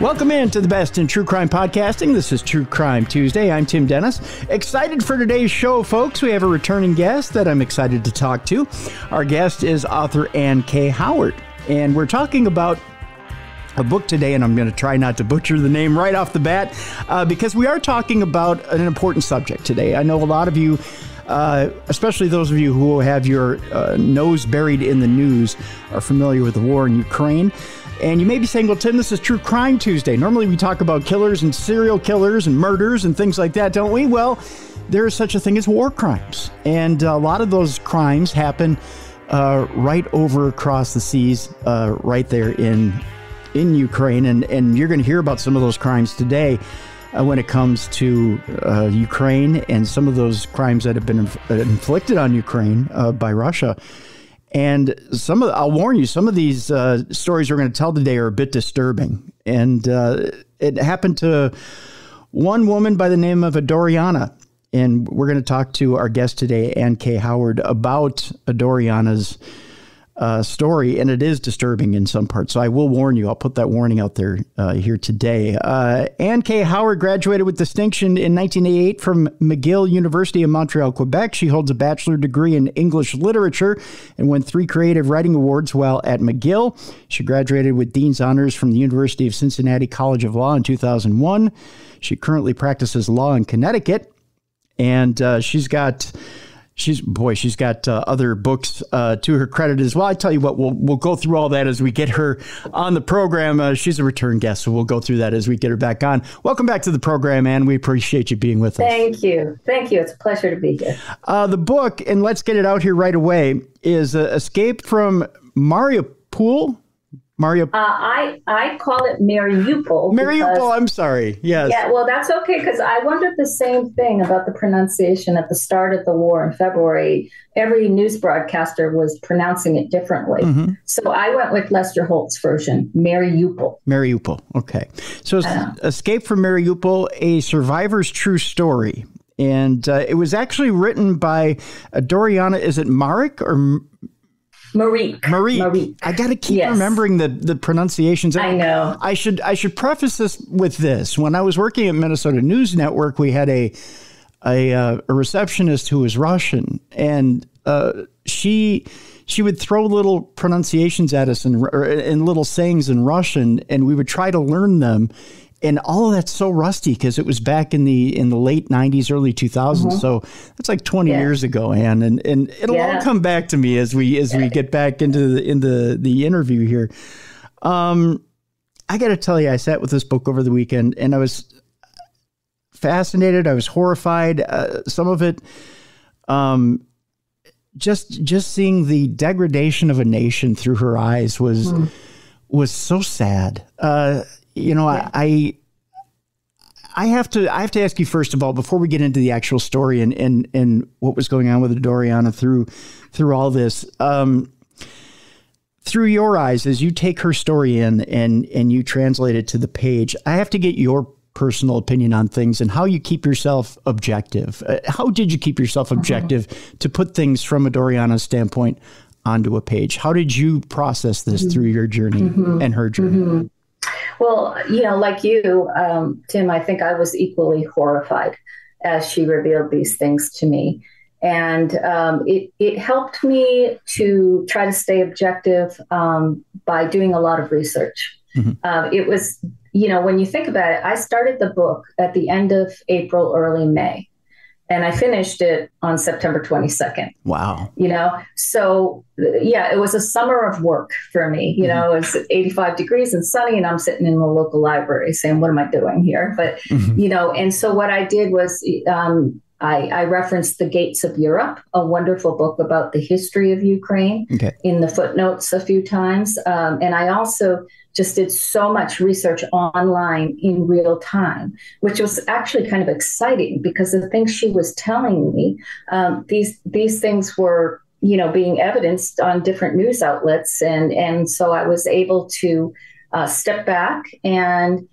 Welcome in to the best in true crime podcasting. This is True Crime Tuesday. I'm Tim Dennis. Excited for today's show, folks. We have a returning guest that I'm excited to talk to. Our guest is author Anne K. Howard, and we're talking about a book today, and I'm going to try not to butcher the name right off the bat because we are talking about an important subject today. I know a lot of you, especially those of you who have your nose buried in the news, are familiar with the war in Ukraine. And you may be saying, well, Tim, this is True Crime Tuesday. Normally we talk about killers and serial killers and murders and things like that, don't we? Well, there is such a thing as war crimes. And a lot of those crimes happen right over across the seas, right there in Ukraine. And you're going to hear about some of those crimes today when it comes to Ukraine and some of those crimes that have been inflicted on Ukraine by Russia. And I'll warn you, some of these stories we're going to tell today are a bit disturbing. And it happened to one woman by the name of Adoriana. And we're going to talk to our guest today, Anne K. Howard, about Adoriana's story. And it is disturbing in some parts. So I will warn you. I'll put that warning out there here today. Anne K. Howard graduated with distinction in 1988 from McGill University in Montreal, Quebec. She holds a bachelor degree in English literature and won 3 creative writing awards while at McGill. She graduated with Dean's Honors from the University of Cincinnati College of Law in 2001. She currently practices law in Connecticut. And she's got other books to her credit as well. I tell you what, we'll go through all that as we get her on the program. She's a return guest, so we'll go through that as we get her back on. Welcome back to the program, Anne. We appreciate you being with us. Thank you. It's a pleasure to be here. The book, and let's get it out here right away, is Escape from Mariupol. I call it Mariupol. Mariupol, I'm sorry. Yes. Yeah, well, that's okay, because I wondered the same thing about the pronunciation at the start of the war in February. Every news broadcaster was pronouncing it differently. Mm-hmm. So I went with Lester Holt's version, Mariupol. Mariupol, okay. So Escape from Mariupol, a survivor's true story. And it was actually written by Adoriana, is it Marik or Marik. I got to keep remembering the pronunciations. I know. I should preface this with this. When I was working at Minnesota News Network, we had a receptionist who was Russian, and she would throw little pronunciations at us and little sayings in Russian, and we would try to learn them. And all of that's so rusty because it was back in the late 90s, early 2000s. Mm-hmm. So that's like 20 years ago, Anne. And it'll all come back to me as we get back into the interview here. I got to tell you, I sat with this book over the weekend and I was fascinated. I was horrified. Some of it, just seeing the degradation of a nation through her eyes was so sad. I have to ask you first of all, before we get into the actual story and what was going on with Adoriana through all this, through your eyes, as you take her story in and you translate it to the page, I have to get your personal opinion on things and how you keep yourself objective. How did you keep yourself objective to put things from Adoriana's standpoint onto a page? How did you process this through your journey and her journey? Mm-hmm. Well, like you, Tim, I think I was equally horrified as she revealed these things to me. And it helped me to try to stay objective by doing a lot of research. Mm-hmm. It was, when you think about it, I started the book at the end of April, early May. And I finished it on September 22nd. Wow. So it was a summer of work for me. It was 85 degrees and sunny, and I'm sitting in the local library saying, what am I doing here? But, and so what I did was I referenced The Gates of Europe, a wonderful book about the history of Ukraine in the footnotes a few times. And I also just did so much research online in real time, which was actually kind of exciting because the things she was telling me, these things were, being evidenced on different news outlets. And so I was able to step back and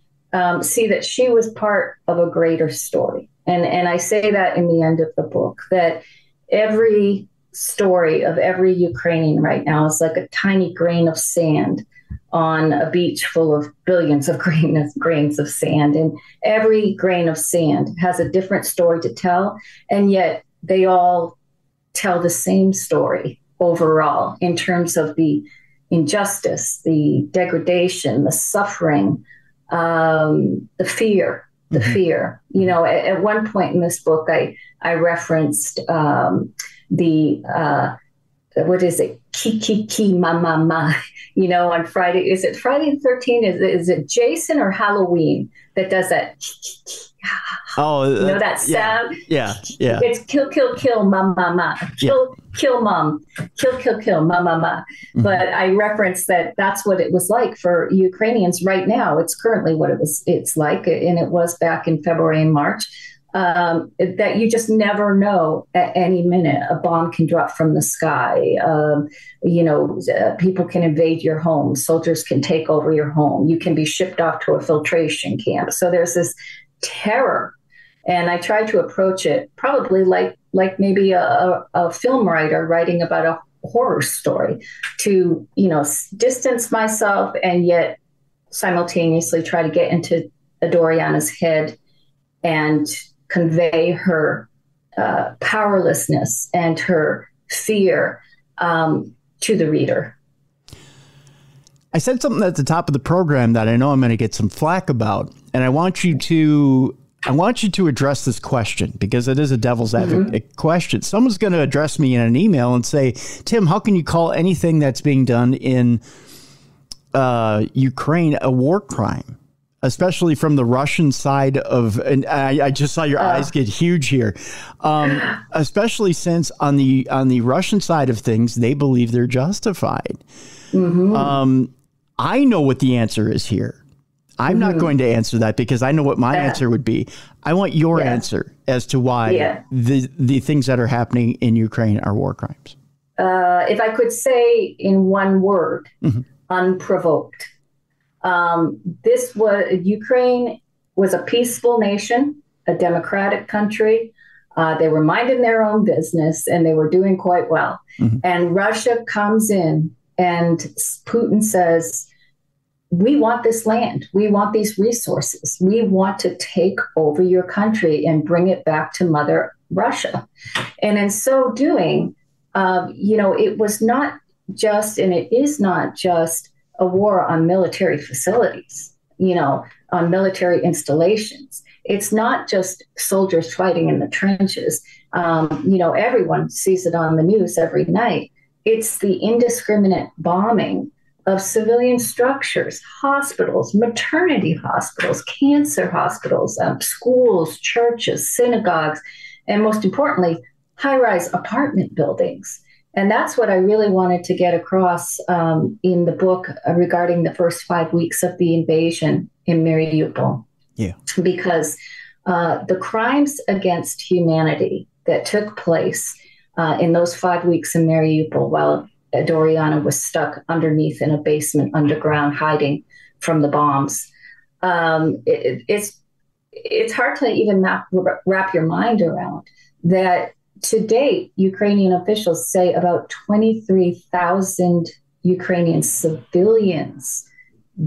see that she was part of a greater story. And I say that in the end of the book, that every story of every Ukrainian right now is like a tiny grain of sand on a beach full of billions of grains of sand. And every grain of sand has a different story to tell. And yet they all tell the same story overall in terms of the injustice, the degradation, the suffering, the fear. You know, at one point in this book, I referenced what is it? Ki ma ma ma. You know, on Friday, is it Friday the 13th? Is it Jason or Halloween that does that? Oh, you know that sound? Yeah. It's kill, kill, kill, ma ma ma. Kill, mom. Kill, ma ma ma. But I referenced that's what it was like for Ukrainians right now. It's currently what it's like, and it was back in February and March. That you just never know at any minute. A bomb can drop from the sky. People can invade your home. Soldiers can take over your home. You can be shipped off to a filtration camp. So there's this terror. And I try to approach it probably like maybe a film writer writing about a horror story to, distance myself and yet simultaneously try to get into Adoriana's head and convey her powerlessness and her fear to the reader. I said something at the top of the program that I know I'm going to get some flack about, and I want you to address this question because it is a devil's advocate question. Someone's going to address me in an email and say, Tim, how can you call anything that's being done in Ukraine a war crime? Especially from the Russian side of, and I just saw your eyes get huge here. Especially since on the Russian side of things, they believe they're justified. I know what the answer is here. I'm not going to answer that because I know what my answer would be. I want your answer as to why the things that are happening in Ukraine are war crimes. If I could say in one word, unprovoked. Ukraine was a peaceful nation, a democratic country. They were minding their own business and they were doing quite well. And Russia comes in and Putin says, we want this land. We want these resources. We want to take over your country and bring it back to Mother Russia. And in so doing, it was not just, and it is not just a war on military facilities, on military installations. It's not just soldiers fighting in the trenches. Everyone sees it on the news every night. It's the indiscriminate bombing of civilian structures, hospitals, maternity hospitals, cancer hospitals, schools, churches, synagogues, and most importantly, high-rise apartment buildings. And that's what I really wanted to get across in the book regarding the first 5 weeks of the invasion in Mariupol. Yeah. Because the crimes against humanity that took place in those 5 weeks in Mariupol while Adoriana was stuck underneath in a basement underground hiding from the bombs. It's hard to even wrap your mind around that. To date, Ukrainian officials say about 23,000 Ukrainian civilians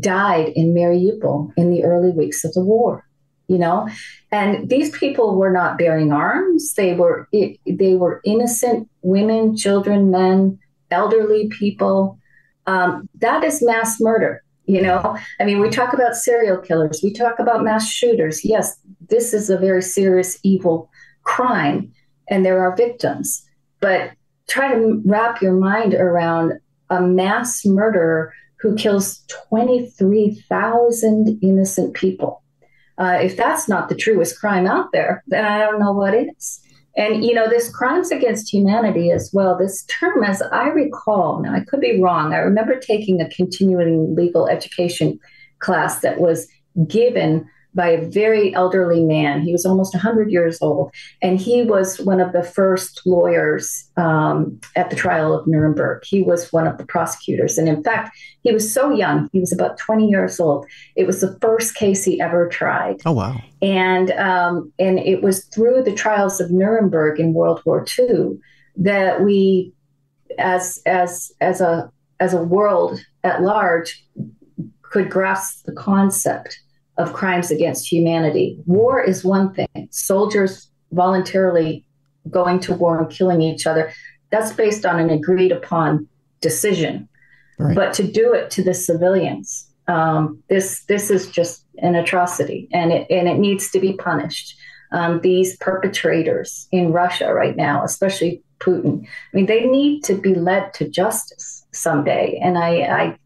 died in Mariupol in the early weeks of the war, and these people were not bearing arms. They were innocent women, children, men, elderly people. That is mass murder. We talk about serial killers. We talk about mass shooters. Yes, this is a very serious, evil crime. And there are victims, but try to wrap your mind around a mass murderer who kills 23,000 innocent people. If that's not the truest crime out there, then I don't know what is. And, this crimes against humanity as well, this term, as I recall, now I could be wrong. I remember taking a continuing legal education class that was given by a very elderly man. He was almost 100 years old, and he was one of the first lawyers at the trial of Nuremberg. He was one of the prosecutors, and in fact, he was so young. He was about 20 years old. It was the first case he ever tried. Oh, wow. And it was through the trials of Nuremberg in World War II that we, as a world at large, could grasp the concept of crimes against humanity. War is one thing. Soldiers voluntarily going to war and killing each other, that's based on an agreed upon decision. Right. But to do it to the civilians, this is just an atrocity, and it needs to be punished. These perpetrators in Russia right now, especially Putin, I mean, they need to be led to justice someday. And I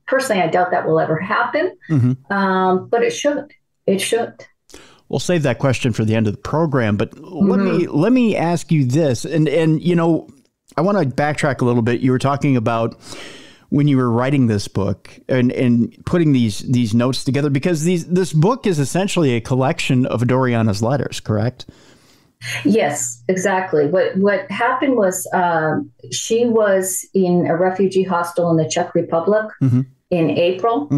personally, I doubt that will ever happen, but it should. It should. We'll save that question for the end of the program, but let me ask you this, and you know, I want to backtrack a little bit. You were talking about when you were writing this book and putting these notes together, because this book is essentially a collection of Adoriana's letters, correct? Yes, exactly. What happened was she was in a refugee hostel in the Czech Republic in April,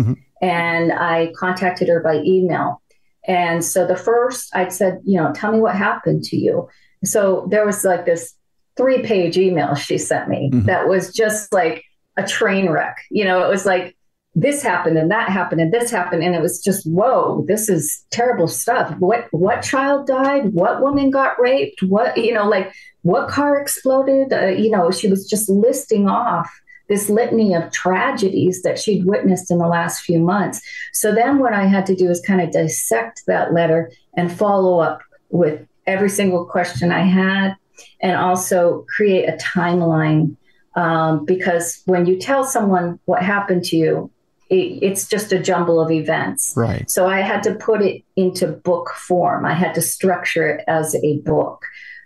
and I contacted her by email. And so the first, I'd said, you know, tell me what happened to you. So there was like this 3-page email she sent me that was just like a train wreck. You know, it was like, this happened and that happened and this happened. And it was just, whoa, this is terrible stuff. What child died? What woman got raped? What, you know, like what car exploded? You know, she was just listing off this litany of tragedies that she'd witnessed in the last few months. So then what I had to do is kind of dissect that letter and follow up with every single question I had, and also create a timeline. Because when you tell someone what happened to you, it's just a jumble of events. Right. So I had to put it into book form. I had to structure it as a book.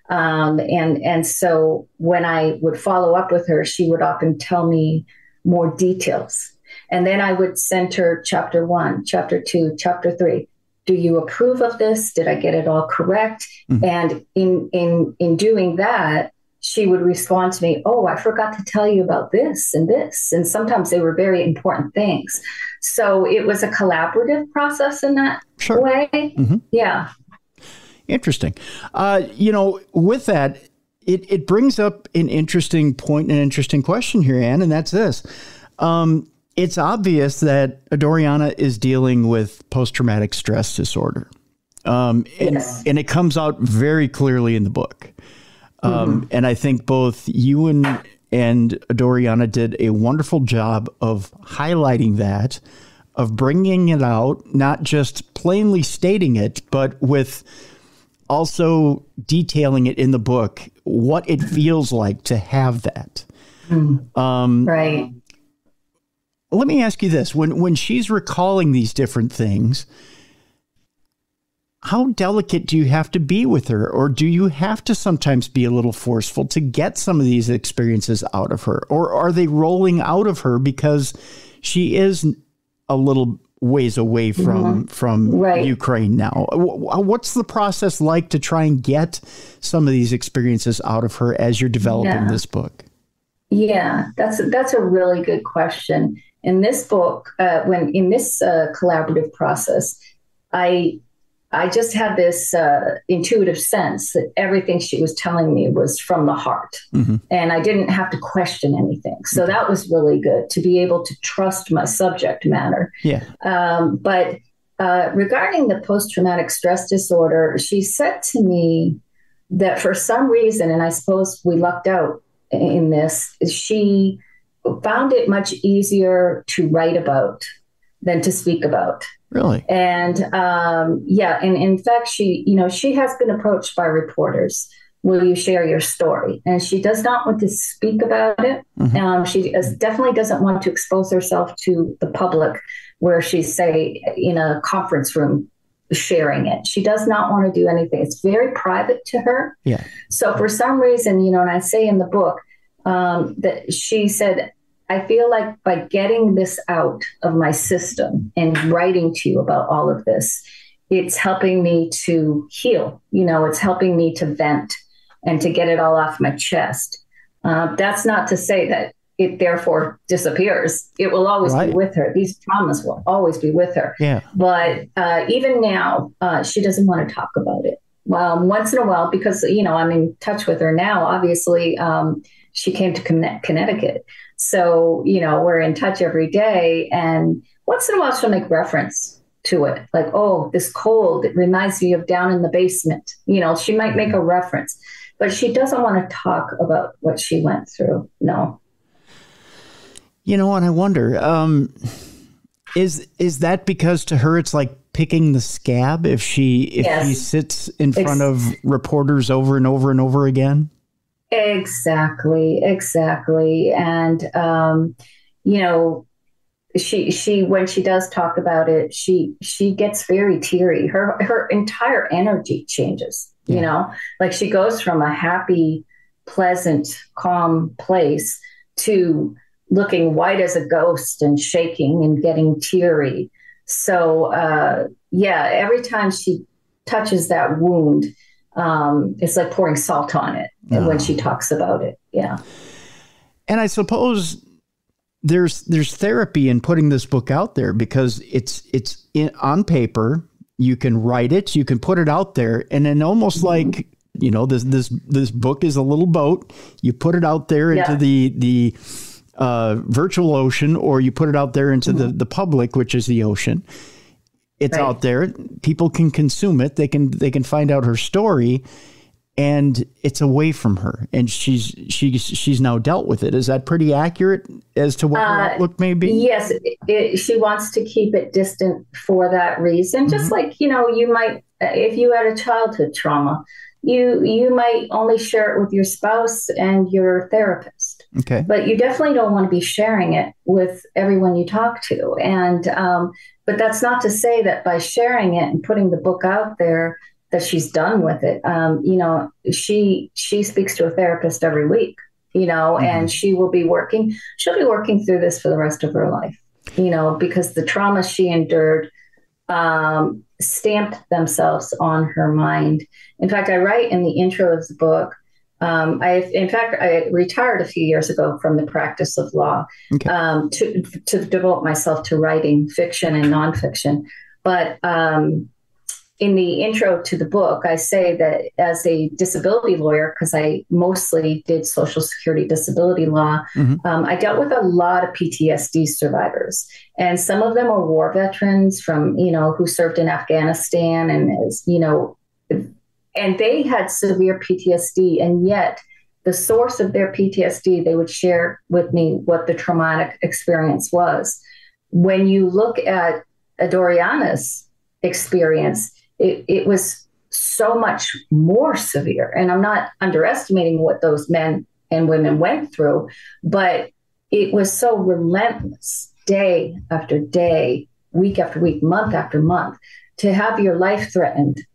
And so when I would follow up with her, she would often tell me more details. And then I would send her chapter 1, chapter 2, chapter 3. Do you approve of this? Did I get it all correct? And in doing that, she would respond to me, oh, I forgot to tell you about this and this. And sometimes they were very important things. So it was a collaborative process in that way. Yeah. Interesting. You know, with that, it brings up an interesting point and an interesting question here, Anne, and that's this. It's obvious that Adoriana is dealing with post-traumatic stress disorder. And it comes out very clearly in the book. And I think both you and Adoriana did a wonderful job of highlighting that, of bringing it out, not just plainly stating it, but with also detailing it in the book, what it feels like to have that. Right. Let me ask you this. When she's recalling these different things, how delicate do you have to be with her? Or do you have to sometimes be a little forceful to get some of these experiences out of her? Or are they rolling out of her because she is a little ways away from Ukraine now? What's the process like to try and get some of these experiences out of her as you're developing this book? Yeah, that's a really good question. In this book, in this collaborative process, I just had this intuitive sense that everything she was telling me was from the heart, and I didn't have to question anything. So that was really good, to be able to trust my subject matter. Yeah. But regarding the post-traumatic stress disorder, she said to me that for some reason, and I suppose we lucked out in this, she found it much easier to write about than to speak about. Really? And and in fact, she has been approached by reporters. Will you share your story? And she does not want to speak about it. She definitely doesn't want to expose herself to the public, where she's, say, in a conference room sharing it. She does not want to do anything. It's very private to her. Yeah. So for some reason, and I say in the book that she said, I feel like by getting this out of my system and writing to you about all of this, it's helping me to heal. It's helping me to vent and to get it all off my chest. That's not to say that it therefore disappears. It will always be with her. These traumas will always be with her. Yeah. But even now, she doesn't want to talk about it. once in a while, because, I'm in touch with her now, obviously. She came to Connecticut. So, we're in touch every day. And once in a while, she'll make reference to it. Like, oh, this cold, it reminds me of down in the basement. She might make a reference, but she doesn't want to talk about what she went through. No. And I wonder, is that because to her it's like picking the scab if she sits in front of reporters over and over and over again? Exactly. And she when she does talk about it, she gets very teary. Her entire energy changes. Like she goes from a happy, pleasant, calm place to looking white as a ghost and shaking and getting teary. So, every time she touches that wound, it's like pouring salt on it when she talks about it. Yeah. And I suppose there's therapy in putting this book out there, because it's on paper. You can write it, you can put it out there, and then almost like, this book is a little boat. You put it out there into the virtual ocean, or you put it out there into the public, which is the ocean. It's out there. People can consume it. They can find out her story, and it's away from her. And she's now dealt with it. Is that pretty accurate as to what her outlook may be? Yes, she wants to keep it distant for that reason. Just like, you might, if you had a childhood trauma, you might only share it with your spouse and your therapist. Okay. But you definitely don't want to be sharing it with everyone you talk to. And but that's not to say that by sharing it and putting the book out there that she's done with it. She speaks to a therapist every week, and she'll be working through this for the rest of her life, because the trauma she endured stamped themselves on her mind. In fact, I write in the intro of the book, I retired a few years ago from the practice of law to devote myself to writing fiction and nonfiction. But in the intro to the book, I say that as a disability lawyer, because I mostly did Social Security disability law, I dealt with a lot of PTSD survivors. And some of them are war veterans from, who served in Afghanistan and they had severe PTSD. And yet the source of their PTSD, they would share with me what the traumatic experience was. When you look at Adoriana's experience, it was so much more severe. And I'm not underestimating what those men and women went through, but it was so relentless, day after day, week after week, month after month, to have your life threatened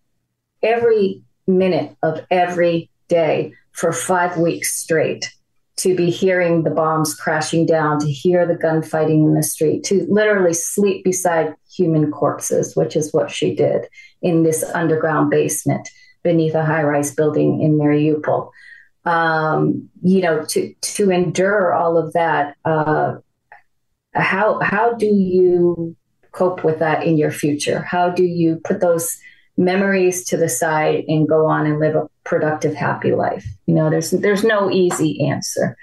every minute of every day for 5 weeks straight, to be hearing the bombs crashing down, to hear the gunfighting in the street, to literally sleep beside human corpses, which is what she did in this underground basement beneath a high-rise building in Mariupol. To endure all of that, how do you cope with that in your future? How do you put those memories to the side and go on and live a productive, happy life? There's no easy answer.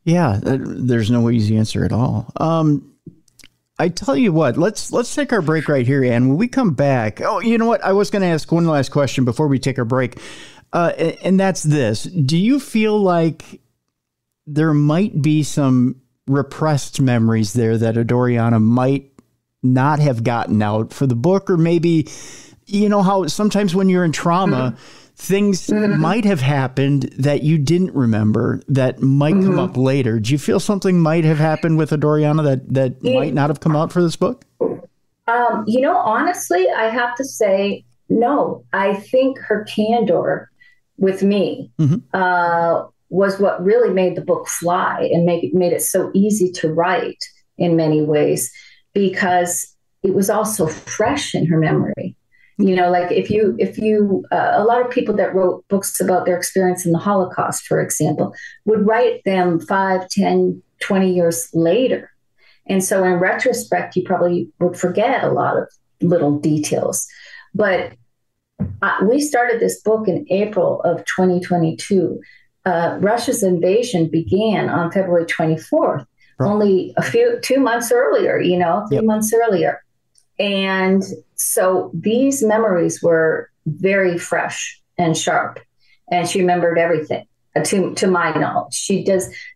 Yeah, there's no easy answer at all. I tell you what, let's take our break right here, Ann. When we come back, you know what? I was going to ask one last question before we take our break, and that's this. Do you feel like there might be some repressed memories there that Adoriana might not have gotten out for the book? Or maybe, how sometimes when you're in trauma, things might have happened that you didn't remember that might come up later. Do you feel something might have happened with Adoriana that might not have come out for this book? Honestly, I have to say, no. I think her candor with me was what really made the book fly and made it so easy to write in many ways, because it was all so fresh in her memory. Like if you a lot of people that wrote books about their experience in the Holocaust, for example, would write them 5, 10, 20 years later. And so in retrospect, you probably would forget a lot of little details. But we started this book in April of 2022. Russia's invasion began on February 24th, only 2 months earlier, 3 months earlier. And so these memories were very fresh and sharp, and she remembered everything. To my knowledge,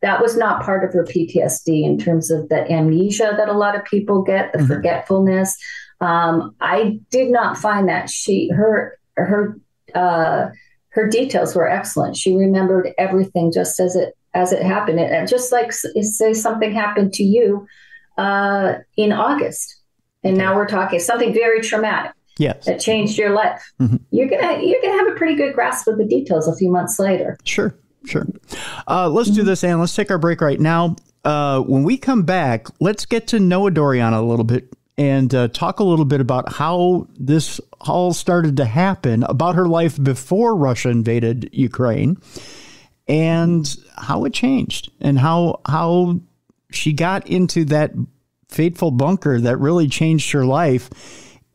that was not part of her PTSD in terms of the amnesia that a lot of people get, the forgetfulness. I did not find that her details were excellent. She remembered everything just as it happened. And just like say something happened to you in August, and now we're talking something very traumatic. Yes, that changed your life. Mm-hmm. You're gonna have a pretty good grasp of the details a few months later. Sure. Let's do this, Ann. Let's take our break right now. When we come back, let's get to know Adoriana a little bit and talk a little bit about how this all started to happen, about her life before Russia invaded Ukraine, and how it changed, and how she got into that fateful bunker that really changed her life,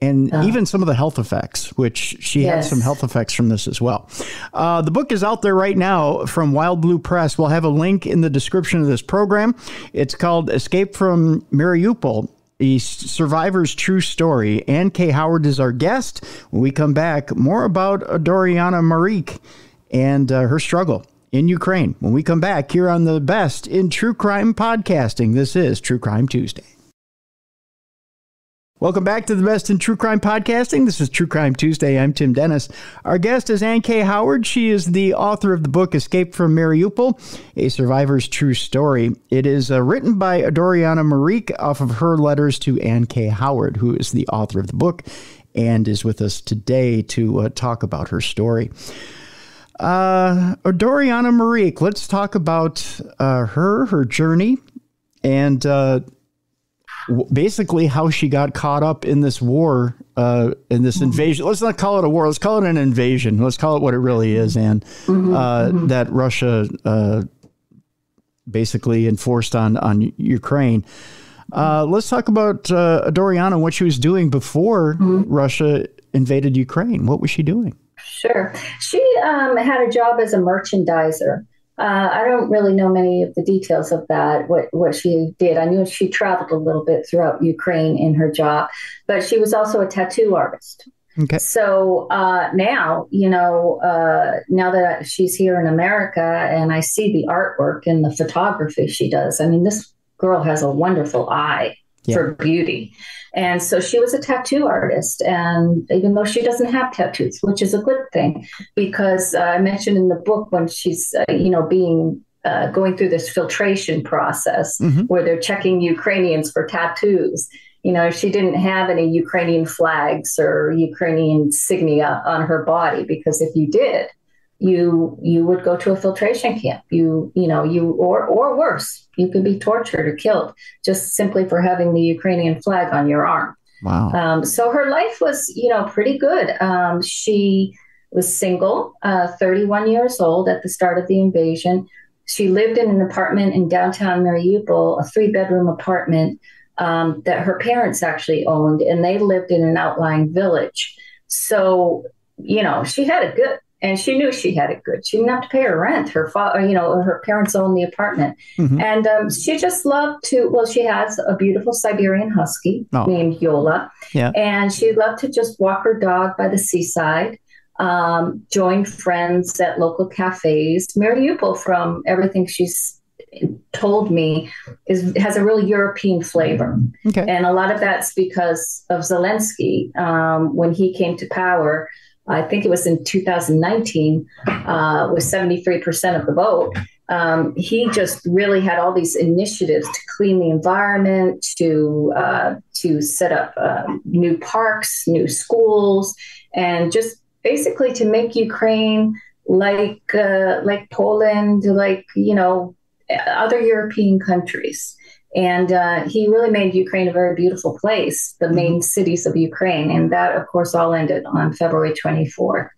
and even some of the health effects, which she had some health effects from this as well. The book is out there right now from Wild Blue Press. We'll have a link in the description of this program. It's called Escape from Mariupol, a survivor's true story. Ann K. Howard is our guest. When we come back, more about Adoriana Marik and her struggle in Ukraine. When we come back here on the best in true crime podcasting, this is True Crime Tuesday. Welcome back to the best in true crime podcasting. This is True Crime Tuesday. I'm Tim Dennis. Our guest is Ann K. Howard. She is the author of the book Escape from Mariupol, a survivor's true story. It is written by Adoriana Marik off of her letters to Ann K. Howard, who is the author of the book and is with us today to talk about her story. Adoriana Marik, let's talk about her journey, and basically how she got caught up in this war, in this invasion. Let's not call it a war. Let's call it an invasion. Let's call it what it really is. And that Russia basically enforced on Ukraine. Let's talk about Adoriana, what she was doing before Russia invaded Ukraine. What was she doing? Sure. She had a job as a merchandiser. I don't really know many of the details of that, what she did. I knew she traveled a little bit throughout Ukraine in her job, but she was also a tattoo artist. Okay. So now, now that she's here in America and I see the artwork and the photography she does, I mean, this girl has a wonderful eye for beauty. And so she was a tattoo artist. And even though she doesn't have tattoos, which is a good thing, because I mentioned in the book when she's, going through this filtration process where they're checking Ukrainians for tattoos. She didn't have any Ukrainian flags or Ukrainian insignia on her body, because if you did, you would go to a filtration camp. Or worse, you could be tortured or killed just simply for having the Ukrainian flag on your arm. Wow. So her life was, pretty good. She was single, 31 years old at the start of the invasion. She lived in an apartment in downtown Mariupol, a 3-bedroom apartment that her parents actually owned, and they lived in an outlying village. So, she had it good. And she knew she had it good. She didn't have to pay her rent. Her father, her parents owned the apartment. And she just loved she has a beautiful Siberian husky named Yola. Yeah. And she loved to just walk her dog by the seaside, join friends at local cafes. Mariupol, from everything she's told me, has a really European flavor. Okay. And a lot of that's because of Zelensky. When he came to power, I think it was in 2019, with 73% of the vote. He just really had all these initiatives to clean the environment, to set up new parks, new schools, and just basically to make Ukraine like Poland, other European countries. And he really made Ukraine a very beautiful place, the main cities of Ukraine. And that, of course, all ended on February 24th.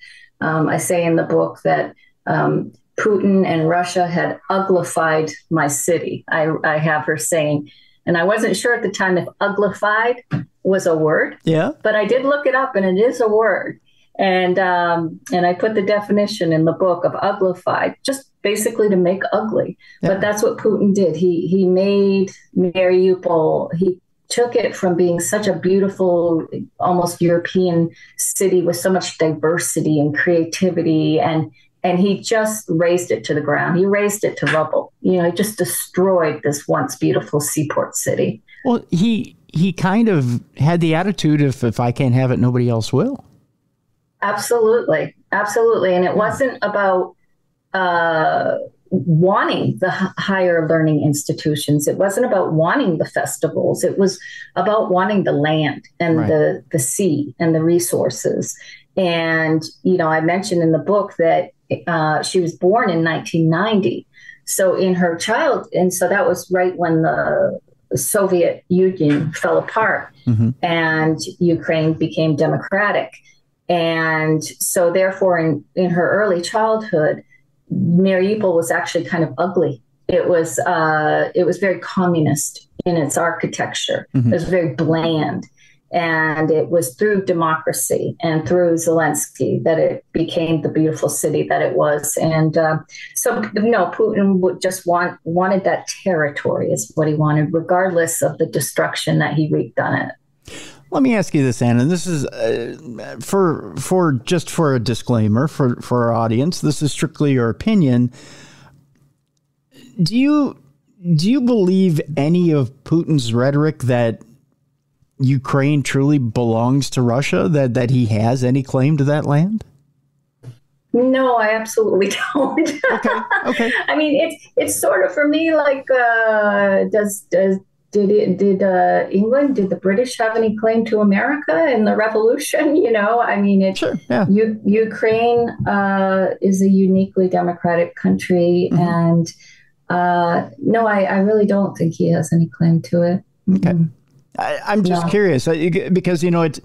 I say in the book that Putin and Russia had uglified my city. I have her saying, and I wasn't sure at the time if uglified was a word. Yeah. But I did look it up, and it is a word. And I put the definition in the book of uglified, just basically to make ugly. Yeah. But that's what Putin did. He made Mariupol, he took it from being such a beautiful, almost European city with so much diversity and creativity, and he just razed it to the ground. He razed it to rubble. He just destroyed this once beautiful seaport city. Well, he kind of had the attitude of, if I can't have it, nobody else will. Absolutely. Absolutely. And it wasn't about wanting the higher learning institutions. It wasn't about wanting the festivals. It was about wanting the land and the sea and the resources. And, I mentioned in the book that she was born in 1990. So so that was right when the Soviet Union fell apart and Ukraine became democratic. And so therefore in her early childhood, Mariupol was actually kind of ugly. It was very communist in its architecture. It was very bland. And it was through democracy and through Zelensky that it became the beautiful city that it was. And Putin just wanted that territory is what he wanted, regardless of the destruction that he wreaked on it. Let me ask you this, Anna. This is for a disclaimer for our audience. This is strictly your opinion. Do you believe any of Putin's rhetoric that Ukraine truly belongs to Russia? That he has any claim to that land? No, I absolutely don't. Okay. I mean, it's sort of for me like Did England, did the British have any claim to America in the revolution? I mean, sure, yeah. Ukraine is a uniquely democratic country. And no, I really don't think he has any claim to it. Okay. I'm just curious because, it's,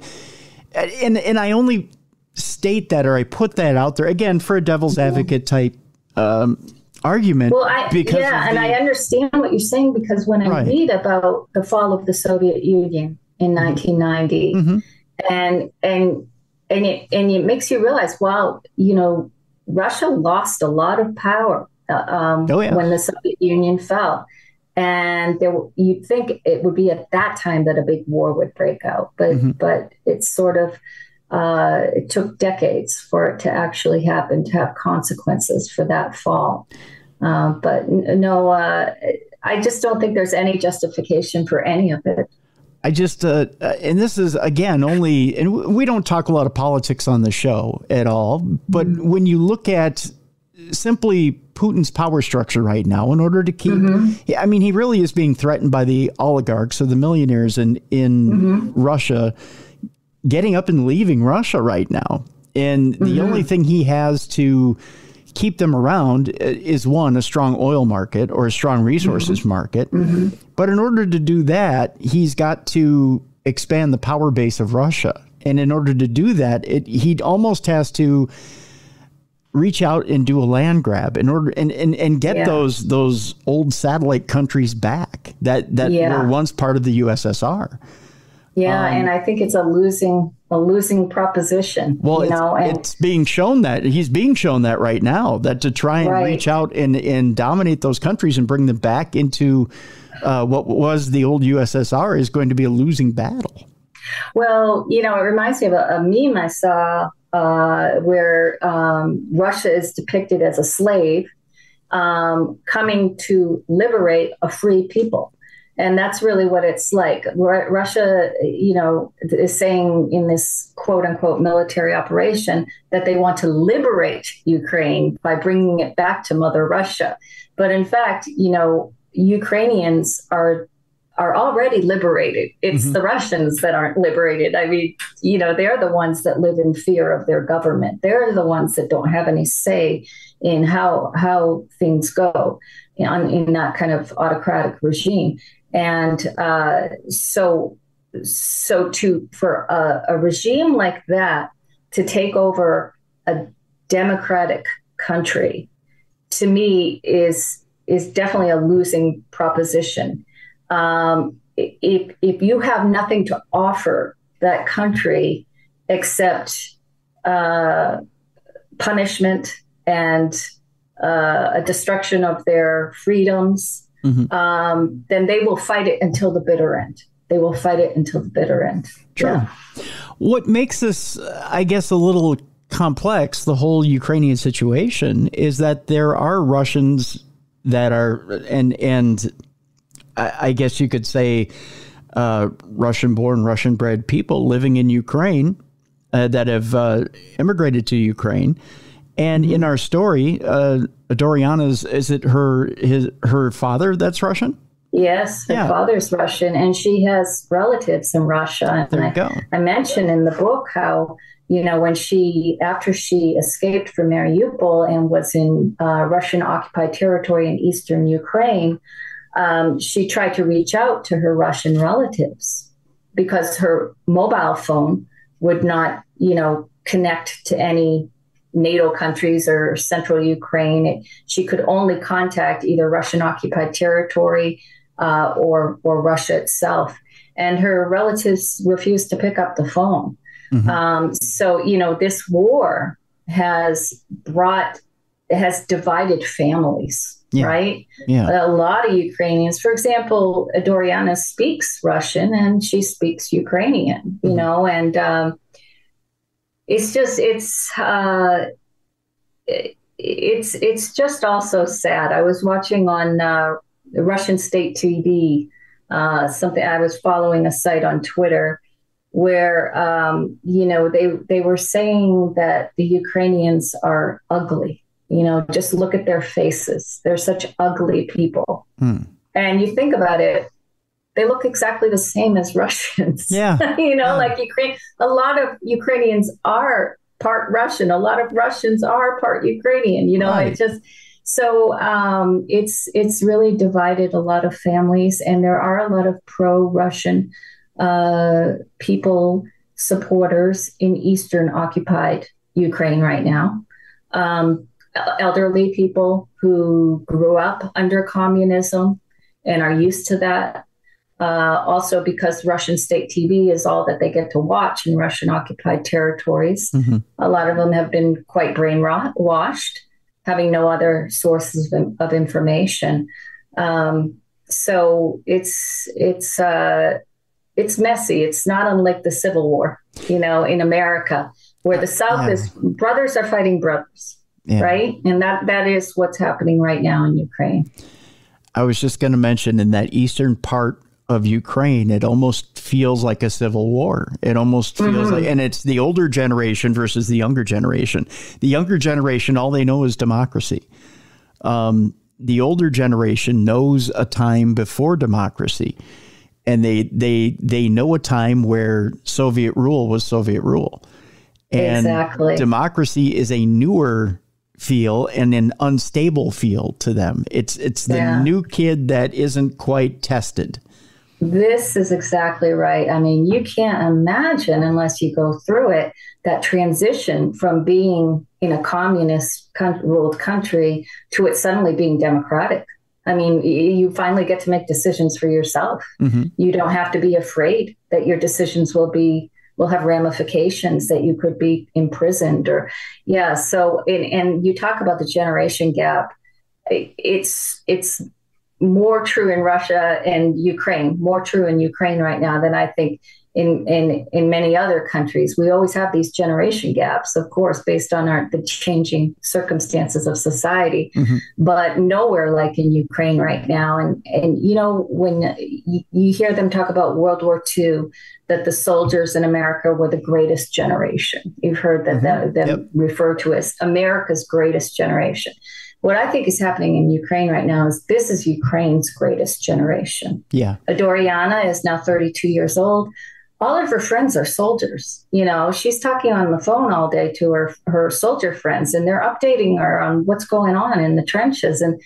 and I only state that, or I put that out there again for a devil's advocate type argument. Well, I understand what you're saying, because when I read about the fall of the Soviet Union in 1990, and it makes you realize, wow, Russia lost a lot of power when the Soviet Union fell, and you'd think it would be at that time that a big war would break out, but it's sort of. It took decades for it to actually happen, to have consequences for that fall. But no, I just don't think there's any justification for any of it. I just, and this is, again, only, and we don't talk a lot of politics on the show at all, but when you look at simply Putin's power structure right now, in order to keep, I mean, he really is being threatened by the oligarchs or the millionaires in Russia, getting up and leaving Russia right now. And the only thing he has to keep them around is, one, a strong oil market or a strong resources market. But in order to do that, he's got to expand the power base of Russia. And in order to do that, he almost has to reach out and do a land grab in order and get those old satellite countries back that were once part of the USSR. Yeah, and I think it's a losing proposition. Well, it's being shown that he's being shown that right now, that to try and reach out and dominate those countries and bring them back into what was the old USSR is going to be a losing battle. Well, it reminds me of a meme I saw where Russia is depicted as a slave coming to liberate a free people. And that's really what it's like. Russia, is saying in this quote unquote military operation that they want to liberate Ukraine by bringing it back to Mother Russia. But in fact, Ukrainians are already liberated. It's the Russians that aren't liberated. I mean, they're the ones that live in fear of their government. They're the ones that don't have any say in how things go in that kind of autocratic regime. And so for a regime like that to take over a democratic country, to me, is definitely a losing proposition. If you have nothing to offer that country except punishment and a destruction of their freedoms, then they will fight it until the bitter end. They will fight it until the bitter end. True. Yeah. What makes this, I guess, a little complex, the whole Ukrainian situation, is that there are Russians that are, and I guess you could say Russian-born, Russian-bred people living in Ukraine that have immigrated to Ukraine. And in our story, Adoriana's, is it her father that's Russian? Yes, her father's Russian, and she has relatives in Russia. There you go. I mentioned in the book how, when after she escaped from Mariupol and was in Russian occupied territory in eastern Ukraine, she tried to reach out to her Russian relatives because her mobile phone would not, connect to any NATO countries or central Ukraine. She could only contact either Russian occupied territory or Russia itself. And her relatives refused to pick up the phone. So, this war has divided families, right? Yeah. A lot of Ukrainians, for example, Adoriana speaks Russian and she speaks Ukrainian, and it's just also sad. I was watching on the Russian state TV, something I was following a site on Twitter where, they were saying that the Ukrainians are ugly. Just look at their faces. They're such ugly people. And you think about it, they look exactly the same as Russians. Yeah. Like Ukraine, a lot of Ukrainians are part Russian. A lot of Russians are part Ukrainian, right. It just, so it's really divided a lot of families, and there are a lot of pro-Russian people, supporters in Eastern occupied Ukraine right now. Elderly people who grew up under communism and are used to that. Also because Russian state TV is all that they get to watch in Russian occupied territories. A lot of them have been quite brainwashed, having no other sources of information. So it's messy. It's not unlike the Civil War, in America, where the South is brothers are fighting brothers, right? And that is what's happening right now in Ukraine. I was just going to mention, in that eastern part of Ukraine, it almost feels like a civil war. It almost feels like, and it's the older generation versus the younger generation. The younger generation, all they know is democracy. The older generation knows a time before democracy, and they know a time where Soviet rule was Soviet rule. And democracy is a newer feel and an unstable feel to them. It's the new kid that isn't quite tested. This is exactly right. I mean, you can't imagine, unless you go through it, that transition from being in a communist ruled country to it suddenly being democratic. I mean, you finally get to make decisions for yourself. You don't have to be afraid that your decisions will have ramifications, that you could be imprisoned So, and you talk about the generation gap. It's more true in Russia and Ukraine, more true in Ukraine right now than I think in many other countries. We always have these generation gaps, of course, based on the changing circumstances of society, but nowhere like in Ukraine right now. And when you hear them talk about World War II, that the soldiers in America were the greatest generation. You've heard them referred to as America's greatest generation. What I think is happening in Ukraine right now is this is Ukraine's greatest generation. Yeah. Adoriana is now 32 years old. All of her friends are soldiers. She's talking on the phone all day to her soldier friends, and they're updating her on what's going on in the trenches. And,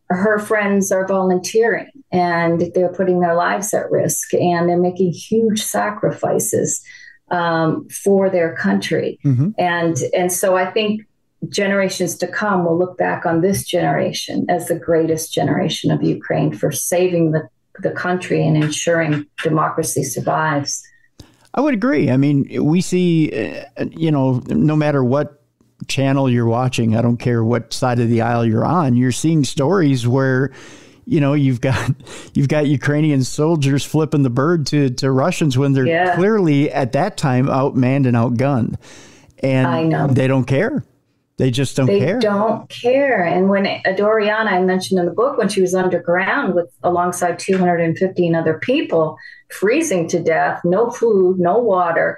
her friends are volunteering, and they're putting their lives at risk, and they're making huge sacrifices for their country. And so I think generations to come will look back on this generation as the greatest generation of Ukraine for saving the country and ensuring democracy survives. I would agree. I mean, we see, no matter what channel you're watching, I don't care what side of the aisle you're on, you're seeing stories where, you've got Ukrainian soldiers flipping the bird to Russians when they're clearly at that time outmanned and outgunned. And I know. They don't care. They just don't care. They don't care. And when Adoriana, I mentioned in the book, when she was underground alongside 215 other people, freezing to death, no food, no water,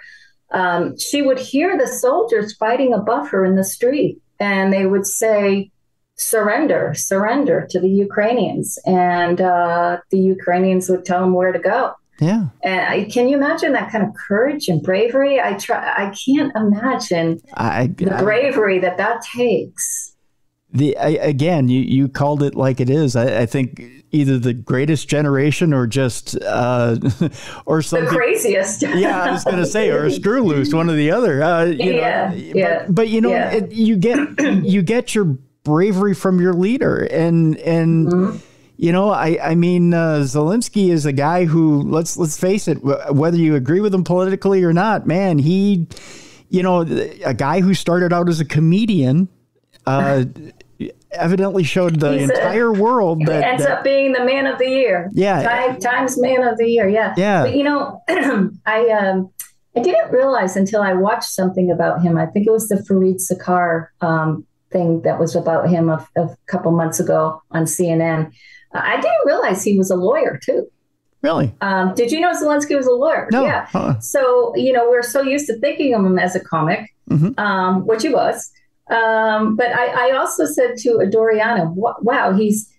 she would hear the soldiers fighting above her in the street. And they would say, surrender to the Ukrainians. And the Ukrainians would tell them where to go. Yeah. And can you imagine that kind of courage and bravery? I can't imagine the bravery that takes. Again, you called it like it is. I think either the greatest generation or just or something. The craziest. Yeah, I was going to say, or a screw loose, one or the other. But you get your bravery from your leader, and. Mm-hmm. I mean, Zelensky is a guy who, let's face it, whether you agree with him politically or not, man, he, a guy who started out as a comedian, evidently showed the entire world that ends up being the man of the year. Yeah. Times man of the year. Yeah. Yeah. But, I didn't realize until I watched something about him. I think it was the Fareed Sakar thing that was about him a couple months ago on CNN. I didn't realize he was a lawyer, too. Really? Did you know Zelensky was a lawyer? No. Yeah. So, we're so used to thinking of him as a comic, which he was. But I also said to Adoriana, wow, he's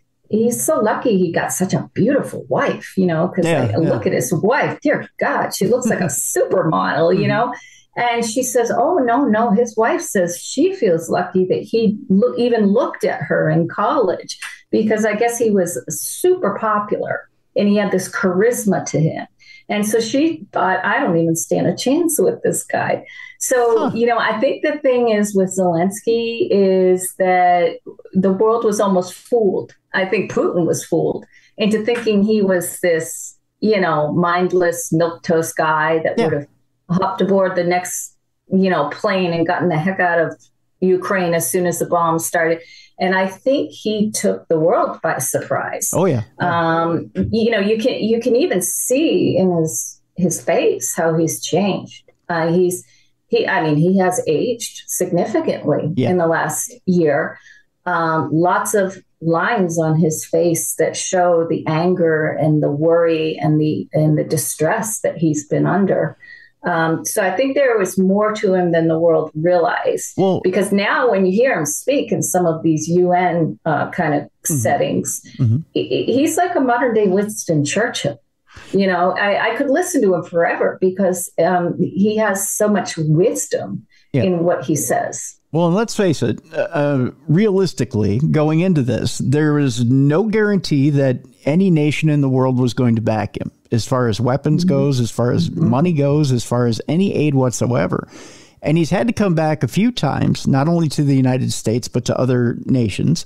so lucky he got such a beautiful wife, because I look at his wife. Dear God, she looks like a supermodel, And she says, oh, no. His wife says she feels lucky that he even looked at her in college, because I guess he was super popular and he had this charisma to him. And so she thought, I don't even stand a chance with this guy. So, I think the thing is with Zelensky is that the world was almost fooled. I think Putin was fooled into thinking he was this, mindless milquetoast guy that would have hopped aboard the next, plane and gotten the heck out of Ukraine as soon as the bombs started. And I think he took the world by surprise. Oh, yeah. You can even see in his face how he's changed. He has aged significantly in the last year. Lots of lines on his face that show the anger and the worry and the distress that he's been under. So I think there was more to him than the world realized. Well, because now when you hear him speak in some of these UN kind of settings, he's like a modern day Winston Churchill. I could listen to him forever because he has so much wisdom in what he says. Well, and let's face it, realistically, going into this, there was no guarantee that any nation in the world was going to back him as far as weapons goes, as far as money goes, as far as any aid whatsoever. And he's had to come back a few times, not only to the United States, but to other nations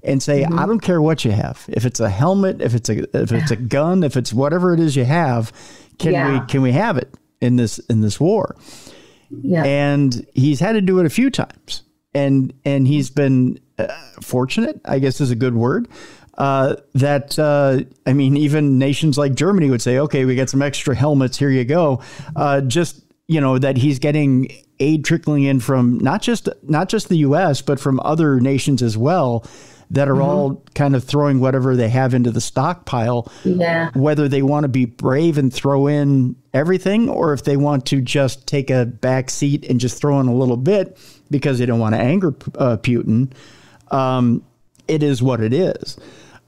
and say, I don't care what you have. If it's a helmet, if it's a gun, if it's whatever it is you have, can we have it in this war? Yeah. And he's had to do it a few times. And he's been fortunate, I guess is a good word, even nations like Germany would say, okay, we got some extra helmets, here you go. That he's getting aid trickling in from not just the U.S., but from other nations as well, that are all kind of throwing whatever they have into the stockpile, whether they want to be brave and throw in everything, or if they want to just take a back seat and just throw in a little bit because they don't want to anger Putin. It is what it is.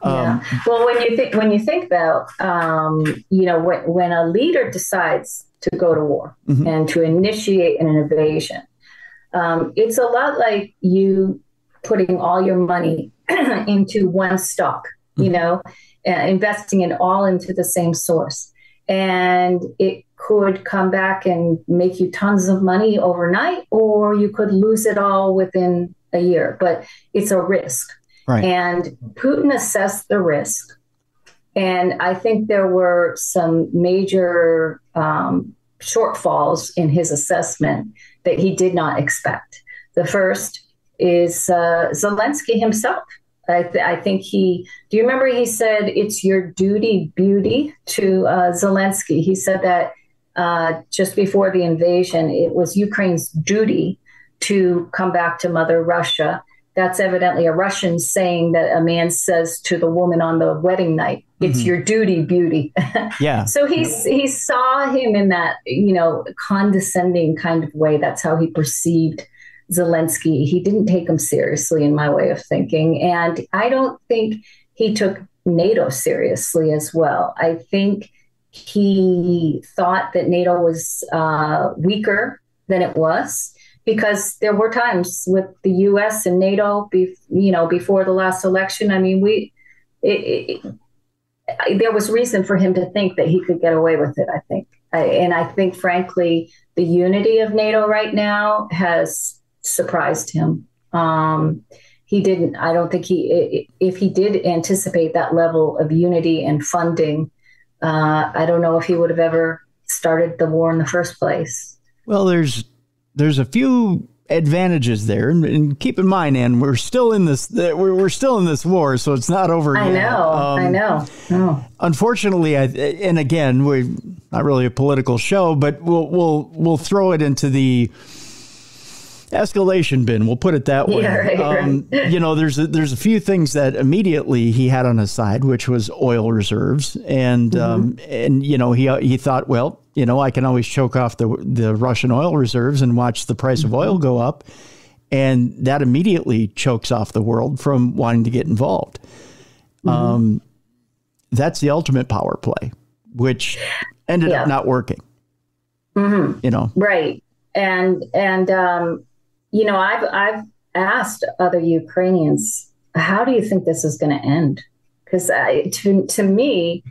Well, when you think about, when a leader decides to go to war and to initiate an invasion, it's a lot like you putting all your money into one stock, investing it all into the same source. And it could come back and make you tons of money overnight, or you could lose it all within a year. But it's a risk. Right. And Putin assessed the risk. And I think there were some major shortfalls in his assessment that he did not expect. The first is Zelensky himself. I think do you remember he said, it's your duty, beauty, to Zelensky? He said that just before the invasion, it was Ukraine's duty to come back to Mother Russia. That's evidently a Russian saying that a man says to the woman on the wedding night, it's your duty, beauty. Yeah. So he saw him in that, condescending kind of way. That's how he perceived Zelensky. He didn't take him seriously, in my way of thinking. And I don't think he took NATO seriously as well. I think he thought that NATO was weaker than it was, because there were times with the U.S. and NATO, before the last election. I mean, there was reason for him to think that he could get away with it, I think. And I think, frankly, the unity of NATO right now has surprised him. He didn't, I don't think if he did anticipate that level of unity and funding, I don't know if he would have ever started the war in the first place. Well, there's a few advantages there, and keep in mind, Ann, we're still in this war, so it's not over yet. I know. Oh. Unfortunately, and again, we're not really a political show, but we'll throw it into the escalation bin. We'll put it that way. Yeah, right. There's a few things that immediately he had on his side, which was oil reserves, and he thought, well, I can always choke off the Russian oil reserves and watch the price of oil go up, and that immediately chokes off the world from wanting to get involved. That's the ultimate power play, which ended up not working. Right, and I've asked other Ukrainians, how do you think this is going to end? Because to me,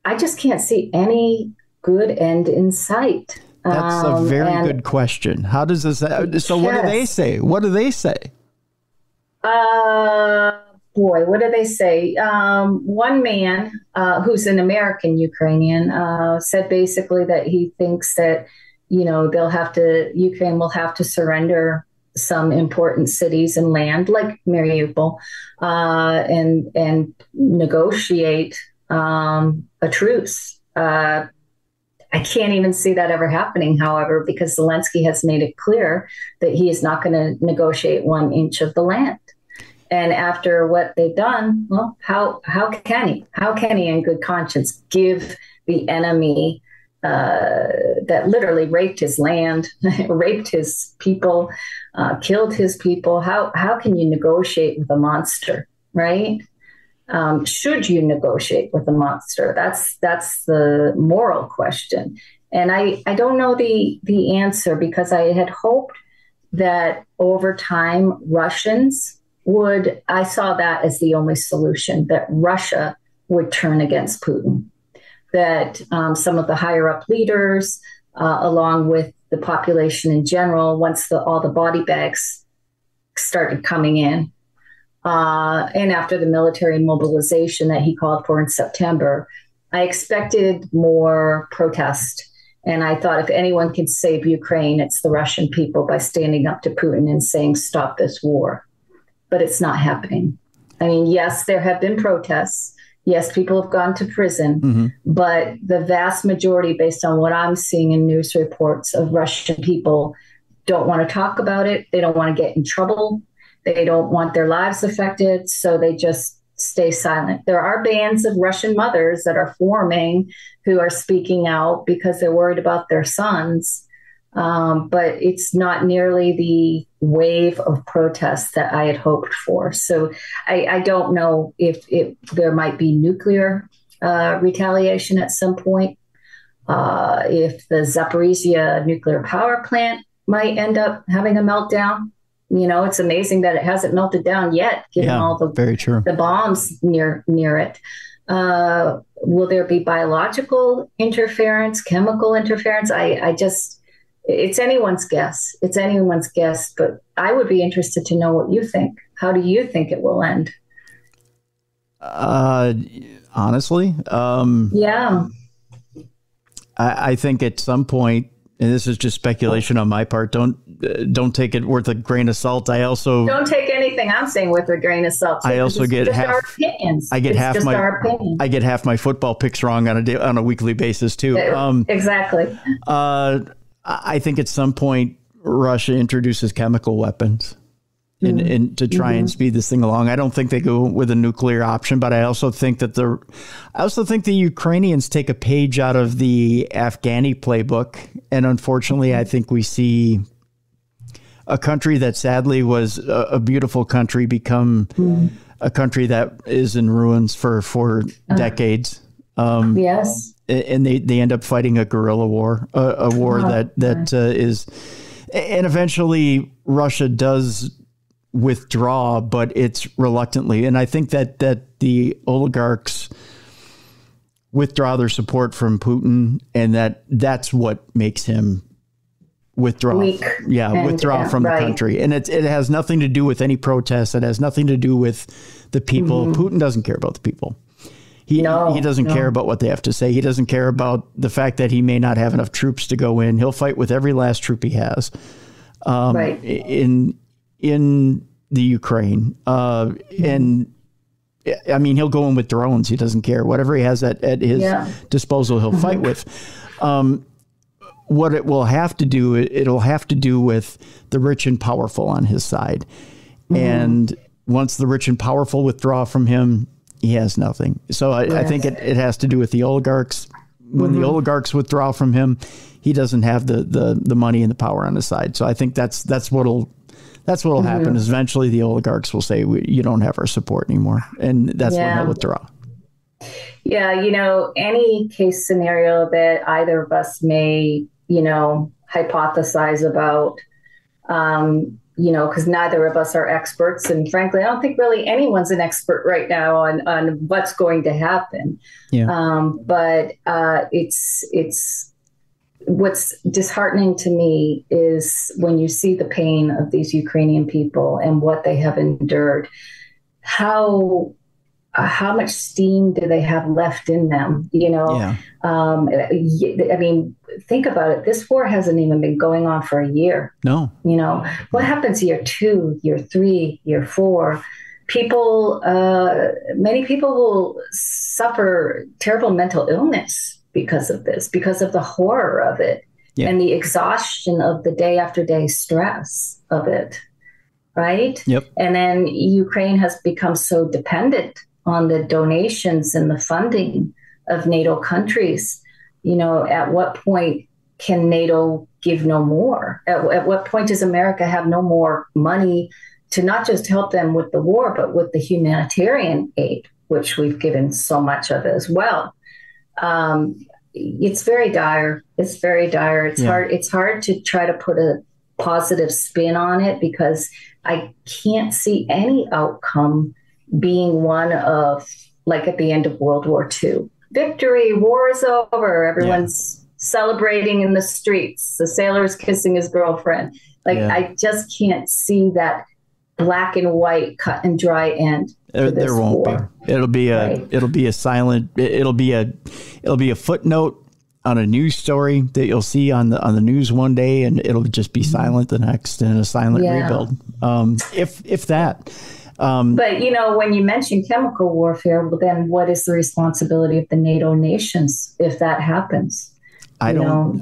I just can't see any good end in sight. That's a very good question. How does this? So what do they say? What do they say? Boy, what do they say? One man who's an American Ukrainian said basically that he thinks that Ukraine will have to surrender some important cities and land, like Mariupol, and negotiate a truce. I can't even see that ever happening, however, because Zelensky has made it clear that he is not going to negotiate 1 inch of the land. And after what they've done, well, how can he? How can he, in good conscience, give the enemy that literally raped his land, raped his people, killed his people? How can you negotiate with a monster, right? Should you negotiate with a monster? That's the moral question. And I don't know the answer, because I had hoped that over time I saw that as the only solution, that Russia would turn against Putin, that some of the higher up leaders, along with the population in general, once all the body bags started coming in, and after the military mobilization that he called for in September, I expected more protest. And I thought, if anyone can save Ukraine, it's the Russian people, by standing up to Putin and saying, stop this war. But it's not happening. I mean, yes, there have been protests. Yes, people have gone to prison. But the vast majority, based on what I'm seeing in news reports, of Russian people don't want to talk about it. They don't want to get in trouble. They don't want their lives affected, so they just stay silent. There are bands of Russian mothers that are forming who are speaking out because they're worried about their sons, but it's not nearly the wave of protests that I had hoped for. So I don't know if there might be nuclear retaliation at some point, if the Zaporizhia nuclear power plant might end up having a meltdown. It's amazing that it hasn't melted down yet, given all the bombs near it. Will there be biological interference, chemical interference? It's anyone's guess. It's anyone's guess, but I would be interested to know what you think. How do you think it will end? Honestly, I think at some point, and this is just speculation on my part, don't take it with a grain of salt. I also don't take anything I'm saying with a grain of salt. I also get just half our opinions. I get it's half just my our opinion. I get half my football picks wrong on a weekly basis too. Exactly. I think at some point Russia introduces chemical weapons and to try and speed this thing along. I don't think they go with a nuclear option, but I also think that the Ukrainians take a page out of the Afghani playbook. And unfortunately, I think we see a country that sadly was a beautiful country become a country that is in ruins for decades. Yes. And they end up fighting a guerrilla war, a war that is, and eventually Russia does withdraw, but it's reluctantly. And I think that the oligarchs withdraw their support from Putin, and that's what makes him withdraw. Withdraw from the country. And it has nothing to do with any protests. It has nothing to do with the people. Putin doesn't care about the people. He doesn't care about what they have to say. He doesn't care about the fact that he may not have enough troops to go in. He'll fight with every last troop he has in the Ukraine. And I mean, he'll go in with drones. He doesn't care. Whatever he has at his disposal, he'll fight with. What it will have to do, it'll have to do with the rich and powerful on his side. And once the rich and powerful withdraw from him, he has nothing. So I think it has to do with the oligarchs. When the oligarchs withdraw from him, he doesn't have the money and the power on his side. So I think that's what'll happen is eventually the oligarchs will say, you don't have our support anymore. And that's when they'll withdraw. Yeah. Any case scenario that either of us may, hypothesize about, because neither of us are experts. And frankly, I don't think really anyone's an expert right now on what's going to happen. Yeah. But it's what's disheartening to me is when you see the pain of these Ukrainian people and what they have endured, how much steam do they have left in them? I mean, think about it. This war hasn't even been going on for a year. No. What happens year 2, year 3, year 4? Many people will suffer terrible mental illness because of this, because of the horror of it and the exhaustion of the day after day stress of it. Right? Yep. And then Ukraine has become so dependent on the donations and the funding of NATO countries. At what point can NATO give no more? At what point does America have no more money to not just help them with the war, but with the humanitarian aid, which we've given so much of as well? It's very dire. It's very dire. It's hard. It's hard to try to put a positive spin on it because I can't see any outcome being one of like at the end of World War II. Victory, war is over. Everyone's celebrating in the streets. The sailor's kissing his girlfriend. I just can't see that black and white, cut and dry end. There won't war. Be. It'll be a silent. It'll be a footnote on a news story that you'll see on the news one day, and it'll just be silent the next, and a silent rebuild. If that. But, when you mention chemical warfare, well, then what is the responsibility of the NATO nations if that happens? I don't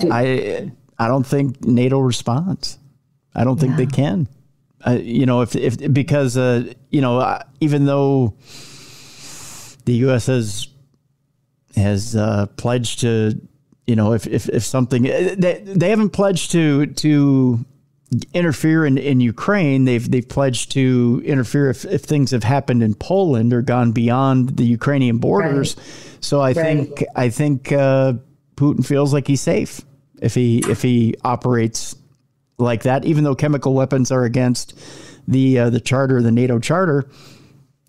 think NATO responds. I don't think they can. Because even though the U.S. has pledged to, if something, they haven't pledged to interfere in Ukraine. They've pledged to interfere if things have happened in Poland or gone beyond the Ukrainian borders. Right. So I think Putin feels like he's safe if he operates like that, even though chemical weapons are against the charter, the NATO charter.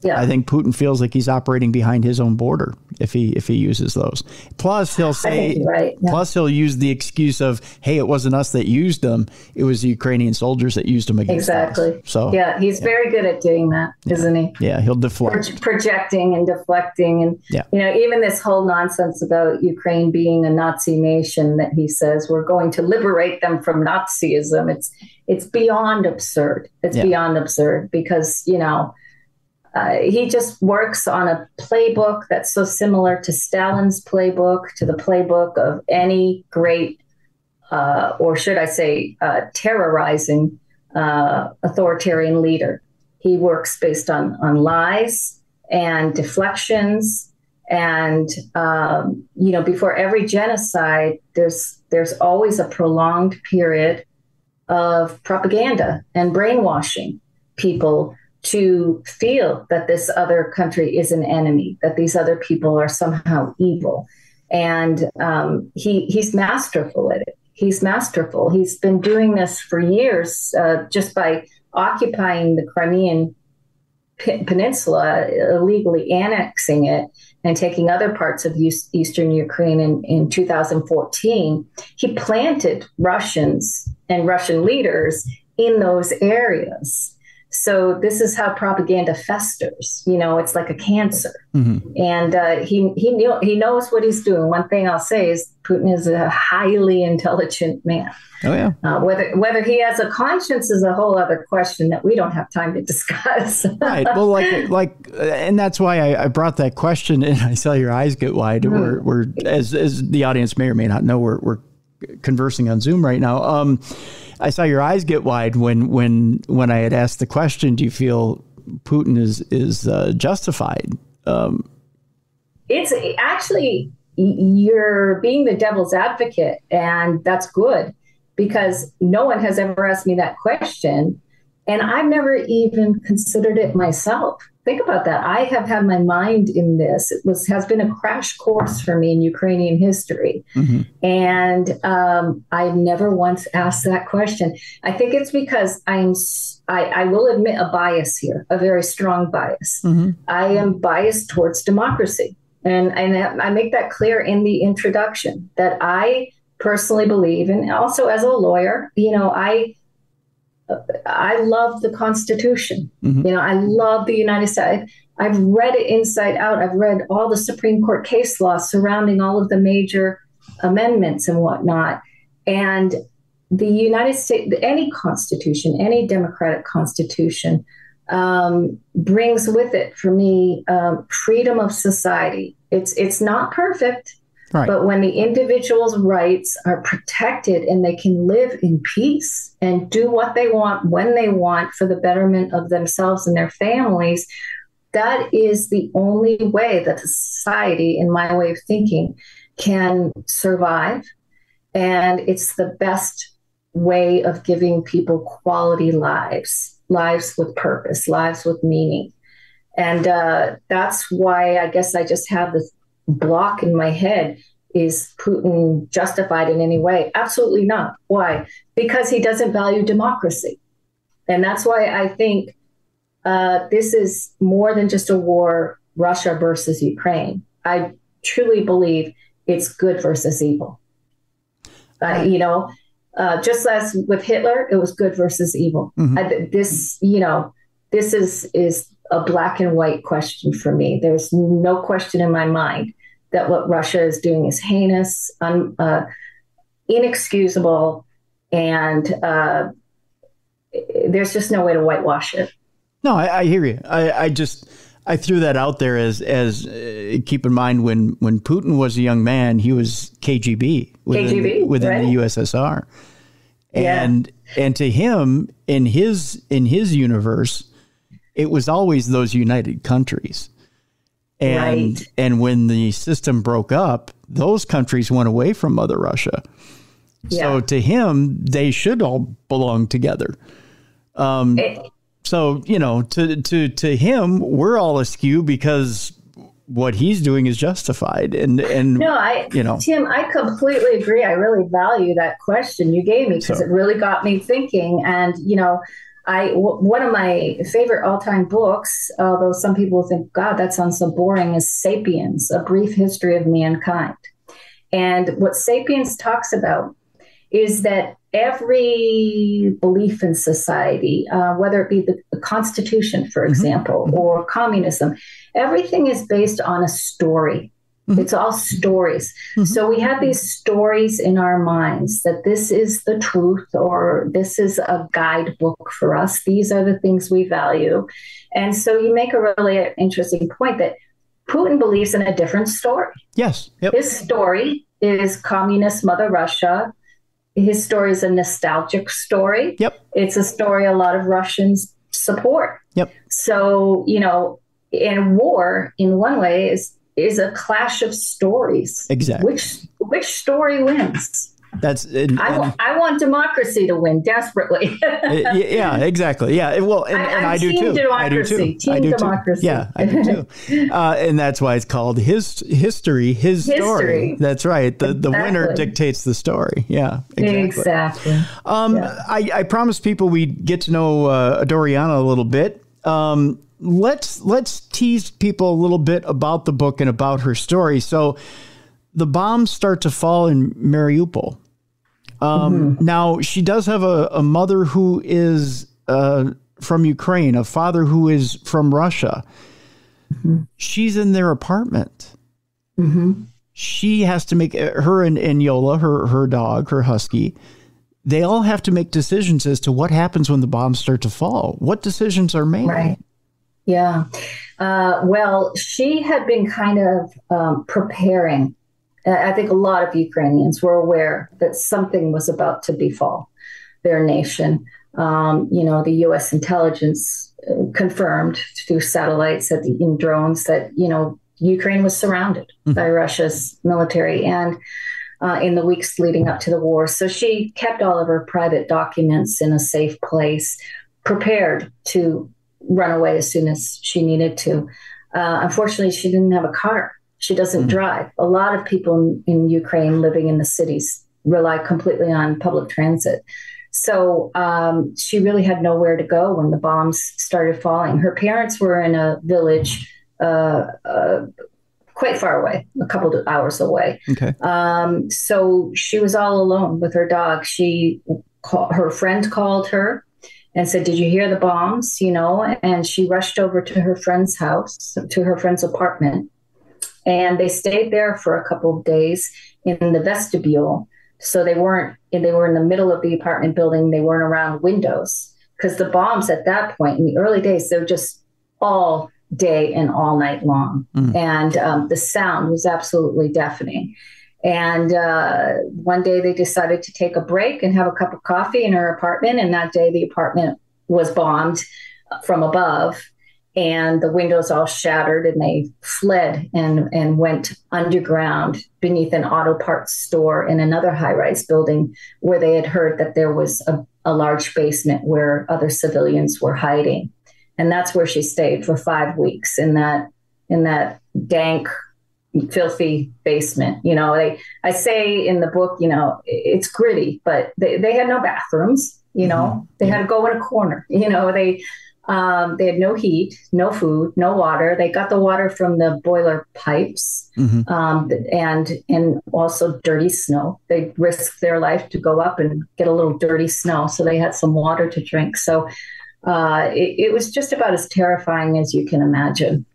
Yeah. I think Putin feels like he's operating behind his own border if he uses those. Plus, he'll say, right. Yeah. Plus he'll use the excuse of, hey, it wasn't us that used them. It was the Ukrainian soldiers that used them against us. So yeah, he's very good at doing that, isn't he? Yeah, he'll deflect. Projecting and deflecting. And, even this whole nonsense about Ukraine being a Nazi nation that he says we're going to liberate them from Nazism. It's beyond absurd. It's beyond absurd because, he just works on a playbook that's so similar to Stalin's playbook, to the playbook of any great, or should I say, terrorizing authoritarian leader. He works based on lies and deflections. And, before every genocide, there's always a prolonged period of propaganda and brainwashing people to feel that this other country is an enemy, that these other people are somehow evil. And he's masterful at it. He's masterful. He's been doing this for years just by occupying the Crimean Peninsula, illegally annexing it and taking other parts of eastern Ukraine in 2014. He planted Russians and Russian leaders in those areas. So this is how propaganda festers. It's like a cancer. Mm-hmm. And he knows what he's doing. One thing I'll say is Putin is a highly intelligent man. Oh, yeah. Whether he has a conscience is a whole other question that we don't have time to discuss. Right. Well, and that's why I brought that question in. I saw your eyes get wide. Mm-hmm. We're as the audience may or may not know, we're conversing on Zoom right now. I saw your eyes get wide when I had asked the question, do you feel Putin is justified? It's actually, you're being the devil's advocate, and that's good because no one has ever asked me that question. And I've never even considered it myself. Think about that. I have had my mind in this. It has been a crash course for me in Ukrainian history. Mm-hmm. And I've never once asked that question. I think it's because I will admit a bias here, a very strong bias. Mm-hmm. I am biased towards democracy. And I make that clear in the introduction that I personally believe, and also as a lawyer, I love the Constitution. Mm-hmm. I love the United States. I've read it inside out. I've read all the Supreme Court case law surrounding all of the major amendments and whatnot. And the United States, any constitution, any democratic constitution, brings with it, for me, freedom of society. It's not perfect. Right. But when the individual's rights are protected and they can live in peace and do what they want when they want for the betterment of themselves and their families, that is the only way that the society, in my way of thinking, can survive. And it's the best way of giving people quality lives with purpose, lives with meaning. And that's why I guess I just have this block in my head. Is Putin justified in any way? Absolutely not. Why? Because he doesn't value democracy. And that's why I think this is more than just a war, Russia versus Ukraine. I truly believe it's good versus evil. Just as with Hitler, it was good versus evil. Mm-hmm. This is a black and white question for me. There's no question in my mind that what Russia is doing is heinous, inexcusable, and there's just no way to whitewash it. No, I hear you. I threw that out there as keep in mind when Putin was a young man, he was KGB within right? the USSR, and to him in his universe, it was always those united countries. And right. And when the system broke up, those countries went away from Mother Russia. Yeah. So to him, they should all belong together. So, to him, we're all askew because what he's doing is justified. And Tim, I completely agree. I really value that question you gave me because it really got me thinking. And, One of my favorite all-time books, although some people think, God, that sounds so boring, is *Sapiens: A Brief History of Mankind*. And what *Sapiens* talks about is that every belief in society, whether it be the Constitution, for example, or communism, everything is based on a story. It's all stories. So we have these stories in our minds that this is the truth, or this is a guidebook for us. These are the things we value. And so you make a really interesting point that Putin believes in a different story. Yes. Yep. His story is communist Mother Russia. His story is a nostalgic story. Yep. It's a story a lot of Russians support. Yep. So, and war, in one way, is a clash of stories. Exactly. Which story wins? I want democracy to win desperately. Yeah, exactly. Yeah. Well, and I do too. Democracy. Team democracy. Yeah, I do too. And that's why it's called history, his story. That's right. The winner dictates the story. Yeah, exactly. I promised people we'd get to know Adoriana a little bit. Let's tease people a little bit about the book and about her story. So the bombs start to fall in Mariupol. Now, she does have a mother who is from Ukraine, a father who is from Russia. She's in their apartment. She has to make, her and Yola, her dog, her husky, they all have to make decisions as to what happens when the bombs start to fall. What decisions are made? Right. Yeah. Well, she had been kind of preparing. I think a lot of Ukrainians were aware that something was about to befall their nation. The U.S. intelligence confirmed through satellites in drones that, Ukraine was surrounded by Russia's military and in the weeks leading up to the war. So she kept all of her private documents in a safe place, prepared to run away as soon as she needed to. Unfortunately, she didn't have a car. She doesn't drive. A lot of people in Ukraine living in the cities rely completely on public transit. So she really had nowhere to go when the bombs started falling. Her parents were in a village quite far away, a couple of hours away. Okay. So she was all alone with her dog. Her friend called her and said, "Did you hear the bombs?" And she rushed over to her friend's house, to her friend's apartment. And they stayed there for a couple of days in the vestibule. So they were in the middle of the apartment building. They weren't around windows because the bombs at that point in the early days, they were just all day and all night long. And the sound was absolutely deafening. And one day they decided to take a break and have a cup of coffee in her apartment. And that day the apartment was bombed from above. And the windows all shattered, and they fled and went underground beneath an auto parts store in another high-rise building where they had heard that there was a large basement where other civilians were hiding. And that's where she stayed for 5 weeks in that dank, filthy basement. I say in the book, it's gritty, but they had no bathrooms. They had to go in a corner. They had no heat, no food, no water. They got the water from the boiler pipes, and also dirty snow. They risked their life to go up and get a little dirty snow, so they had some water to drink. So it was just about as terrifying as you can imagine.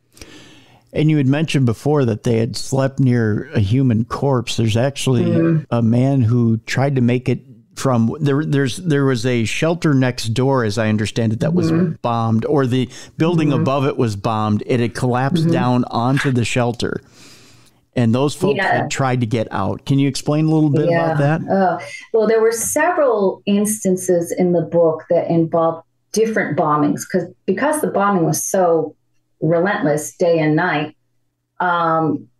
And you had mentioned before that they had slept near a human corpse. There's actually a man who tried to make it from there was a shelter next door, as I understand it, that was bombed, or the building above it was bombed. It had collapsed down onto the shelter, and those folks had tried to get out. Can you explain a little bit about that? Well, there were several instances in the book that involved different bombings because the bombing was so relentless day and night.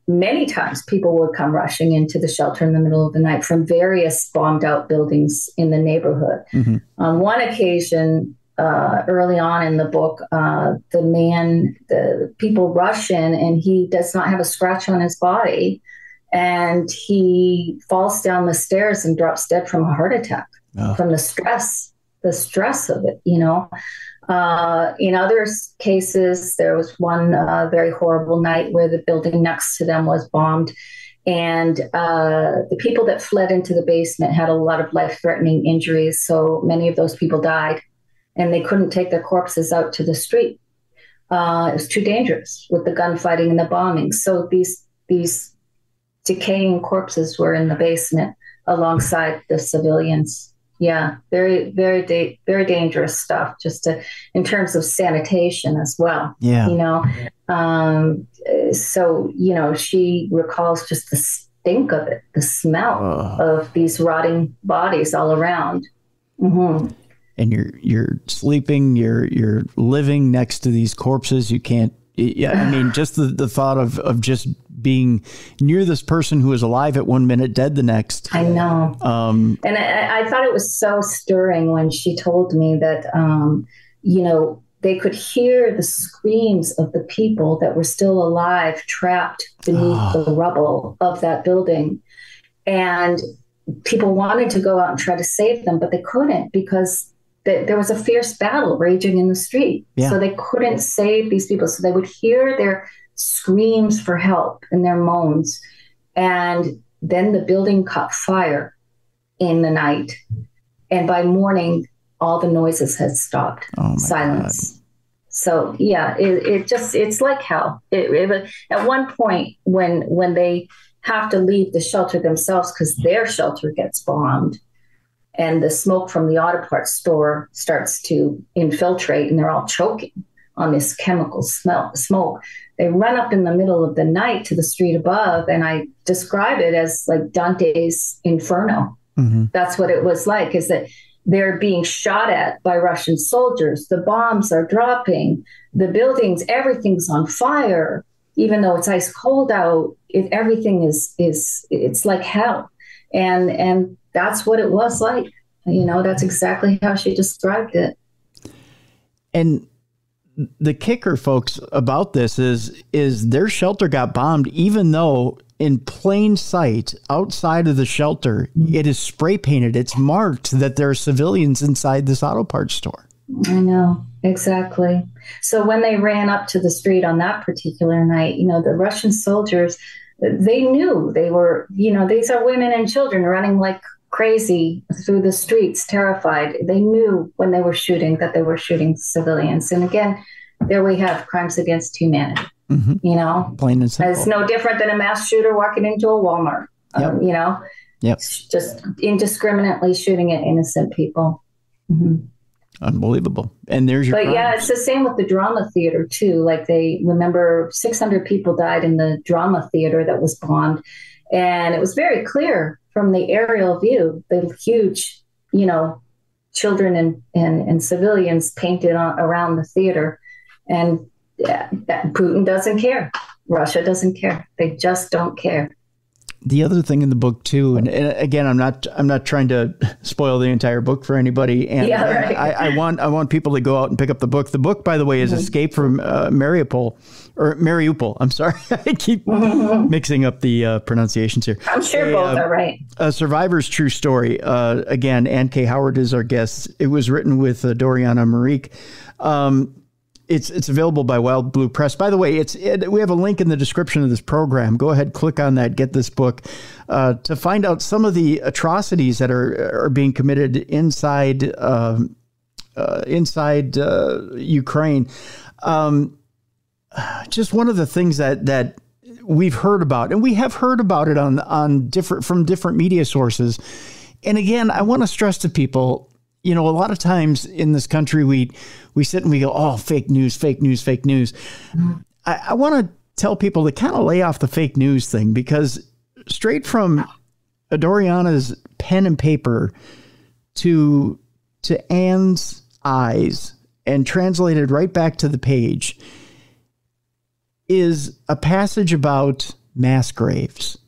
Many times people would come rushing into the shelter in the middle of the night from various bombed out buildings in the neighborhood. On one occasion, early on in the book, the people rush in and he does not have a scratch on his body. And he falls down the stairs and drops dead from a heart attack from the stress the stress of it, you know. In other cases, there was one very horrible night where the building next to them was bombed. And the people that fled into the basement had a lot of life-threatening injuries. So many of those people died, and they couldn't take their corpses out to the street. It was too dangerous with the gunfighting and the bombing. So these decaying corpses were in the basement alongside the civilians. Yeah, very, very, very dangerous stuff. In terms of sanitation as well. Yeah, you know. So you know, she recalls just the stink of it, the smell of these rotting bodies all around. Mm-hmm. And you're sleeping, you're living next to these corpses. You can't. Yeah, I mean, just the thought of just being near this person who is alive at one minute, dead the next. I know. And I thought it was so stirring when she told me that, you know, they could hear the screams of the people that were still alive, trapped beneath the rubble of that building. And people wanted to go out and try to save them, but they couldn't because there was a fierce battle raging in the street. Yeah. So they couldn't save these people. So they would hear their screams for help and their moans. And then the building caught fire in the night. And by morning, all the noises had stopped. Silence. God. So yeah, it's like hell. At one point when they have to leave the shelter themselves because their shelter gets bombed, and the smoke from the auto parts store starts to infiltrate, and they're all choking on this chemical smoke. They run up in the middle of the night to the street above, and I describe it as like Dante's Inferno. Mm-hmm. That's what it was like, is that they're being shot at by Russian soldiers. The bombs are dropping. The buildings, everything's on fire. Even though it's ice cold out, everything it's like hell. And that's what it was like. You know, that's exactly how she described it. And the kicker, folks, about this is their shelter got bombed, even though in plain sight outside of the shelter, it is spray painted. It's marked that there are civilians inside this auto parts store. I know, exactly. So when they ran up to the street on that particular night, you know, the Russian soldiers, they knew they were, you know, these are women and children running like crazy through the streets, terrified. They knew when they were shooting that they were shooting civilians. And again, there we have crimes against humanity. Mm-hmm. You know, plain and simple. It's no different than a mass shooter walking into a Walmart. Yep. You know, just indiscriminately shooting at innocent people. Mm-hmm. Unbelievable. And there's your. But yeah, it's the same with the drama theater too. Like they remember 600 people died in the drama theater that was bombed, and it was very clear from the aerial view, the huge, you know, children and civilians painted around the theater, and that Putin doesn't care. Russia doesn't care. They just don't care. The other thing in the book too, and again, I'm not trying to spoil the entire book for anybody. And right. I want people to go out and pick up the book. The book, by the way, is Escape from Mariupol. I'm sorry, I keep mixing up the pronunciations here. I'm sure both are right. A Survivor's True Story. Again, Ann K. Howard is our guest. It was written with Adoriana Marik. It's available by Wild Blue Press. By the way, we have a link in the description of this program. Go ahead, click on that, get this book to find out some of the atrocities that are being committed inside Ukraine. Just one of the things that we've heard about, and we have heard about it from different media sources. And again, I want to stress to people, you know, a lot of times in this country, we sit and we go, oh, fake news, fake news, fake news. I want to tell people to kind of lay off the fake news thing, because straight from Adoriana's pen and paper to Anne's eyes and translated right back to the page is a passage about mass graves.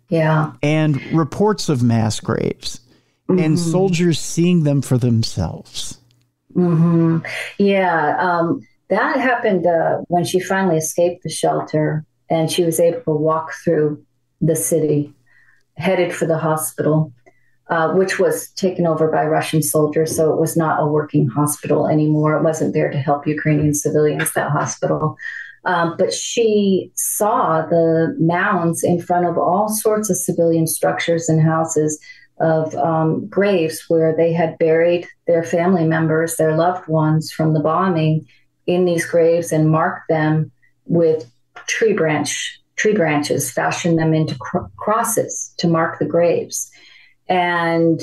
Yeah. And reports of mass graves. And soldiers seeing them for themselves. Mm-hmm. Yeah, that happened when she finally escaped the shelter, and she was able to walk through the city, headed for the hospital. which was taken over by Russian soldiers. So it was not a working hospital anymore. It wasn't there to help Ukrainian civilians, that hospital. But she saw the mounds in front of all sorts of civilian structures and houses of graves where they had buried their family members, their loved ones from the bombing in these graves, and marked them with tree branches, fashioned them into crosses to mark the graves. And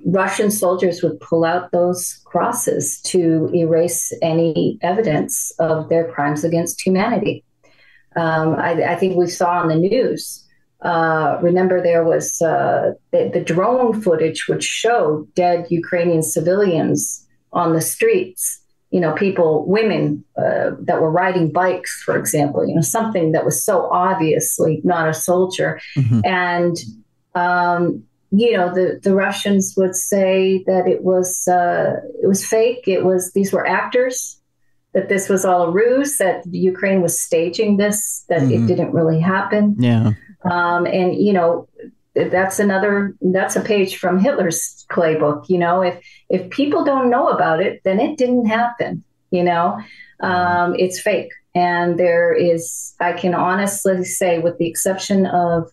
Russian soldiers would pull out those crosses to erase any evidence of their crimes against humanity. I think we saw on the news, remember there was the drone footage which showed dead Ukrainian civilians on the streets. People, women that were riding bikes, for example, something that was so obviously not a soldier. Mm-hmm. And, the Russians would say that it was fake. These were actors, that this was all a ruse, that Ukraine was staging this, that it didn't really happen. Yeah. That's a page from Hitler's playbook. If people don't know about it, then it didn't happen. It's fake. And I can honestly say, with the exception of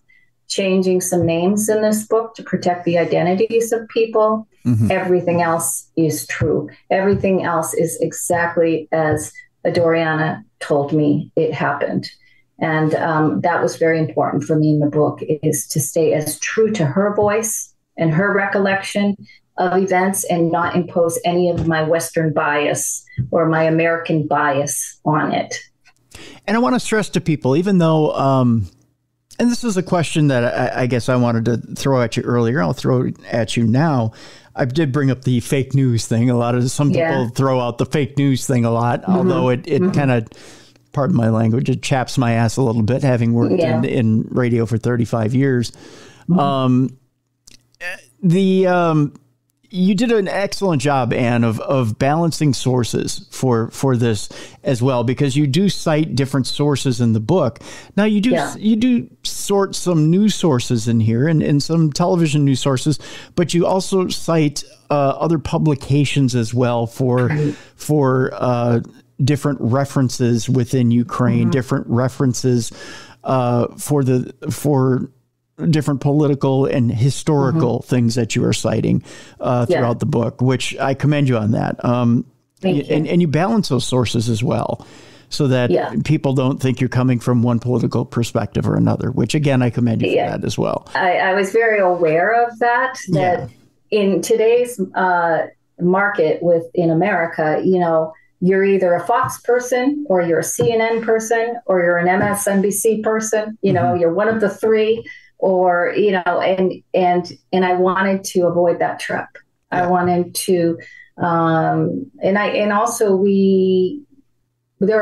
changing some names in this book to protect the identities of people, everything else is true. Everything else is exactly as Adoriana told me it happened. And that was very important for me in the book, is to stay as true to her voice and her recollection of events and not impose any of my Western bias or my American bias on it. And I want to stress to people, even though, and this is a question that I guess I wanted to throw at you earlier, I'll throw it at you now. I did bring up the fake news thing. Some people throw out the fake news thing a lot, although it kind of, pardon my language, it chaps my ass a little bit, having worked in radio for 35 years. You did an excellent job, Anne, of balancing sources for this as well, because you do cite different sources in the book. Now you do sort some news sources in here and some television news sources, but you also cite other publications as well for different references within Ukraine, different references for different political and historical things that you are citing throughout the book, which I commend you on that. Thank you. And you balance those sources as well, so that people don't think you're coming from one political perspective or another, which again, I commend you for that as well. I was very aware of that in today's market in America, you're either a Fox person or you're a CNN person or you're an MSNBC person, you're one of the three. Or, and I wanted to avoid that trap. I wanted to, there are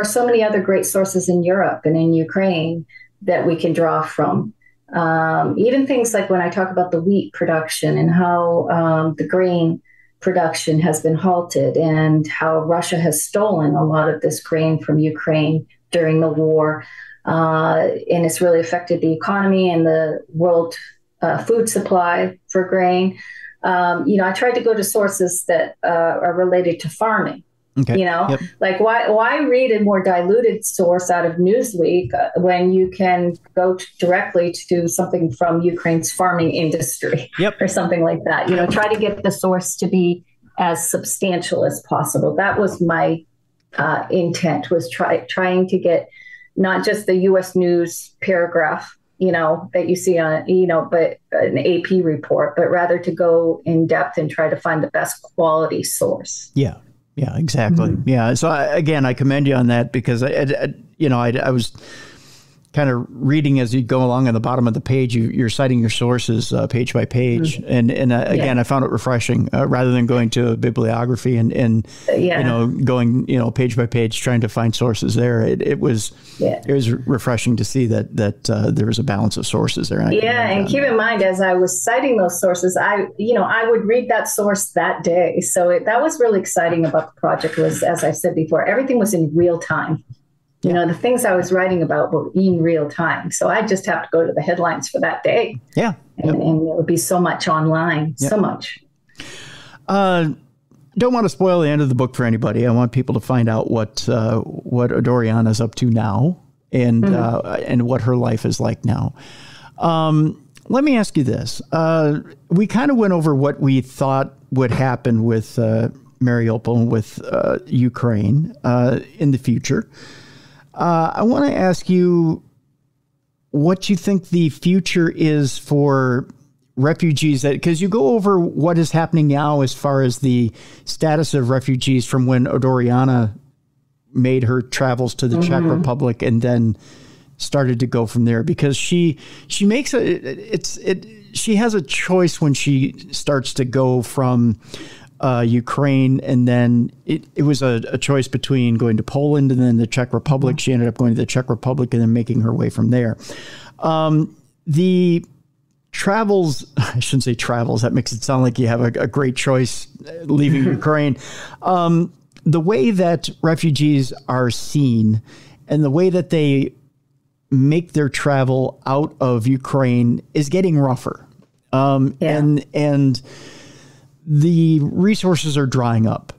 so many other great sources in Europe and in Ukraine that we can draw from. Even things like when I talk about the wheat production and how the grain production has been halted and how Russia has stolen a lot of this grain from Ukraine during the war. And it's really affected the economy and the world food supply for grain. I tried to go to sources that are related to farming. Okay. Like why read a more diluted source out of Newsweek when you can go directly to something from Ukraine's farming industry or something like that? Try to get the source to be as substantial as possible. That was my intent, was trying to get not just the U.S. News paragraph, that you see on, but an AP report, but rather to go in depth and try to find the best quality source. Yeah, exactly. Yeah. So I commend you on that, because I was kind of reading as you go along on the bottom of the page, you're citing your sources page by page. And again, I found it refreshing rather than going to a bibliography and going, page by page, trying to find sources there. It was refreshing to see that there was a balance of sources there. And keep in mind, as I was citing those sources, I would read that source that day. So that was really exciting about the project was, as I said before, everything was in real time. The things I was writing about were in real time. So I just have to go to the headlines for that day. Yeah. And it would be so much online, so much. Don't want to spoil the end of the book for anybody. I want people to find out what Adoriana is up to now and what her life is like now. Let me ask you this. We kind of went over what we thought would happen with Mariupol, with Ukraine in the future. I want to ask you what you think the future is for refugees, because you go over what is happening now as far as the status of refugees from when Adoriana made her travels to the Czech Republic and then started to go from there, because she makes she has a choice when she starts to go from Ukraine, and then it was a choice between going to Poland and then the Czech Republic. She ended up going to the Czech Republic and then making her way from there. The travels, I shouldn't say travels, that makes it sound like you have a great choice leaving Ukraine. The way that refugees are seen and the way that they make their travel out of Ukraine is getting rougher. And the resources are drying up.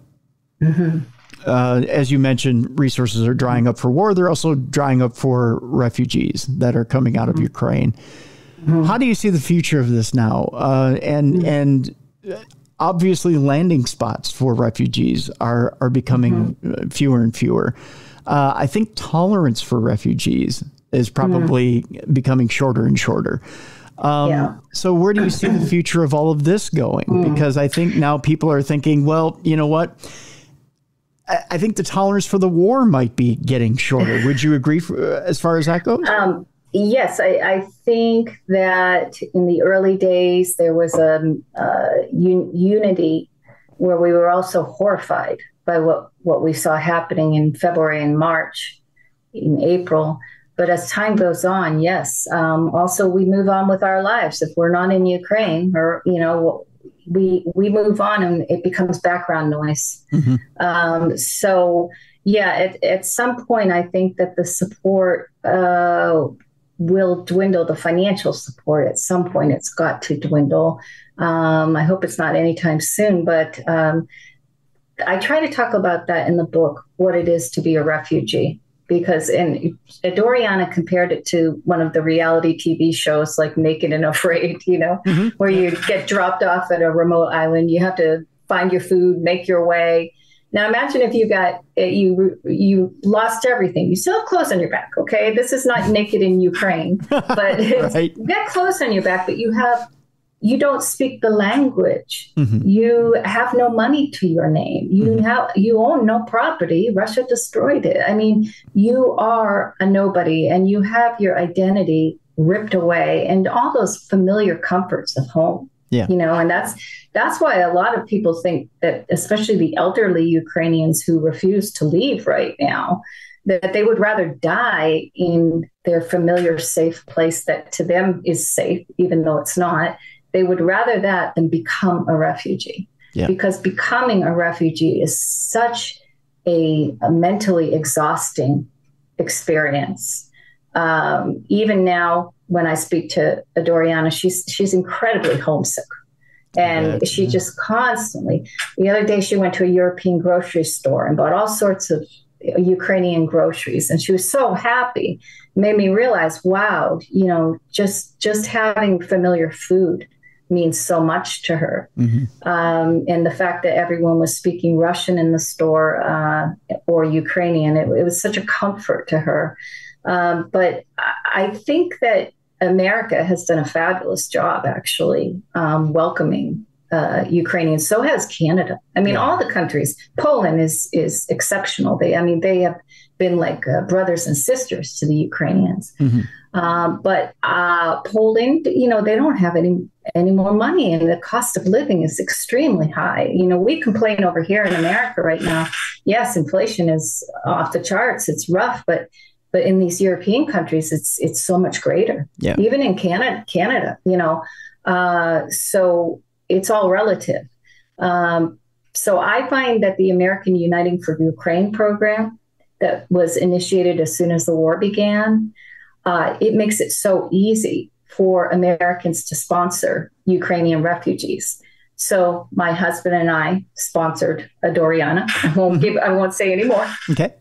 As you mentioned, resources are drying up for war. They're also drying up for refugees that are coming out of Ukraine. How do you see the future of this now? And obviously landing spots for refugees are becoming fewer and fewer. I think tolerance for refugees is probably becoming shorter and shorter. So where do you see the future of all of this going? Because I think now people are thinking, well, you know what? I think the tolerance for the war might be getting shorter. Would you agree as far as that goes? Yes, I think that in the early days, there was a unity where we were also horrified by what we saw happening in February and March, in April. But as time goes on, yes, also we move on with our lives. If we're not in Ukraine, or, we move on and it becomes background noise. So, yeah, at some point, I think that the support will dwindle. The financial support, at some point, it's got to dwindle. I hope it's not anytime soon, but I try to talk about that in the book, what it is to be a refugee. Because Adoriana compared it to one of the reality TV shows like Naked and Afraid, where you get dropped off at a remote island. You have to find your food, make your way. Now imagine if you lost everything. You still have clothes on your back, okay? This is not naked in Ukraine, but you got clothes on your back, but you don't speak the language. You have no money to your name. You own no property. Russia destroyed it. I mean, you are a nobody, and you have your identity ripped away, and all those familiar comforts of home. And that's why a lot of people think that, especially the elderly Ukrainians who refuse to leave right now, that they would rather die in their familiar, safe place that to them is safe, even though it's not. They would rather that than become a refugee, because becoming a refugee is such a mentally exhausting experience. Even now, when I speak to Adoriana, she's incredibly homesick, and she just constantly. The other day, she went to a European grocery store and bought all sorts of Ukrainian groceries, and she was so happy. It made me realize, wow, just having familiar food means so much to her. And the fact that everyone was speaking Russian in the store or Ukrainian, it was such a comfort to her. But I think that America has done a fabulous job, actually, welcoming Ukrainians. So has Canada. I mean, all the countries. Poland is exceptional. They have been like brothers and sisters to the Ukrainians. But Poland, they don't have any more money, and the cost of living is extremely high. We complain over here in America right now. Yes, inflation is off the charts. It's rough, but in these European countries, it's so much greater. Even in Canada, so it's all relative. So I find that the American Uniting for Ukraine program that was initiated as soon as the war began, it makes it so easy for Americans to sponsor Ukrainian refugees. So my husband and I sponsored Adoriana. I won't say any more. Okay.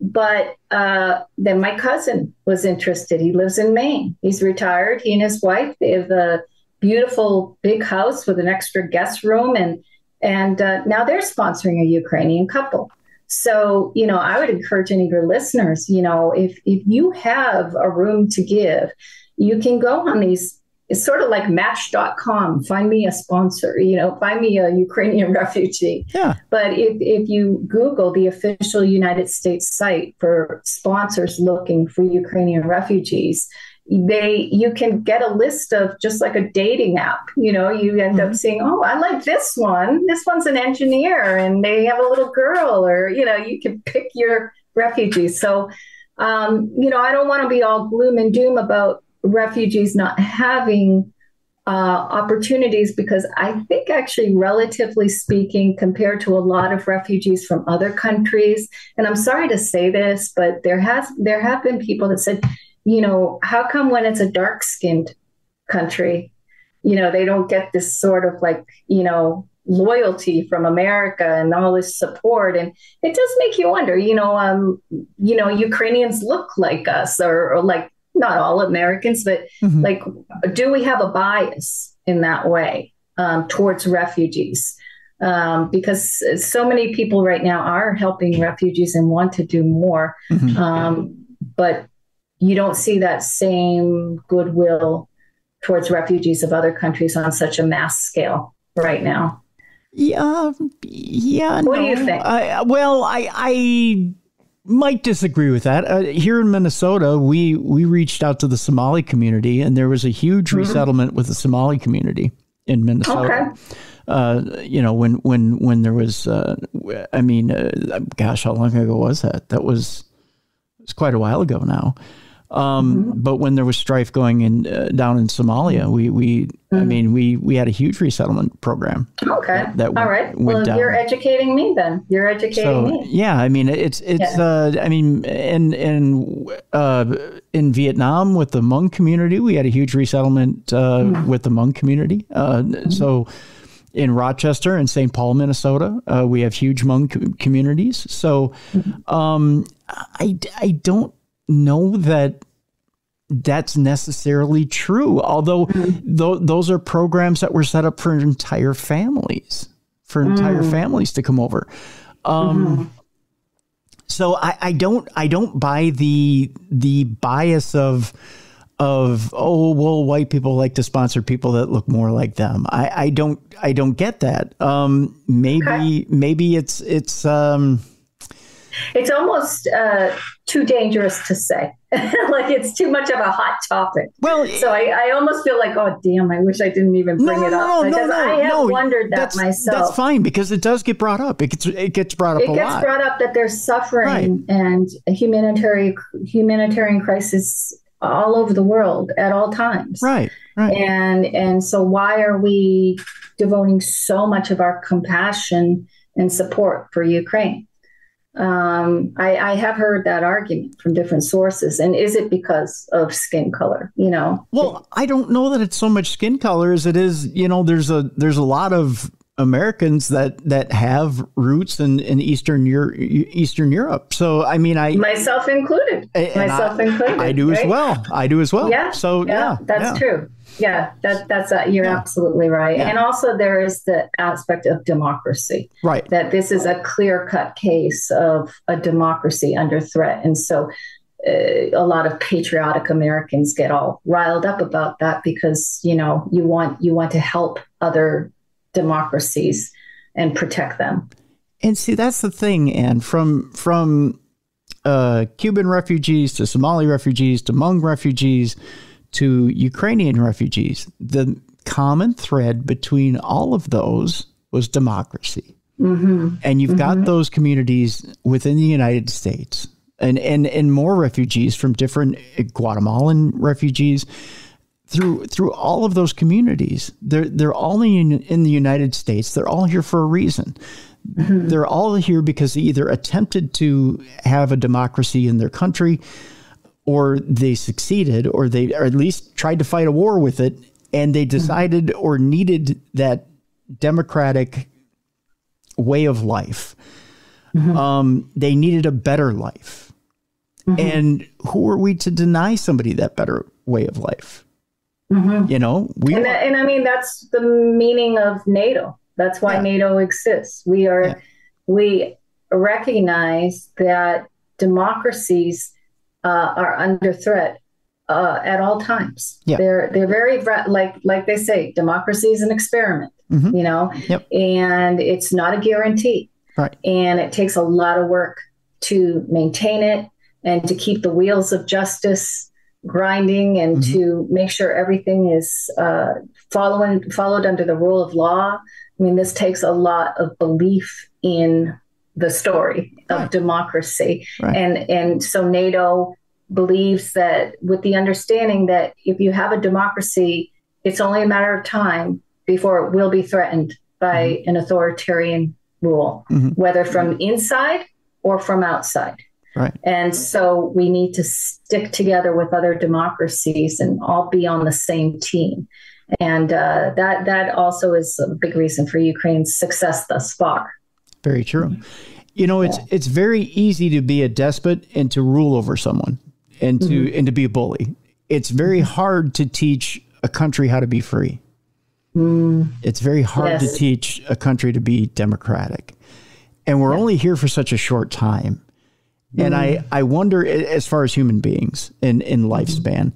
But then my cousin was interested. He lives in Maine. He's retired. He and his wife, they have a beautiful big house with an extra guest room, and now they're sponsoring a Ukrainian couple. So, I would encourage any of your listeners, if you have a room to give, you can go on these. It's sort of like Match.com. Find me a sponsor, find me a Ukrainian refugee. Yeah. But if you Google the official United States site for sponsors looking for Ukrainian refugees, you can get a list of, just like a dating app. You end up seeing, oh, I like this one. This one's an engineer and they have a little girl, or, you can pick your refugees. So, I don't want to be all gloom and doom about refugees not having opportunities, because I think, actually, relatively speaking, compared to a lot of refugees from other countries, and I'm sorry to say this, but there have been people that said, how come when it's a dark-skinned country, they don't get this sort of loyalty from America and all this support? And it does make you wonder, Ukrainians look like us, or like, not all Americans, but do we have a bias in that way towards refugees? Because so many people right now are helping refugees and want to do more. But you don't see that same goodwill towards refugees of other countries on such a mass scale right now. Yeah. What do you think? I might disagree with that. Here in Minnesota, we reached out to the Somali community, and there was a huge resettlement with the Somali community in Minnesota. Okay. When there was, gosh, how long ago was that? It was quite a while ago now. But when there was strife going in down in Somalia, we had a huge resettlement program. Okay. That all right. Well, down. You're educating me then. You're educating me. Yeah. In Vietnam with the Hmong community, we had a huge resettlement with the Hmong community. So in Rochester and St. Paul, Minnesota, we have huge Hmong communities. So I don't know that that's necessarily true, although those are programs that were set up for entire families to come over. So I don't buy the bias of white people like to sponsor people that look more like them. I don't get that. Maybe it's almost too dangerous to say. Like, it's too much of a hot topic. Well, so I almost feel like, oh, damn, I wish I didn't even bring it up. Because I have wondered that myself. That's fine, because it does get brought up. It gets brought up a lot. It gets brought up that there's suffering and a humanitarian crisis all over the world at all times. Right. And so why are we devoting so much of our compassion and support for Ukraine? I have heard that argument from different sources. And is it because of skin color? Well, I don't know that it's so much skin color as it is, there's a lot of Americans that have roots in Eastern Europe. So, I mean, myself included. I do as well. Yeah. So, yeah, that's true. Yeah, that's you're absolutely right. Yeah. And also there is the aspect of democracy, right? That this is a clear-cut case of a democracy under threat. And so a lot of patriotic Americans get all riled up about that because, you want to help other democracies and protect them. And see, that's the thing, Anne, from Cuban refugees to Somali refugees to Hmong refugees to Ukrainian refugees, the common thread between all of those was democracy. And you've got those communities within the United States and more refugees from different Guatemalan refugees through all of those communities, they're all in the United States. They're all here for a reason. Mm-hmm. They're all here because they either attempted to have a democracy in their country, or they succeeded, or at least tried to fight a war with it, and they decided or needed that democratic way of life. Mm-hmm. They needed a better life. Mm-hmm. And who are we to deny somebody that better way of life? Mm-hmm. You know, and I mean, that's the meaning of NATO. That's why NATO exists. We recognize that democracies are under threat at all times. Yeah. They're very, like they say, democracy is an experiment, you know, and it's not a guarantee. Right. And it takes a lot of work to maintain it and to keep the wheels of justice grinding and to make sure everything is followed under the rule of law. I mean, this takes a lot of belief in the story of democracy. Right. And so NATO believes that, with the understanding that if you have a democracy, it's only a matter of time before it will be threatened by an authoritarian rule, whether from inside or from outside. Right. And so we need to stick together with other democracies and all be on the same team. And that also is a big reason for Ukraine's success thus far. Very true. You know, it's very easy to be a despot and to rule over someone and to be a bully. It's very hard to teach a country how to be free. It's very hard to teach a country to be democratic. And we're only here for such a short time. And I wonder, as far as human beings in lifespan,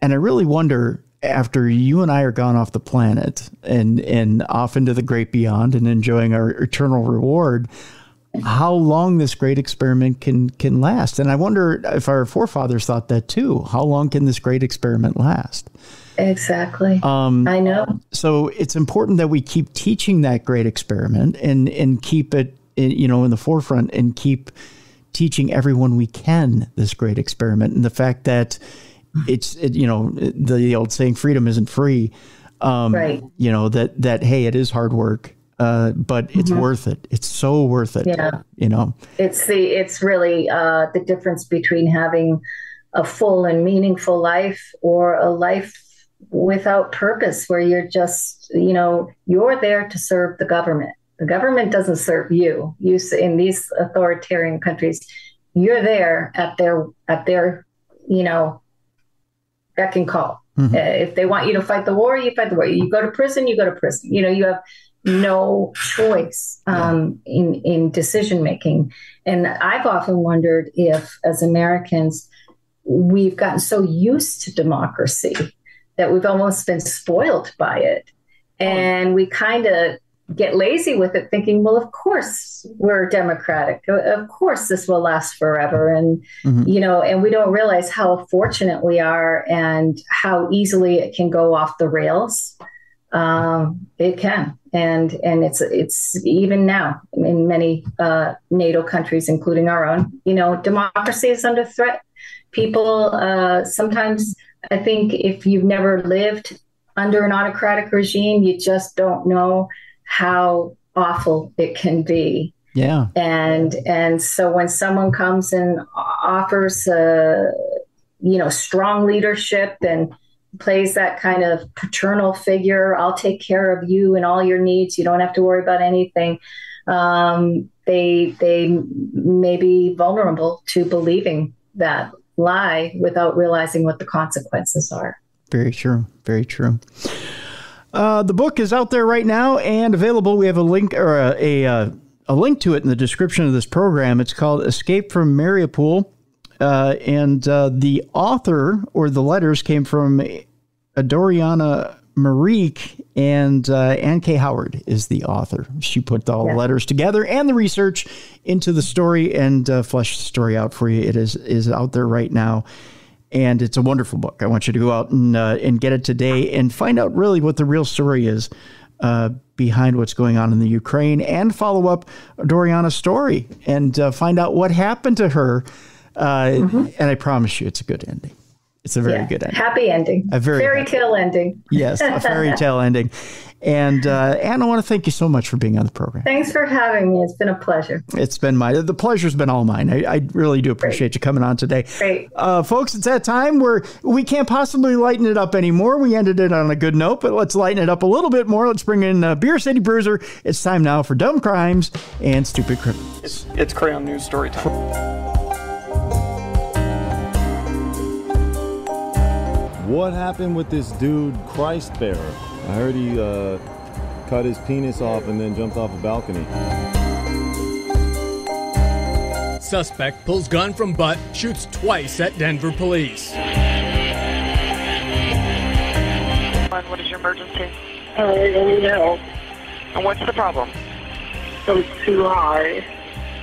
and I really wonder, after you and I are gone off the planet and off into the great beyond and enjoying our eternal reward, how long this great experiment can last. And I wonder if our forefathers thought that too. How long can this great experiment last? Exactly. I know. So it's important that we keep teaching that great experiment and keep it, in the forefront, and keep teaching everyone we can this great experiment. And the fact that the old saying, freedom isn't free. Right. That, hey, it is hard work. But it's worth it. It's so worth it. Yeah. It's really the difference between having a full and meaningful life or a life without purpose, where you're just, you're there to serve the government. The government doesn't serve you. In these authoritarian countries, you're there at their beck and call. If they want you to fight the war, you fight the war. You go to prison, you go to prison. You have no choice in decision making. And I've often wondered if, as Americans, we've gotten so used to democracy that we've almost been spoiled by it. And we kind of get lazy with it, thinking, well, of course we're democratic. Of course this will last forever. And, and we don't realize how fortunate we are and how easily it can go off the rails. It can. And it's even now in many NATO countries, including our own, democracy is under threat. People sometimes, I think, if you've never lived under an autocratic regime, you just don't know how awful it can be. Yeah. And so when someone comes and offers strong leadership and plays that kind of paternal figure, I'll take care of you and all your needs, you don't have to worry about anything, they may be vulnerable to believing that lie without realizing what the consequences are. Very true. Very true. The book is out there right now and available. We have a link or a link to it in the description of this program. It's called Escape from Mariupol. And the author, or the letters, came from Adoriana Marik, and Ann K. Howard is the author. She put all the letters together and the research into the story and fleshed the story out for you. It is out there right now, and it's a wonderful book. I want you to go out and get it today and find out really what the real story is behind what's going on in the Ukraine, and follow up Adoriana's story and find out what happened to her. And I promise you, it's a good ending. It's a very good ending. Happy ending. A very fairy tale ending. Yes, a fairy tale ending. And Anne, I want to thank you so much for being on the program. Thanks for having me. It's been a pleasure. It's been the pleasure's been all mine. I really do appreciate you coming on today. Great. Folks, it's that time where we can't possibly lighten it up anymore. We ended it on a good note, but let's lighten it up a little bit more. Let's bring in Beer City Bruiser. It's time now for Dumb Crimes and Stupid Criminals. It's Crayon News Story time. What happened with this dude, Christ Bearer? I heard he cut his penis off and then jumped off a balcony. Suspect pulls gun from butt, shoots twice at Denver police. What is your emergency? I need help. And what's the problem? I'm too high.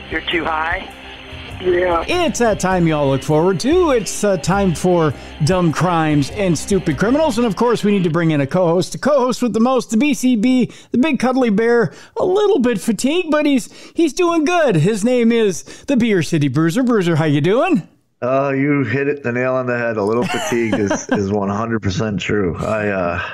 You're too high? Yeah. It's that time you all look forward to. It's time for Dumb Crimes and Stupid Criminals. And of course, we need to bring in a co-host. The co-host with the most, the BCB, the big cuddly bear. A little bit fatigued, but he's doing good. His name is the Beer City Bruiser. Bruiser, how you doing? You hit it the nail on the head. A little fatigued is 100% true. I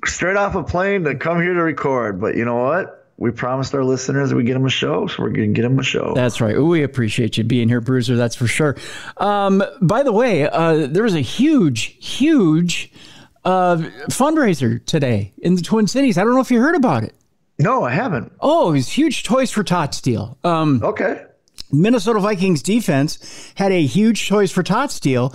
straight off a plane to come here to record, but you know what? We promised our listeners that we get them a show, so we're going to get them a show. That's right. We appreciate you being here, Bruiser. That's for sure. By the way, there was a huge fundraiser today in the Twin Cities. I don't know if you heard about it. No, I haven't. Oh, it was huge Toys for Tots deal. Okay. Minnesota Vikings defense had a huge Toys for Tots deal.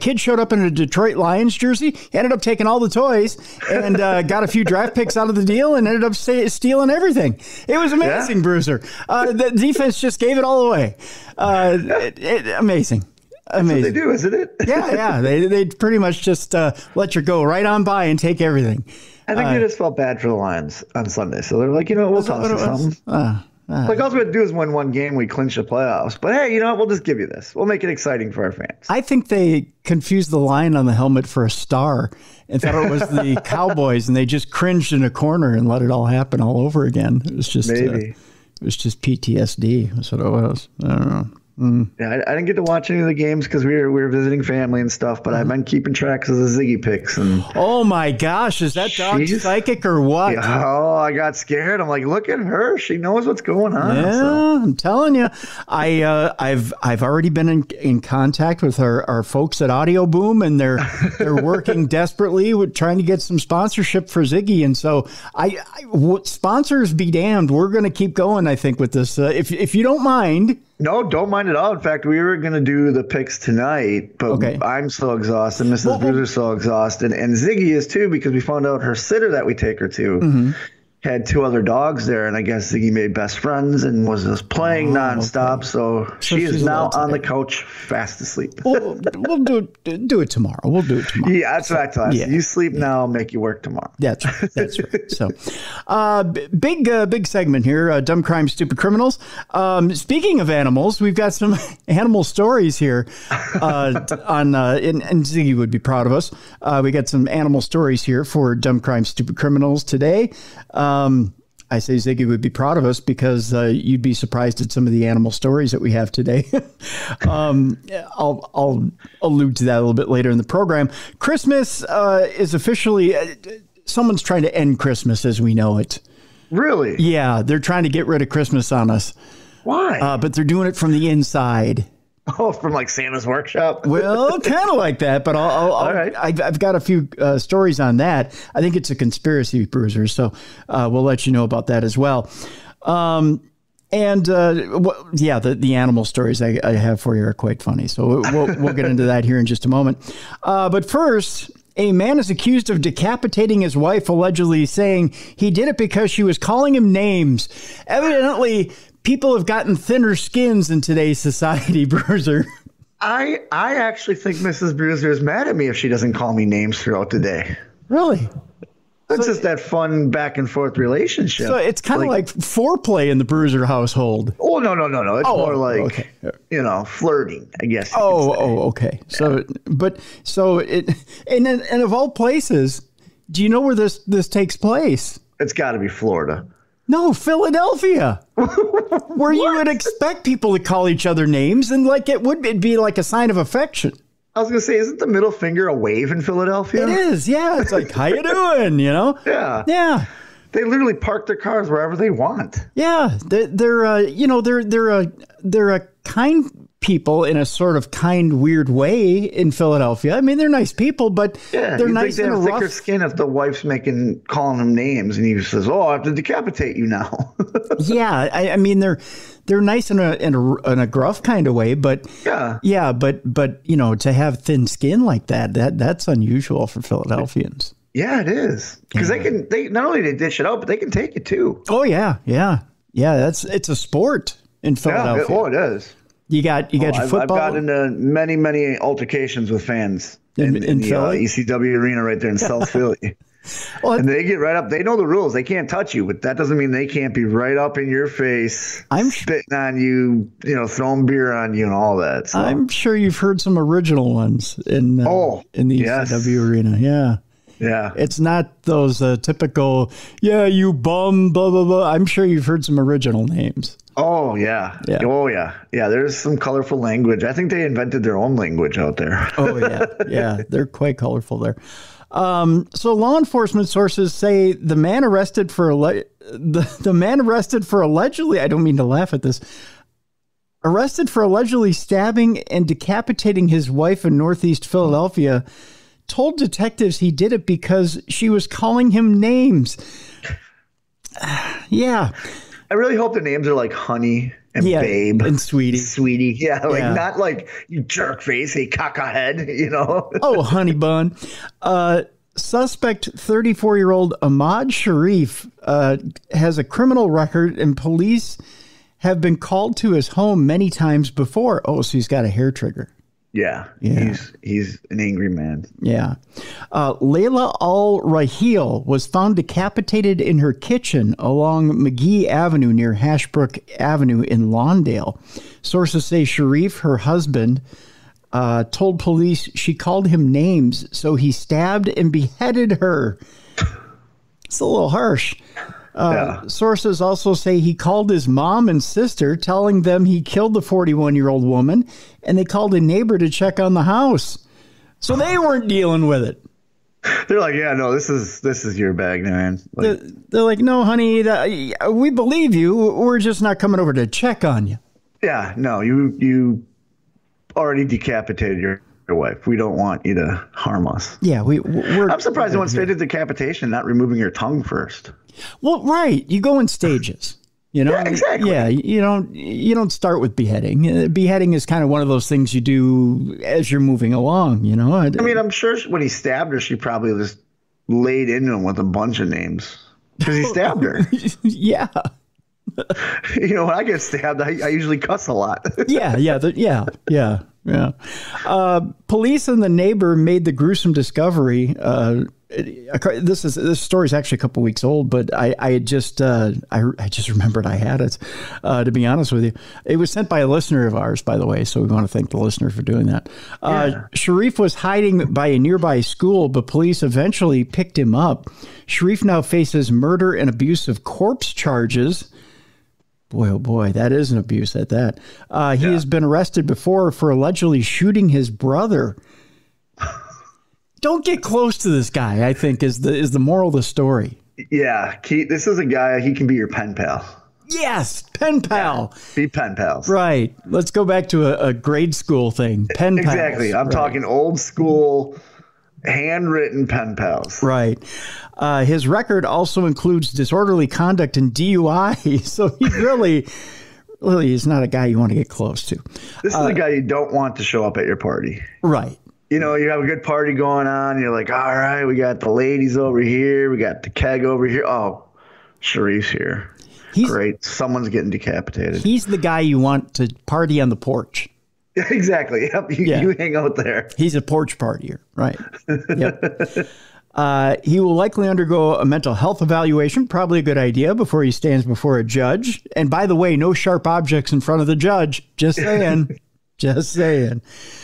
Kid showed up in a Detroit Lions jersey. He ended up taking all the toys and got a few draft picks out of the deal and ended up stealing everything. It was amazing, yeah. Bruiser. The defense just gave it all away. Amazing. That's what they do, isn't it? Yeah. They pretty much just let you go right on by and take everything. I think they just felt bad for the Lions on Sunday. So they're like, we'll toss you something. Like all we have to do is win one game, we clinch the playoffs. But hey, we'll just give you this. We'll make it exciting for our fans. I think they confused the lion on the helmet for a star and thought it was the Cowboys, and they just cringed in a corner and let it all happen all over again. It was just maybe it was just PTSD. That's what it was. I don't know. Yeah, I didn't get to watch any of the games because we were visiting family and stuff, but I've been keeping tracks of the Ziggy picks. And oh my gosh, is that dog psychic or what? Yeah, I got scared. I'm like, look at her; she knows what's going on. Yeah, so. I'm telling you, I've already been in contact with our folks at Audio Boom, and they're working desperately with trying to get some sponsorship for Ziggy. And so, sponsors be damned, we're going to keep going. I think with this, if you don't mind. No, don't mind at all. In fact, we were going to do the picks tonight, but okay. I'm so exhausted. Mrs. Bruiser's so exhausted. And Ziggy is too, because we found out her sitter that we take her to had two other dogs there. And I guess Ziggy made best friends and was just playing nonstop. Okay. So she is now on the couch, fast asleep. We'll do it tomorrow. We'll do it tomorrow. Yeah, that's what I thought. Yeah. You sleep now, I'll make you work tomorrow. That's right. So big segment here, Dumb Crimes, Stupid Criminals. Speaking of animals, we've got some animal stories here and Ziggy would be proud of us. We got some animal stories here for Dumb Crimes, Stupid Criminals today. I say Ziggy would be proud of us because you'd be surprised at some of the animal stories that we have today. I'll allude to that a little bit later in the program. Christmas is officially, someone's trying to end Christmas as we know it. Really? Yeah, they're trying to get rid of Christmas on us. Why? But they're doing it from the inside. Oh, from like Santa's workshop? Well, kind of like that, but all right. I've got a few stories on that. I think it's a conspiracy, Bruiser, so we'll let you know about that as well. The animal stories I have for you are quite funny, so we'll get into that here in just a moment. But first, a man is accused of decapitating his wife, allegedly saying he did it because she was calling him names. Evidently, people have gotten thinner skins in today's society, Bruiser. I actually think Mrs. Bruiser is mad at me if she doesn't call me names throughout the day. Really? It's just that fun back and forth relationship. So it's kind of like foreplay in the Bruiser household. Oh, no. It's more like, flirting, I guess. Okay. So, and of all places, do you know where this takes place? It's got to be Florida. No, Philadelphia, where you would expect people to call each other names, and it'd be like a sign of affection. I was going to say, isn't the middle finger a wave in Philadelphia? It is, yeah. It's like, how you doing, you know? Yeah. Yeah. They literally park their cars wherever they want. Yeah. They're a kind people in a sort of kind, weird way in Philadelphia. I mean, they're nice people, but they're nice in a rough... thicker skin if the wife's calling him names, and he says, "Oh, I have to decapitate you now." Yeah, I mean, they're nice in a gruff kind of way, but but to have thin skin like that's unusual for Philadelphians. Yeah, it is, because they not only they dish it out, but they can take it too. Oh yeah. It's a sport in Philadelphia. Yeah, it is. You got your football. I've gotten into many altercations with fans in the ECW arena right there in South Philly. Well, and they get right up. They know the rules. They can't touch you, but that doesn't mean they can't be right up in your face, spitting on you, throwing beer on you and all that. So. I'm sure you've heard some original ones in the ECW arena. Yeah. Yeah. It's not those typical, you bum, blah, blah, blah. I'm sure you've heard some original names. Oh, yeah. Oh, yeah. Yeah, there's some colorful language. I think they invented their own language out there. Oh, yeah. Yeah, they're quite colorful there. So law enforcement sources say the man arrested for allegedly, I don't mean to laugh at this, arrested for allegedly stabbing and decapitating his wife in Northeast Philadelphia, told detectives he did it because she was calling him names. Yeah. I really hope the names are like Honey and Babe. And Sweetie. Sweetie. Yeah, not like you jerk face, hey cockhead, Oh, Honey Bun. Suspect 34-year-old Ahmad Sharif has a criminal record, and police have been called to his home many times before. Oh, so he's got a hair trigger. Yeah. He's an angry man. Yeah. Layla Al-Rahil was found decapitated in her kitchen along McGee Avenue near Hashbrook Avenue in Lawndale. Sources say Sharif, her husband, told police she called him names, so he stabbed and beheaded her. It's a little harsh. Sources also say he called his mom and sister, telling them he killed the 41-year-old woman, and they called a neighbor to check on the house. So they weren't dealing with it. They're like, yeah, no, this is your bag, man. They're like, no, honey, we believe you. We're just not coming over to check on you. Yeah, no, you already decapitated your wife. We don't want you to harm us. Yeah, I'm surprised they went straight to decapitation, not removing your tongue first. Well, right. You go in stages, Yeah, exactly. Yeah, you don't start with beheading. Beheading is kind of one of those things you do as you're moving along, I mean, I'm sure when he stabbed her, she probably just laid into him with a bunch of names because he stabbed her. Yeah. When I get stabbed, I usually cuss a lot. Yeah. Police and the neighbor made the gruesome discovery. This story is actually a couple weeks old, but I just remembered I had it. To be honest with you, it was sent by a listener of ours, by the way. So we want to thank the listener for doing that. Sharif was hiding by a nearby school, but police eventually picked him up. Sharif now faces murder and abuse of corpse charges. Boy, oh boy, that is an abuse at that. He has been arrested before for allegedly shooting his brother. Don't get close to this guy, I think, is the moral of the story. Yeah, this is a guy, he can be your pen pal. Yes, pen pal. Yeah, be pen pals. Right. Let's go back to a grade school thing. Pen pals. Exactly. I'm talking old school, handwritten pen pals. Right. His record also includes disorderly conduct and DUI, so he really is not a guy you want to get close to. This is a guy you don't want to show up at your party. Right. You have a good party going on. You're like, all right, we got the ladies over here. We got the keg over here. Oh, Sharif's here. Great. Someone's getting decapitated. He's the guy you want to party on the porch. Exactly. Yep. You hang out there. He's a porch partier. Right. Yep. He will likely undergo a mental health evaluation, probably a good idea, before he stands before a judge. And by the way, no sharp objects in front of the judge. Just saying. Just saying.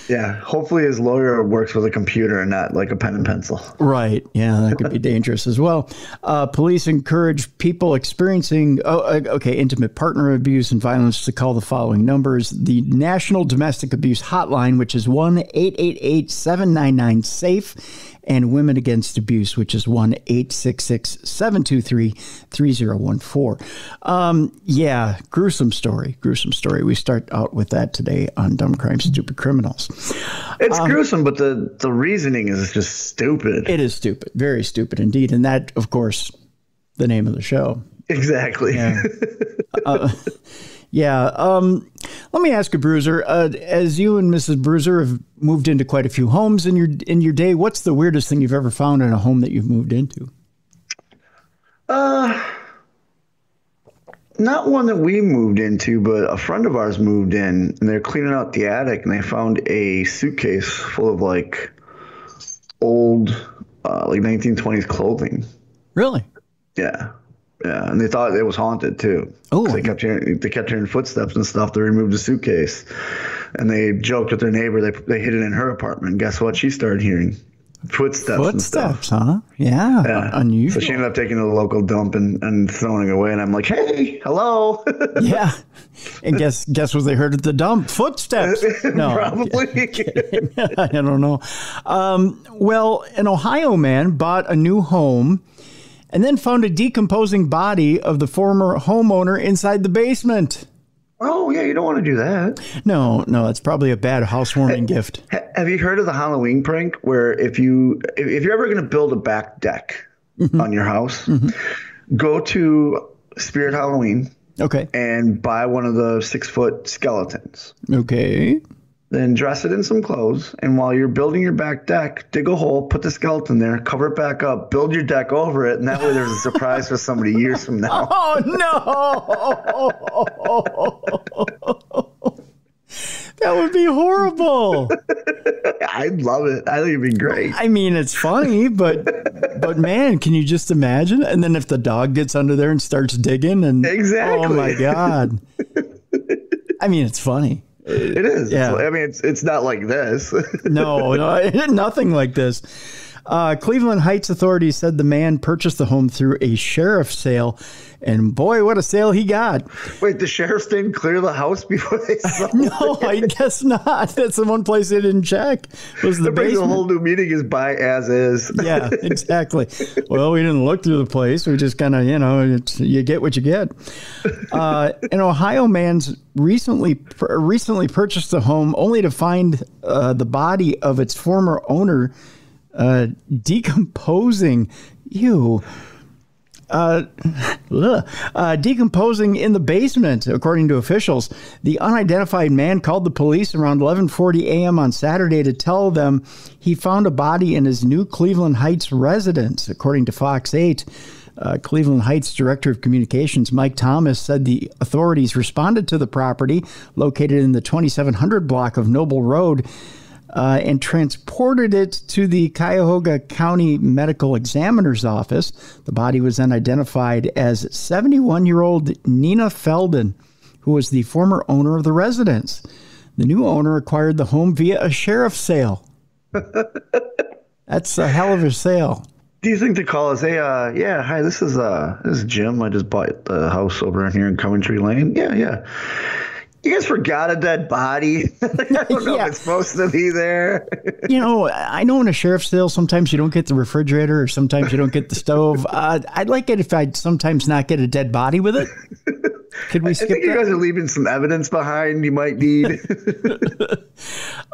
Yeah. Hopefully his lawyer works with a computer and not like a pen and pencil. Right. Yeah, that could be dangerous as well. Police encourage people experiencing intimate partner abuse and violence to call the following numbers. The National Domestic Abuse Hotline, which is 1-888-799-SAFE, and Women Against Abuse, which is 1-866-723-3014. Yeah, gruesome story. We start out with that today on Dumb Crime, Stupid Criminals. It's gruesome, but the reasoning is just stupid. It is stupid. Very stupid indeed. And that, of course, the name of the show. Exactly. Yeah. Let me ask you, Bruiser, as you and Mrs. Bruiser have moved into quite a few homes in your day, what's the weirdest thing you've ever found in a home that you've moved into? Not one that we moved into, but a friend of ours moved in, and they're cleaning out the attic, and they found a suitcase full of like old, like 1920s clothing. Really? Yeah. Yeah, and they thought it was haunted too. Oh, they kept hearing footsteps and stuff. They removed the suitcase, and they joked with their neighbor. They hid it in her apartment. Guess what? She started hearing footsteps and stuff. Huh? Yeah, unusual. So she ended up taking it to the local dump and throwing it away. And I'm like, hey, hello. Yeah, and guess what they heard at the dump? Footsteps. No, probably. I don't know. Well, an Ohio man bought a new home and then found a decomposing body of the former homeowner inside the basement. Oh, yeah, you don't want to do that. No, it's probably a bad housewarming gift. Have you heard of the Halloween prank where if you're ever going to build a back deck on your house, go to Spirit Halloween and buy one of the 6-foot skeletons. Okay. Then dress it in some clothes, and while you're building your back deck, dig a hole, put the skeleton there, cover it back up, build your deck over it, and that way there's a surprise for somebody years from now. Oh, no! That would be horrible. I'd love it. I think it'd be great. I mean, it's funny, but man, can you just imagine? And then if the dog gets under there and starts digging, and exactly. Oh my God. I mean, it's funny. It is. Yeah. I mean, it's not like this. No, nothing like this. Cleveland Heights authorities said the man purchased the home through a sheriff's sale, and boy, what a sale he got. Wait, the sheriffs didn't clear the house before they sold No, I guess not. That's the one place they didn't check. Was the basement. The whole new meeting is buy as is. Yeah, exactly. Well, we didn't look through the place. We just kind of, you get what you get. An Ohio man's recently purchased a home only to find the body of its former owner decomposing. Decomposing in the basement, according to officials. The unidentified man called the police around 11:40 a.m. on Saturday to tell them he found a body in his new Cleveland Heights residence, according to Fox 8. Cleveland Heights Director of Communications Mike Thomas said the authorities responded to the property located in the 2700 block of Noble Road and transported it to the Cuyahoga County Medical Examiner's Office. The body was then identified as 71-year-old Nina Feldon, who was the former owner of the residence. The new owner acquired the home via a sheriff's sale. That's a hell of a sale. Do you think the call is, hey, hi, this is Jim. I just bought the house over here in Coventry Lane. Yeah. You guys forgot a dead body. I don't know if it's supposed to be there. I know in a sheriff's sale, sometimes you don't get the refrigerator or sometimes you don't get the stove. I'd like it if I'd sometimes not get a dead body with it. Could we skip that? I think you guys are leaving some evidence behind you might need.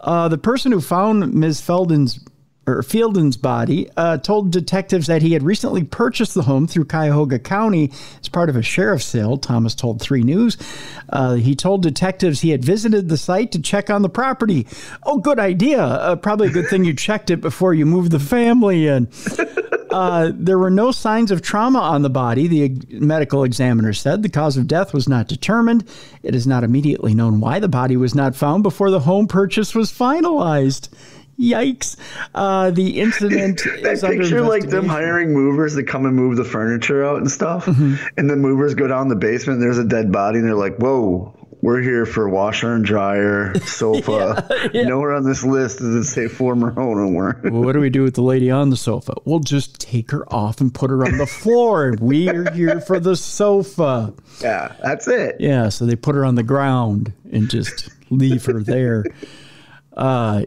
The person who found Ms. Fielding's body told detectives that he had recently purchased the home through Cuyahoga County as part of a sheriff's sale, Thomas told 3 News. He told detectives he had visited the site to check on the property. Oh, good idea. Probably a good thing you checked it before you moved the family in. There were no signs of trauma on the body, the medical examiner said. The cause of death was not determined. It is not immediately known why the body was not found before the home purchase was finalized. Yikes. The incident is under picture like them hiring movers to come and move the furniture out and stuff. And the movers go down the basement and there's a dead body and they're like, whoa, we're here for washer and dryer, sofa. Nowhere on this list does it say former owner. What do we do with the lady on the sofa? We'll just take her off and put her on the floor. We're here for the sofa. Yeah, that's it. Yeah, so they put her on the ground and just leave her there.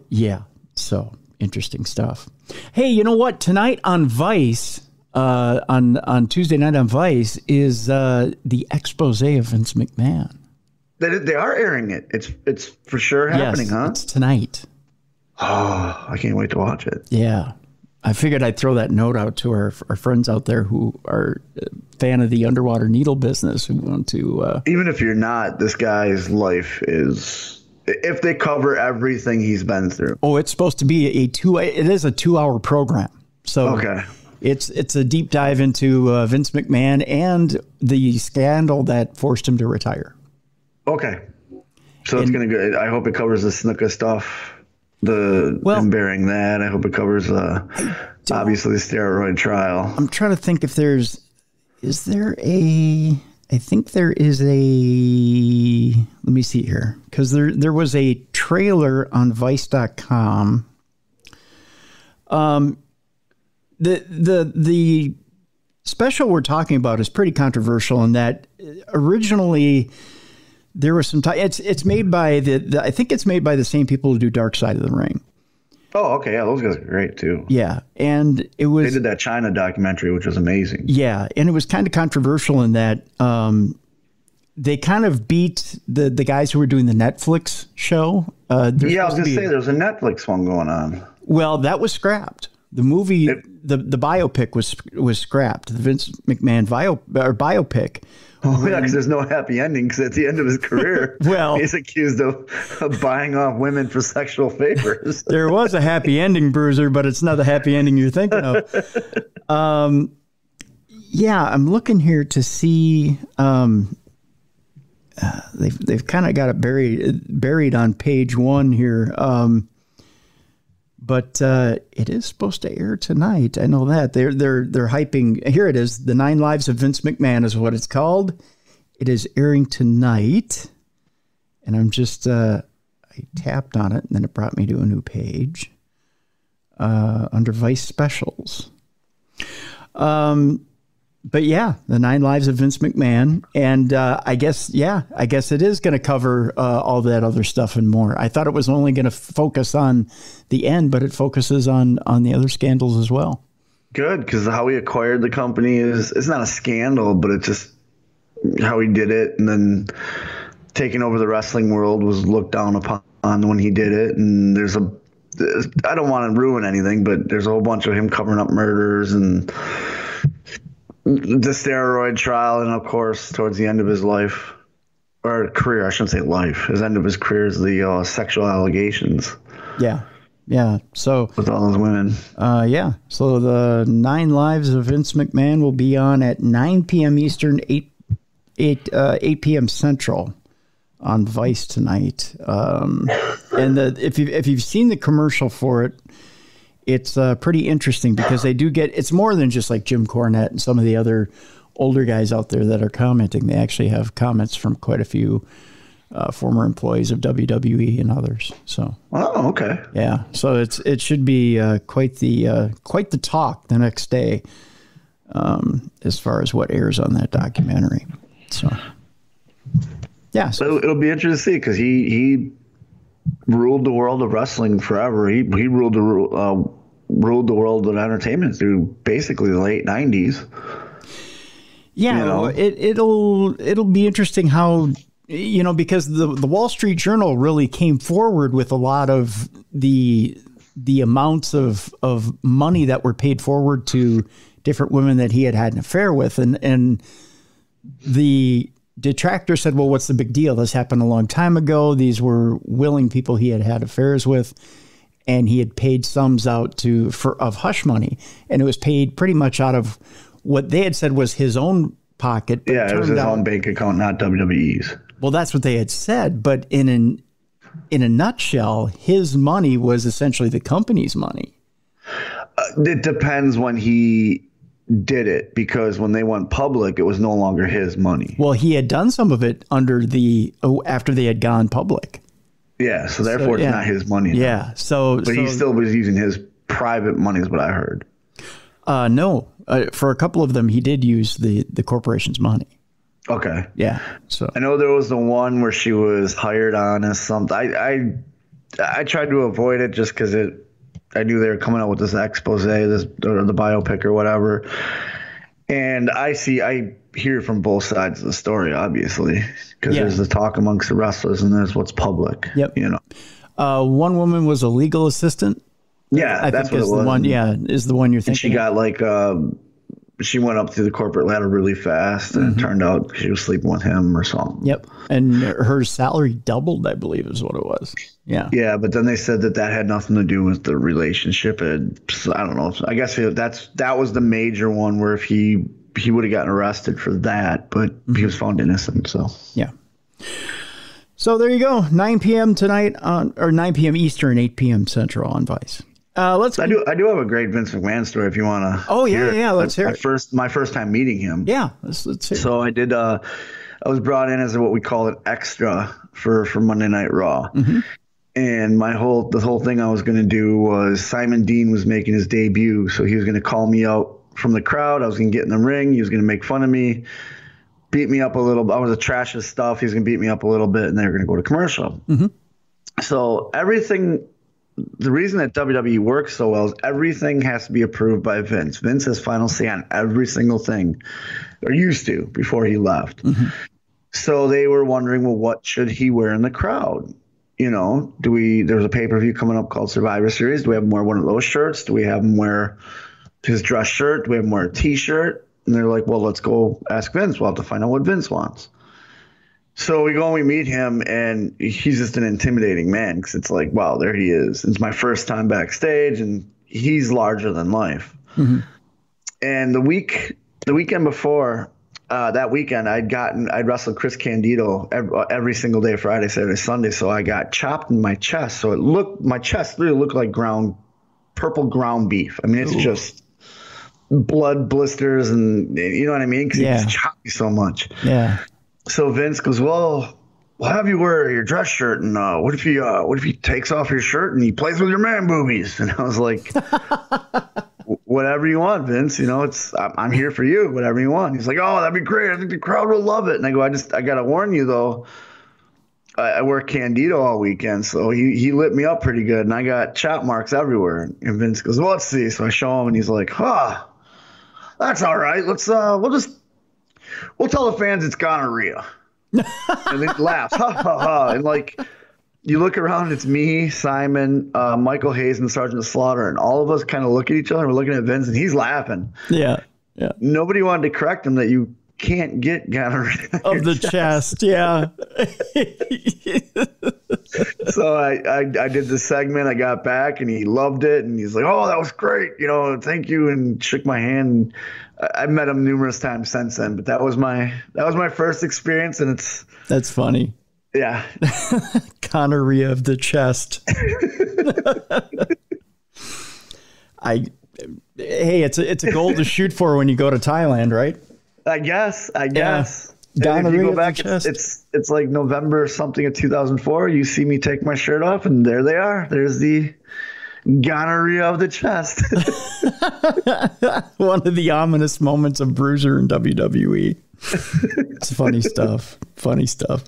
Yeah, so interesting stuff. Hey, you know what? Tonight on Vice, on Tuesday night on Vice, is the expose of Vince McMahon. They are airing it. It's for sure happening, huh? It's tonight. Oh, I can't wait to watch it. Yeah. I figured I'd throw that note out to our friends out there who are a fan of the underwater needle business, who want to... Even if you're not, this guy's life is... If they cover everything he's been through. Oh, it's supposed to be it is a 2-hour program. So okay. It's a deep dive into Vince McMahon and the scandal that forced him to retire. Okay. So it's going to go. I hope it covers the Snuka stuff, him bearing that. I hope it covers obviously the steroid trial. I'm trying to think if I think there is let me see here, because there was a trailer on Vice.com. The special we're talking about is pretty controversial in that originally there was some time. It's made by I think it's made by the same people who do Dark Side of the Ring. Oh, okay. Yeah, those guys are great too. Yeah, and they did that China documentary, which was amazing. Yeah, and it was kind of controversial in that they kind of beat the guys who were doing the Netflix show. I was going to say there's a Netflix one going on. Well, that was scrapped. The movie, the biopic was scrapped. The Vince McMahon biopic. Oh, yeah, because there's no happy ending, because at the end of his career, he's accused of buying off women for sexual favors. There was a happy ending, Bruiser, but it's not the happy ending you're thinking of. Yeah, I'm looking here to see. They've kind of got it buried on page 1 here. But it is supposed to air tonight. I know that they're hyping. Here it is. The 9 Lives of Vince McMahon is what it's called. It is airing tonight, and I'm just I tapped on it, and then it brought me to a new page under Vice Specials. But yeah, the 9 Lives of Vince McMahon, and I guess it is going to cover all that other stuff and more. I thought it was only going to focus on the end, but it focuses on the other scandals as well. Good, because how he acquired the company it's not a scandal, but it's just how he did it, and then taking over the wrestling world was looked down upon when he did it. And I don't want to ruin anything, but there's a whole bunch of him covering up murders and the steroid trial, and of course, towards the end of his life or career, I shouldn't say life, his end of his career is the sexual allegations. Yeah. So with all those women. Yeah. So the 9 Lives of Vince McMahon will be on at 9 p.m. Eastern, 8 p.m. Central on Vice tonight. And if you've seen the commercial for it, it's pretty interesting because they do it's more than just like Jim Cornette and some of the other older guys out there that are commenting. They actually have comments from quite a few former employees of WWE and others. So, oh, okay, yeah. So it should be quite the talk the next day as far as what airs on that documentary. So, yeah. So it'll be interesting to see because he ruled the world of wrestling forever. He ruled the world of entertainment through basically the late 90s. Yeah, it'll be interesting how, because the Wall Street Journal really came forward with a lot of the amounts of money that were paid forward to different women that he had an affair with, and the detractor said, well, what's the big deal? This happened a long time ago. These were willing people he had affairs with, and he had paid sums out of hush money, and it was paid pretty much out of what they had said was his own pocket. Yeah, it was his own bank account, not WWE's. Well, that's what they had said, but in a nutshell, his money was essentially the company's money. It depends when he did it, because when they went public, it was no longer his money. Well, he had done some of it after they had gone public. Yeah, so therefore it's not his money. Yeah, but he still was using his private money, is what I heard. No, for a couple of them, he did use the corporation's money. Okay. Yeah. So I know there was the one where she was hired on as something. I tried to avoid it just because I knew they were coming out with this expose, or the biopic or whatever. And I hear from both sides of the story, obviously, because there's the talk amongst the wrestlers and there's what's public. Yep. You know, one woman was a legal assistant. Yeah, I think that's what it was. The one, is the one you're thinking. And she got like, she went up through the corporate ladder really fast, and it turned out she was sleeping with him or something. Yep. And her salary doubled, I believe, is what it was. Yeah. Yeah, but then they said that had nothing to do with the relationship. And I don't know. I guess that was the major one where if he would have gotten arrested for that, but he was found innocent. So yeah. So there you go. 9 p.m. tonight or 9 p.m. Eastern, 8 p.m. Central on Vice. I do have a great Vince McMahon story if you want to. Oh yeah, let's hear it. My first time meeting him. Yeah, let's hear it. So I did. I was brought in as what we call an extra for Monday Night Raw, and the whole thing I was going to do was Simon Dean was making his debut, so he was going to call me out from the crowd. I was going to get in the ring. He was going to make fun of me, beat me up a little. I was a trash of stuff. He was going to beat me up a little bit, and they were going to go to commercial. So everything. The reason that WWE works so well is everything has to be approved by Vince. Vince has final say on every single thing, or used to before he left. So they were wondering, well, what should he wear in the crowd? You know, there's a pay-per-view coming up called Survivor Series. Do we have him wear one of those shirts? Do we have him wear his dress shirt? Do we have him wear a T-shirt? And they're like, well, let's go ask Vince. We'll have to find out what Vince wants. So we go and we meet him, and he's just an intimidating man because it's like, wow, there he is. It's my first time backstage, and he's larger than life. And the weekend before that weekend, I'd wrestled Chris Candido every single day, Friday, Saturday, Sunday. So I got chopped in my chest. So my chest literally looked like purple ground beef. I mean, it's just blood blisters, and you know what I mean? Because he just chopped me so much. Yeah. So Vince goes, well, we'll have you wear your dress shirt, and what if he takes off your shirt and he plays with your man boobies? And I was like, whatever you want, Vince. You know, I'm here for you. Whatever you want. He's like, oh, that'd be great. I think the crowd will love it. And I go, I gotta warn you though. I work Candido all weekend, so he lit me up pretty good, and I got chop marks everywhere. And Vince goes, well, let's see. So I show him, and he's like, that's all right. We'll tell the fans it's gonorrhea. And then he laughs. Ha, ha, ha. And like, you look around, it's me, Simon, Michael Hayes, and Sergeant Slaughter, and all of us kind of look at each other. We're looking at Vince, and he's laughing. Yeah. Nobody wanted to correct him that you can't get gonorrhea of the chest. Yeah. So I did the segment. I got back, and he loved it, and he's like, "Oh, that was great! You know, thank you," and shook my hand. I've met him numerous times since then, but that was my first experience, and that's funny. Yeah. Gonorrhea of the chest. Hey, it's a goal to shoot for when you go to Thailand, right? I guess. Yeah. If you go back, it's like November something of 2004. You see me take my shirt off, and there they are. There's the gonorrhea of the chest. One of the ominous moments of Bruiser in WWE. It's funny stuff. Funny stuff.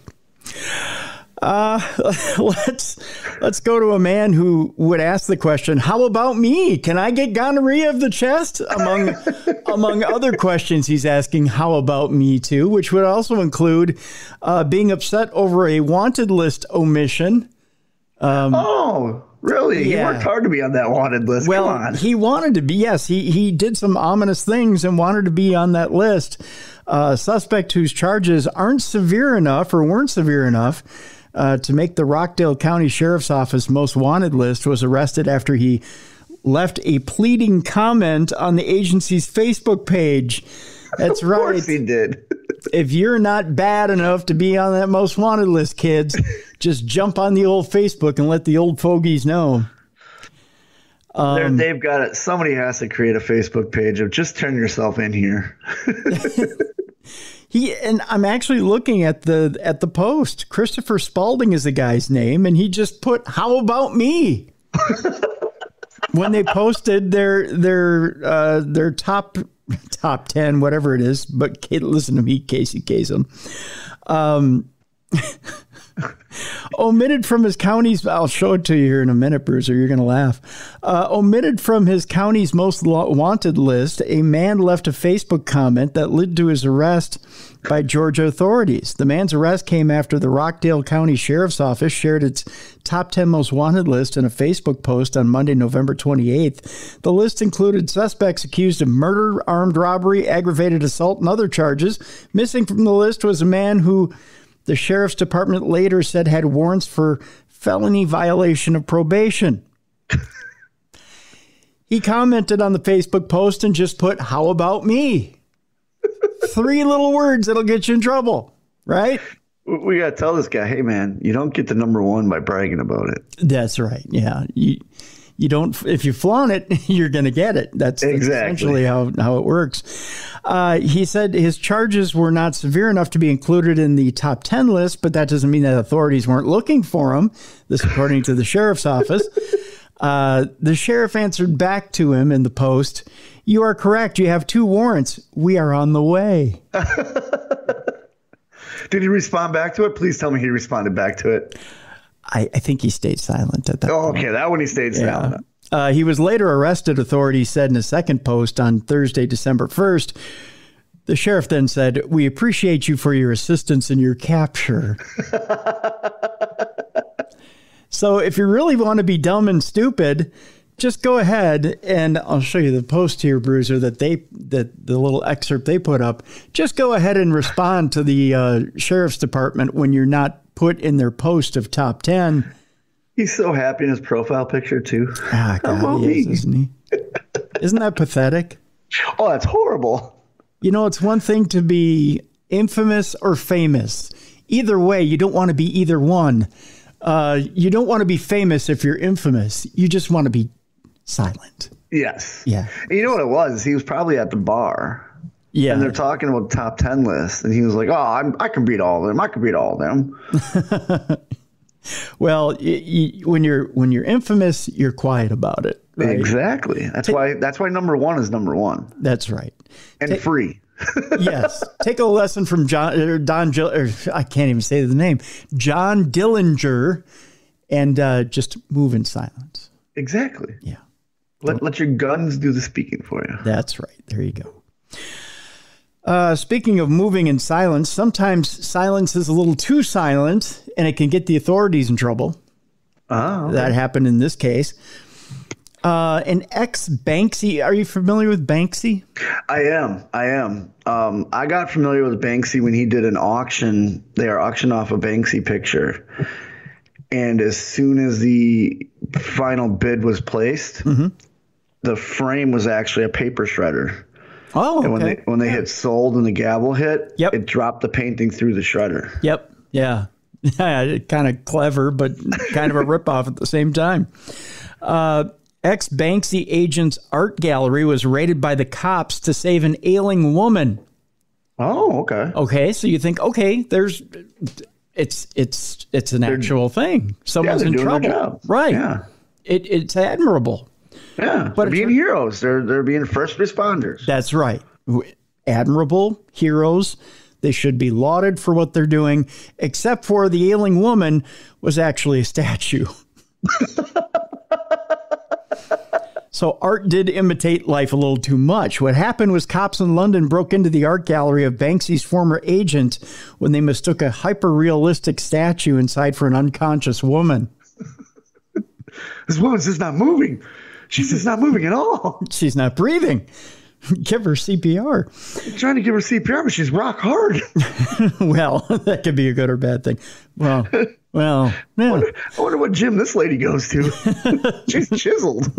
Let's go to a man who would ask the question, how about me? Can I get gonorrhea of the chest? Among other questions he's asking, how about me too? Which would also include being upset over a wanted list omission. Oh, really? Yeah. He worked hard to be on that wanted list. Well, come on. He wanted to be, yes. He did some ominous things and wanted to be on that list. Suspect whose charges aren't severe enough or weren't severe enough to make the Rockdale County Sheriff's Office most wanted list was arrested after he left a pleading comment on the agency's Facebook page. That's right. Of course he did. If you're not bad enough to be on that most wanted list, kids, just jump on the old Facebook and let the old fogies know. They've got it. Somebody has to create a Facebook page of just turn yourself in here. And I'm actually looking at the post. Christopher Spalding is the guy's name, and he just put, "How about me?" when they posted their top 10, whatever it is. But listen to me, Casey Kasem. Omitted from his county's, I'll show it to you here in a minute, Bruiser, you're going to laugh. Omitted from his county's most wanted list, a man left a Facebook comment that led to his arrest by Georgia authorities. The man's arrest came after the Rockdale County Sheriff's Office shared its top 10 most wanted list in a Facebook post on Monday, November 28th. The list included suspects accused of murder, armed robbery, aggravated assault, and other charges. Missing from the list was a man who the sheriff's department later said had warrants for felony violation of probation. He commented on the Facebook post and just put, "How about me?" 3 little words that'll get you in trouble, right? We got to tell this guy, hey, man, you don't get the number 1 by bragging about it. That's right. Yeah. You don't, if you flaunt it, you're going to get it. That's essentially how it works. He said his charges were not severe enough to be included in the top 10 list, but that doesn't mean that authorities weren't looking for him. This, according to the sheriff's office. The sheriff answered back to him in the post, "You are correct. You have 2 warrants. We are on the way." Did he respond back to it? Please tell me he responded back to it. I think he stayed silent at that point. Okay, that one he stayed silent. He was later arrested, authorities said in a second post on Thursday, December 1st. The sheriff then said, "We appreciate you for your assistance in your capture." So if you really want to be dumb and stupid, just go ahead, and I'll show you the post here, Bruiser, that the little excerpt they put up. Just go ahead and respond to the sheriff's department when you're not put in their post of top 10. He's so happy in his profile picture, too. Ah, God, he is, isn't he? Isn't that pathetic? Oh, that's horrible. You know, it's one thing to be infamous or famous. Either way, you don't want to be either one. You don't want to be famous if you're infamous. You just want to be silent. Yes. Yeah. And you know what it was? He was probably at the bar. Yeah. And they're talking about the top 10 list. And he was like, "Oh, I can beat all of them. I can beat all of them." Well, when you're infamous, you're quiet about it. Right? Exactly. That's why number 1 is number 1. That's right. And free. Yes. Take a lesson from I can't even say the name, John Dillinger, and just move in silence. Exactly. Yeah. Let your guns do the speaking for you. That's right. There you go. Speaking of moving in silence, sometimes silence is a little too silent, and it can get the authorities in trouble. Oh, okay. That happened in this case. An ex-Banksy. Are you familiar with Banksy? I am. I got familiar with Banksy when he did an auction. They auctioned off a Banksy picture. And as soon as the final bid was placed, the frame was actually a paper shredder. Oh, and okay. when they hit sold and the gavel hit, yep, it dropped the painting through the shredder. Yep. Yeah. Kind of clever, but kind of a ripoff at the same time. Ex-Banksy agent's art gallery was raided by the cops to save an ailing woman. Oh, okay. Okay, so you think, okay, it's an actual thing. Someone's in trouble, right? Yeah, it's admirable. Yeah, but being heroes, they're being first responders. That's right. Admirable heroes. They should be lauded for what they're doing, except for the ailing woman was actually a statue. So art did imitate life a little too much. What happened was cops in London broke into the art gallery of Banksy's former agent when they mistook a hyper-realistic statue inside for an unconscious woman. This woman's just not moving. She's just not moving at all. She's not breathing. Give her CPR. I'm trying to give her CPR, but she's rock hard. Well, that could be a good or bad thing. Well, yeah. I wonder what gym this lady goes to. She's chiseled.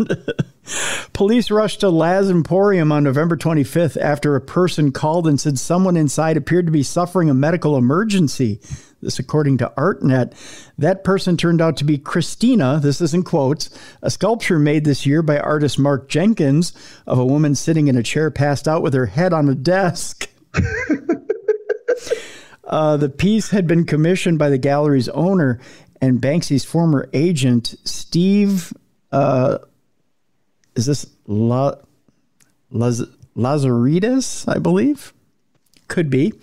Police rushed to Laz Emporium on November 25th after a person called and said someone inside appeared to be suffering a medical emergency. This according to ArtNet. That person turned out to be Christina, this is in quotes, a sculpture made this year by artist Mark Jenkins of a woman sitting in a chair passed out with her head on a desk. The piece had been commissioned by the gallery's owner and Banksy's former agent, Steve, is this Lazaridis, I believe? Could be.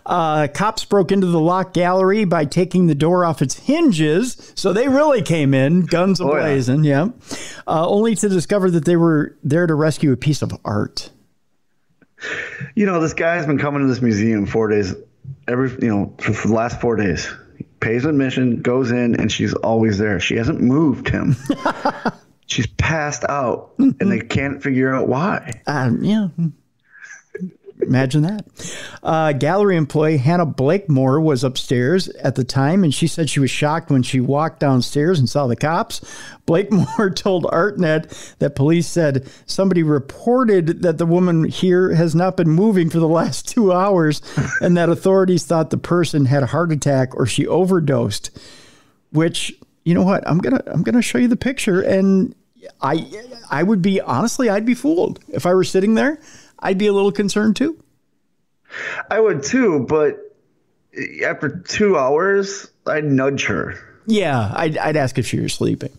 Cops broke into the locked gallery by taking the door off its hinges. So they really came in, guns a-blazing, yeah. Only to discover that they were there to rescue a piece of art. You know, this guy's been coming to this museum 4 days, for the last 4 days. He pays admission, goes in, and she's always there. She hasn't moved him. She's passed out, and they can't figure out why. Yeah. Imagine that. Gallery employee Hannah Blakemore was upstairs at the time, and she said she was shocked when she walked downstairs and saw the cops. Blakemore told ArtNet that police said somebody reported that the woman here has not been moving for the last 2 hours, and that authorities thought the person had a heart attack or she overdosed. Which, you know what? I'm gonna show you the picture, and I would be honestly, I'd be fooled if I were sitting there. I'd be a little concerned too. I would too, but after 2 hours, I'd nudge her. Yeah, I'd ask if she was sleeping.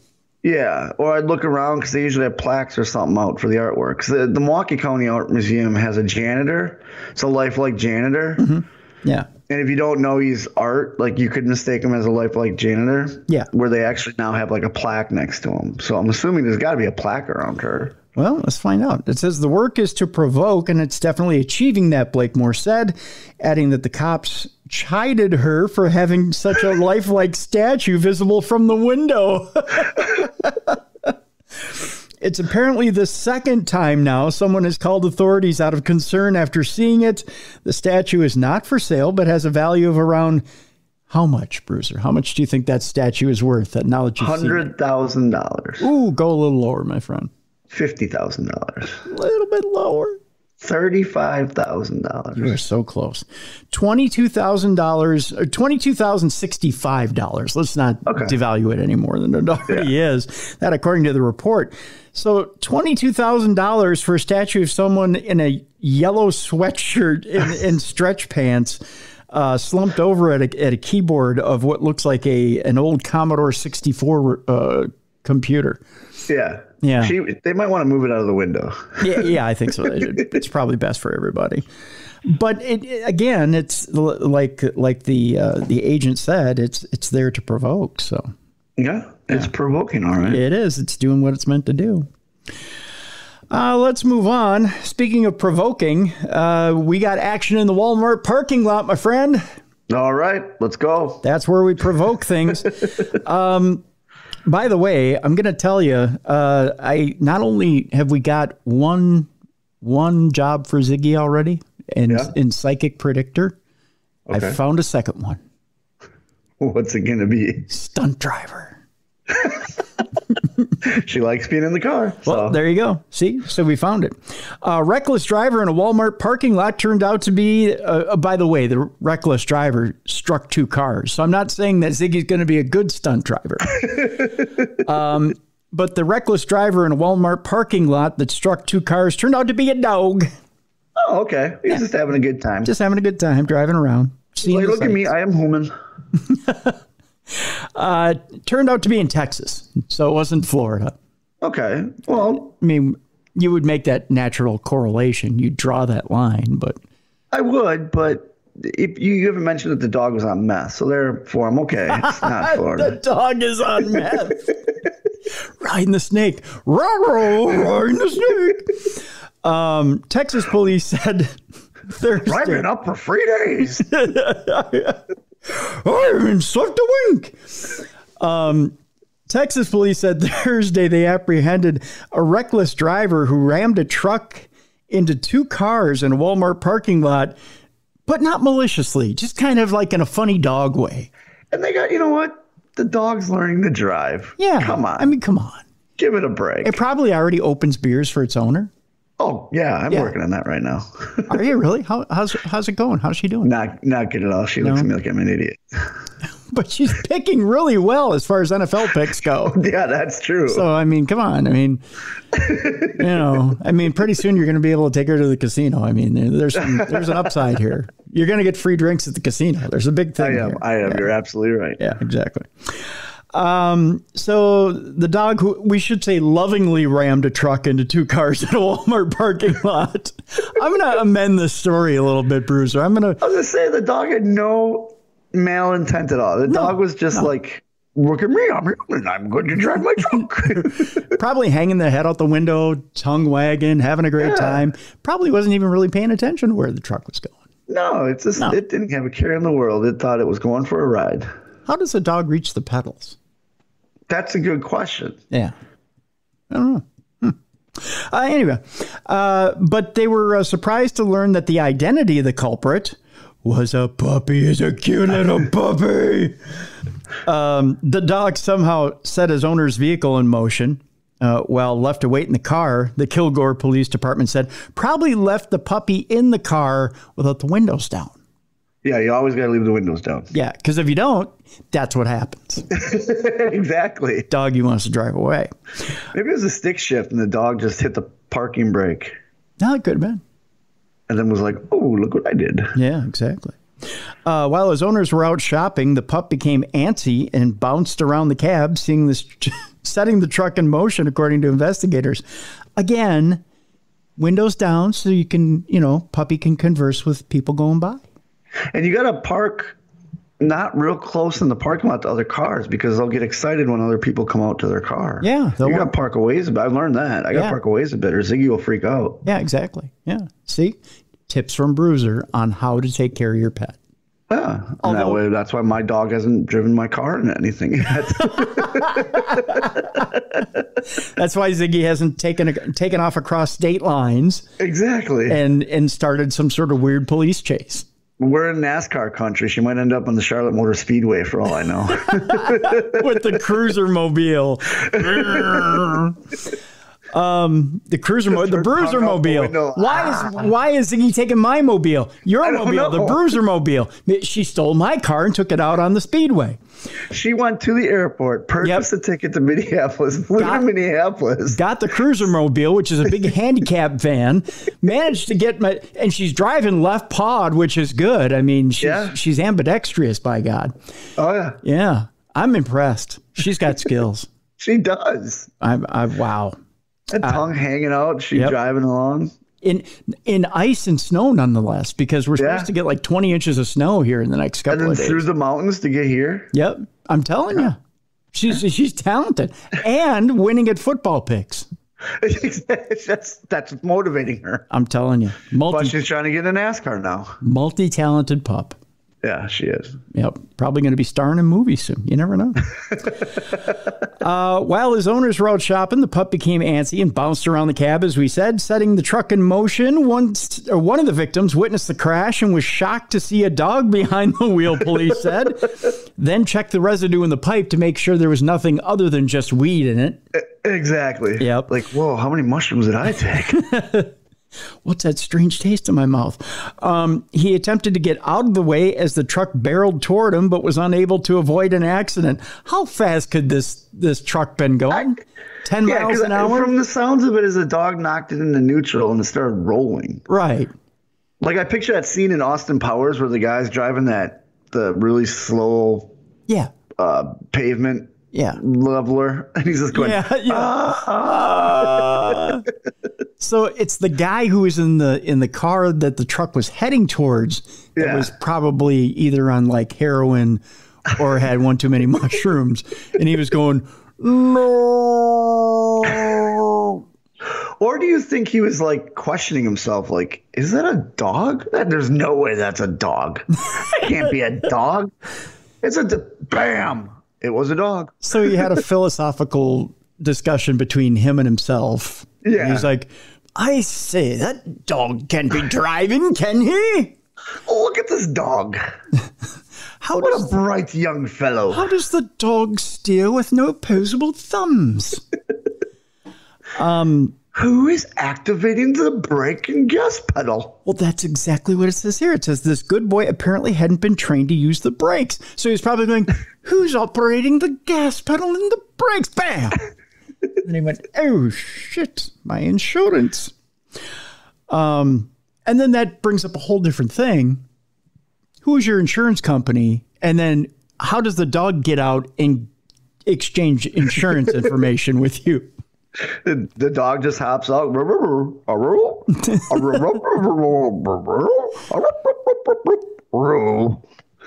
Yeah, or I'd look around because they usually have plaques or something out for the artwork. The Milwaukee County Art Museum has a janitor. It's a lifelike janitor. Mm-hmm. Yeah. And if you don't know he's art, like you could mistake him as a lifelike janitor. Yeah. Where they actually now have like a plaque next to him. So I'm assuming there's got to be a plaque around her. Well, let's find out. It says the work is to provoke, and it's definitely achieving that, Blakemore said, adding that the cops chided her for having such a lifelike statue visible from the window. It's apparently the second time now someone has called authorities out of concern after seeing it. The statue is not for sale, but has a value of around how much, Bruiser? How much do you think that statue is worth? Now that you've $100,000. Ooh, go a little lower, my friend. $50,000. A little bit lower. $35,000. You are so close. $22,000 or $22,065. Let's not devalue it any more than it already is. That, according to the report. So $22,000 for a statue of someone in a yellow sweatshirt and stretch pants, slumped over at a keyboard of what looks like an old Commodore 64 computer. Yeah. Yeah. They might want to move it out of the window. Yeah, I think so. It's probably best for everybody. But again, it's like the agent said, it's there to provoke. So yeah, it's provoking. All right. It is. It's doing what it's meant to do. Let's move on. Speaking of provoking, we got action in the Walmart parking lot, my friend. All right, let's go. That's where we provoke things. By the way, I'm going to tell you, I not only have we got one job for Ziggy already in Psychic Predictor, I found a second one. What's it going to be? Stunt driver. She likes being in the car. Well, there you go. See? So we found it. A reckless driver in a Walmart parking lot turned out to be, by the way, the reckless driver struck 2 cars. So I'm not saying that Ziggy's going to be a good stunt driver. But the reckless driver in a Walmart parking lot that struck 2 cars turned out to be a dog. Oh, okay. He's just having a good time. Just having a good time driving around. Like, look at me. I am human. Turned out to be in Texas, so it wasn't Florida. Okay. Well, I mean, you would make that natural correlation. You'd draw that line, but I would. But if you haven't mentioned that the dog was on meth, so therefore I'm okay. It's not Florida. The dog is on meth. Riding the snake. Riding the snake. Texas police said Thursday. Driving up for 3 days. I haven't slept a wink. Texas police said Thursday they apprehended a reckless driver who rammed a truck into 2 cars in a Walmart parking lot, but not maliciously, just kind of like in a funny dog way. And they got, you know what? The dog's learning to drive. Yeah. Come on. I mean, come on. Give it a break. It probably already opens beers for its owner. Oh, yeah. I'm working on that right now. Are you really? How's it going? How's she doing? Not good at all. She looks at me like I'm an idiot. But she's picking really well as far as NFL picks go. Yeah, that's true. So, I mean, come on. I mean, pretty soon you're going to be able to take her to the casino. I mean, there's an upside here. You're going to get free drinks at the casino. There's a big thing. I am. Yeah. You're absolutely right. Yeah, exactly. So the dog, who we should say lovingly rammed a truck into two cars in a Walmart parking lot. I'm going to amend this story a little bit, Bruiser. I was going to say the dog had no malintent at all. The dog was just like, look at me, I'm going to drive my truck. Probably hanging the head out the window, tongue wagging, having a great time. Probably wasn't even really paying attention to where the truck was going. No, it didn't have a care in the world. It thought it was going for a ride. How does a dog reach the pedals? That's a good question. Yeah. I don't know. Anyway, but they were surprised to learn that the identity of the culprit was a puppy. It's a cute little puppy. The dog somehow set his owner's vehicle in motion while left to wait in the car. The Kilgore Police Department said probably left the puppy in the car without the windows down. Yeah, you always got to leave the windows down. Yeah, because if you don't, that's what happens. Exactly. Doggy wants to drive away. Maybe it was a stick shift and the dog just hit the parking brake. No, it could have been. And then was like, oh, look what I did. Yeah, exactly. While his owners were out shopping, the pup became antsy and bounced around the cab, setting the truck in motion, according to investigators. Again, windows down so you can, puppy can converse with people going by. And you got to park not real close in the parking lot to other cars because they'll get excited when other people come out to their car. Yeah. You got to park a ways a bit. I learned that. I got to park a ways a bit or Ziggy will freak out. Yeah, exactly. Yeah. See? Tips from Bruiser on how to take care of your pet. Yeah. That way, that's why my dog hasn't driven my car into anything yet. That's why Ziggy hasn't taken off across state lines. Exactly. And started some sort of weird police chase. We're in NASCAR country. She might end up on the Charlotte Motor Speedway for all I know. With the cruiser mobile. The Bruiser mobile. Why is Ziggy taking my mobile? Your mobile, the Bruiser mobile. She stole my car and took it out on the speedway. She went to the airport, purchased a ticket to Minneapolis, flew to Minneapolis. Got the Cruiser mobile, which is a big handicap van. Managed to get and she's driving left pod, which is good. I mean, she's ambidextrous, by God. Oh yeah. Yeah, I'm impressed. She's got skills. She does. Wow. That tongue hanging out, she's driving along. In ice and snow, nonetheless, because we're supposed to get like 20 inches of snow here in the next couple of days. And then through the mountains to get here. Yep. I'm telling you. She's talented. And winning at football picks. That's motivating her. I'm telling you. But she's trying to get a NASCAR now. Multi-talented pup. Yeah, she is. Yep. Probably going to be starring in movies soon. You never know. While his owners were out shopping, the pup became antsy and bounced around the cab, as we said, setting the truck in motion. One of the victims witnessed the crash and was shocked to see a dog behind the wheel, police said. Then checked the residue in the pipe to make sure there was nothing other than just weed in it. Exactly. Yep. Like, whoa, how many mushrooms did I take? What's that strange taste in my mouth? He attempted to get out of the way as the truck barreled toward him, but was unable to avoid an accident. How fast could this truck been going? 10 miles an hour? From the sounds of it, as the dog knocked it into neutral and it started rolling. Right. Like I picture that scene in Austin Powers where the guy's driving the really slow pavement leveler, and he's just going. So it's the guy who was in the car that the truck was heading towards that was probably either on like heroin or had one too many mushrooms, and he was going no. Or do you think he was like questioning himself, like, is that a dog? There's no way that's a dog. It can't be a dog. It's bam. It was a dog. So he had a philosophical discussion between him and himself. Yeah. And he's like, I say, that dog can't be driving, can he? Oh, look at this dog. What a bright young fellow. How does the dog steer with no opposable thumbs? Who is activating the brake and gas pedal? Well, that's exactly what it says here. It says this good boy apparently hadn't been trained to use the brakes. So he's probably going, who's operating the gas pedal and the brakes? Bam! And he went, oh, shit, my insurance. And then that brings up a whole different thing. Who is your insurance company? And then how does the dog get out and exchange insurance information with you? The dog just hops out.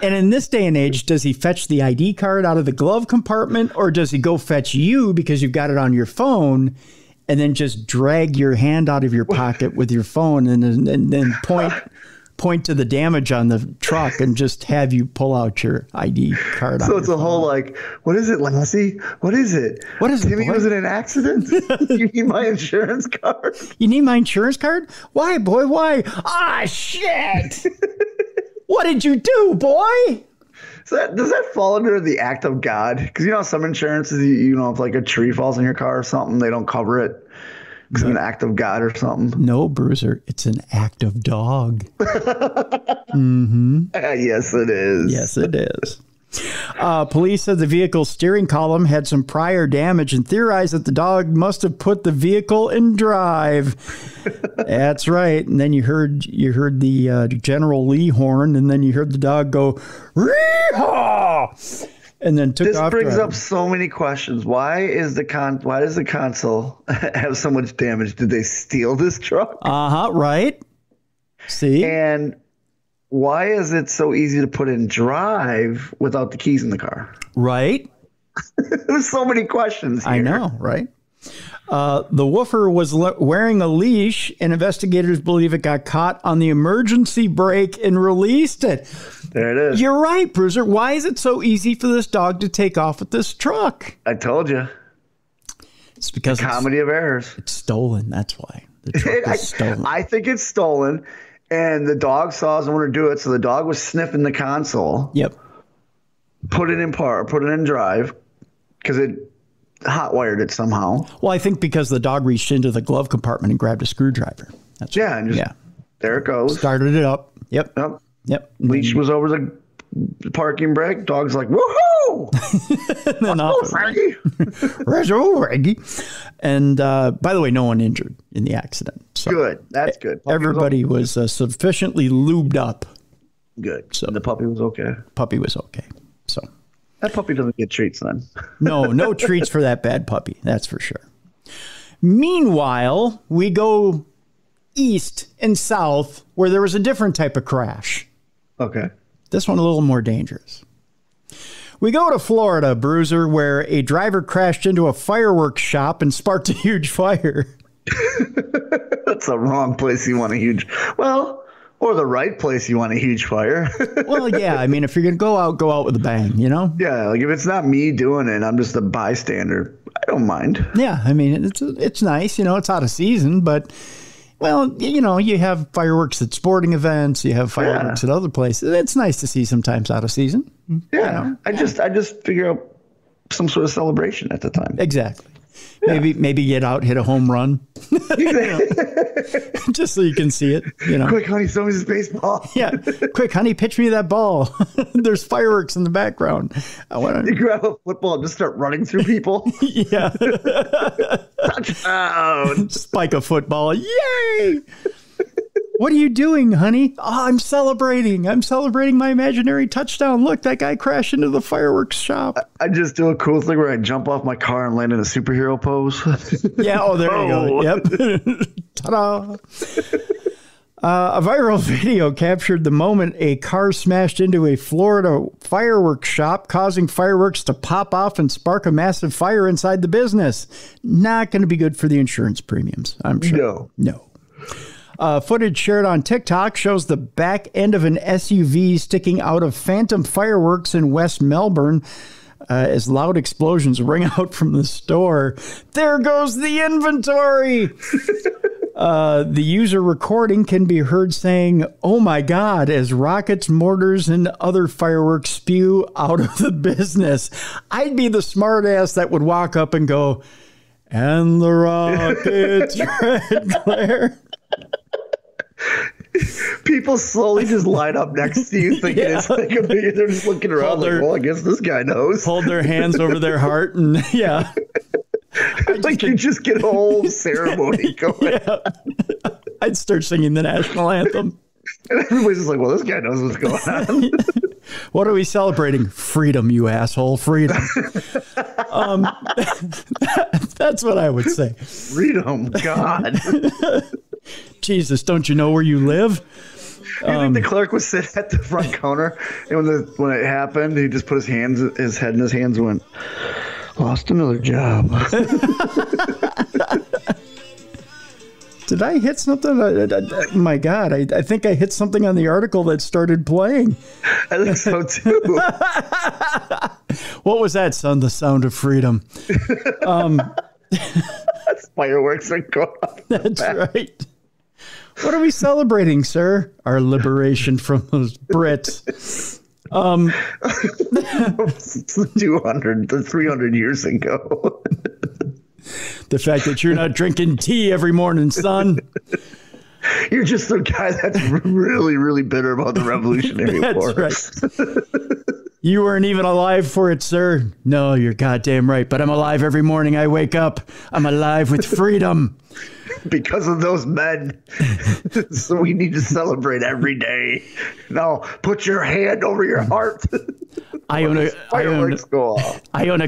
And in this day and age, does he fetch the ID card out of the glove compartment, or does he go fetch you because you've got it on your phone and then just drag your hand out of your pocket with your phone and then point to the damage on the truck and just have you pull out your ID card? So it's a whole like, what is it, Lassie? What is it? What is it? Timmy, was it an accident? You need my insurance card? You need my insurance card? Why, boy? Why? Ah, shit! What did you do, boy? So does that fall under the act of God? Because you know some insurances, you know, if like a tree falls in your car or something, they don't cover it. It's an act of God or something. No, Bruiser. It's an act of dog. Yes, it is. Yes, it is. Police said the vehicle's steering column had some prior damage and theorized that the dog must have put the vehicle in drive. That's right. And then you heard the General Lee horn, and then you heard the dog go, "Ree-haw!" And then took off. This brings driving. up so many questions. Why does the console have so much damage? Did they steal this truck? Right. See? And why is it so easy to put in drive without the keys in the car? Right. There's so many questions here. I know, right? The woofer was wearing a leash, and investigators believe it got caught on the emergency brake and released it. There it is. You're right, Bruiser. Why is it so easy for this dog to take off with this truck? I told you. It's because comedy of errors. It's stolen. That's why. The truck is stolen. I think it's stolen, and the dog saw someone to do it, so the dog was sniffing the console. Yep. Put it in drive, because it hot-wired it somehow. Well, I think because the dog reached into the glove compartment and grabbed a screwdriver. That's there it goes. Started it up. Yep. Leash was over the parking brake. Dog's like, woohoo! And then Reggie. And by the way, no one injured in the accident. So good. That's good. Everybody was sufficiently lubed up. Good. So the puppy was okay. Puppy was okay. So that puppy doesn't get treats then. No treats for that bad puppy. That's for sure. Meanwhile, we go east and south where there was a different type of crash. Okay. This one a little more dangerous. We go to Florida, Bruiser, where a driver crashed into a fireworks shop and sparked a huge fire. That's the wrong place you want a huge... Well, or the right place you want a huge fire. Well, yeah. I mean, if you're going to go out with a bang, you know? Yeah, like if it's not me doing it, I'm just a bystander. I don't mind. Yeah, I mean, it's nice. You know, it's out of season, but... Well, you know, you have fireworks at sporting events. You have fireworks at other places. It's nice to see sometimes out of season. Yeah, you know? I just figure out some sort of celebration at the time. Exactly. Yeah. Maybe get out, hit a home run, just so you can see it. You know, quick, honey, show me this baseball. Yeah, quick, honey, pitch me that ball. There's fireworks in the background. You grab a football and just start running through people. Yeah, touchdown! Spike a football. Yay! What are you doing, honey? Oh, I'm celebrating. I'm celebrating my imaginary touchdown. Look, that guy crashed into the fireworks shop. I just do a cool thing where I jump off my car and land in a superhero pose. Yeah, there you go. Yep. Ta-da. A viral video captured the moment a car smashed into a Florida fireworks shop, causing fireworks to pop off and spark a massive fire inside the business. Not going to be good for the insurance premiums, I'm sure. No. Footage shared on TikTok shows the back end of an SUV sticking out of phantom fireworks in West Melbourne as loud explosions ring out from the store. There goes the inventory. The user recording can be heard saying, "Oh my God," as rockets, mortars, and other fireworks spew out of the business. I'd be the smart ass that would walk up and go, And the rocket's red glare. People slowly just line up next to you thinking it's like a video. They're just looking around like, well, I guess this guy knows. Hold their hands over their heart and yeah. Like you just get a whole ceremony going. Yeah. I'd start singing the national anthem. And everybody's just like, well, this guy knows what's going on. What are we celebrating? Freedom, you asshole. Freedom. That's what I would say. Freedom, God. Jesus, don't you know where you live? You think the clerk was sitting at the front counter, and when it happened, he just put his head in his hands and went, lost another job. Did I hit something? My God, I think I hit something on the article that started playing. I think so, too. What was that, son? The sound of freedom. Fireworks are going off. That's right. What are we celebrating, sir? Our liberation from those Brits. 200 to 300 years ago. The fact that you're not drinking tea every morning, son. You're just the guy that's really, really bitter about the Revolutionary War. That's right. You weren't even alive for it, sir. No, you're goddamn right. But I'm alive every morning I wake up. I'm alive with freedom. Because of those men. So we need to celebrate every day. Now, put your hand over your heart. I own a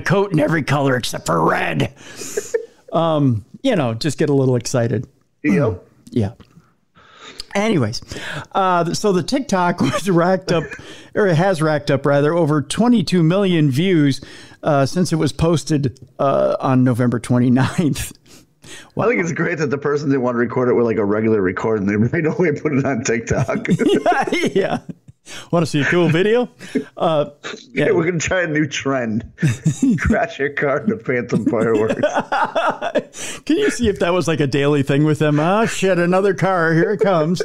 coat in every color except for red. Just get a little excited. Yep. Yeah. Anyways, so the TikTok was racked up, or it has racked up rather, over 22 million views since it was posted on November 29th. Wow. I think it's great that the person didn't want to record it with like a regular record and they right away put it on TikTok. Yeah. Want to see a cool video? Yeah, we're going to try a new trend. Crash your car into phantom fireworks. Can you see if that was like a daily thing with them? Oh, shit, another car. Here it comes.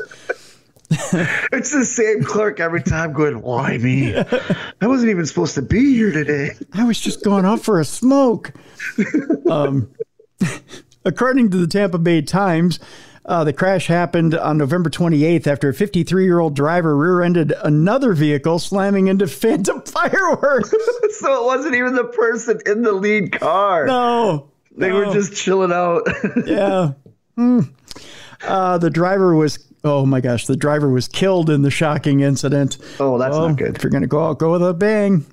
It's the same clerk every time going, why me? I wasn't even supposed to be here today. I was just going out for a smoke. According to the Tampa Bay Times, the crash happened on November 28th after a 53-year-old driver rear-ended another vehicle, slamming into phantom fireworks. So it wasn't even the person in the lead car. No. They were just chilling out. Yeah. The driver was, oh my gosh, the driver was killed in the shocking incident. Oh, that's not good. If you're going to go out, go with a bang.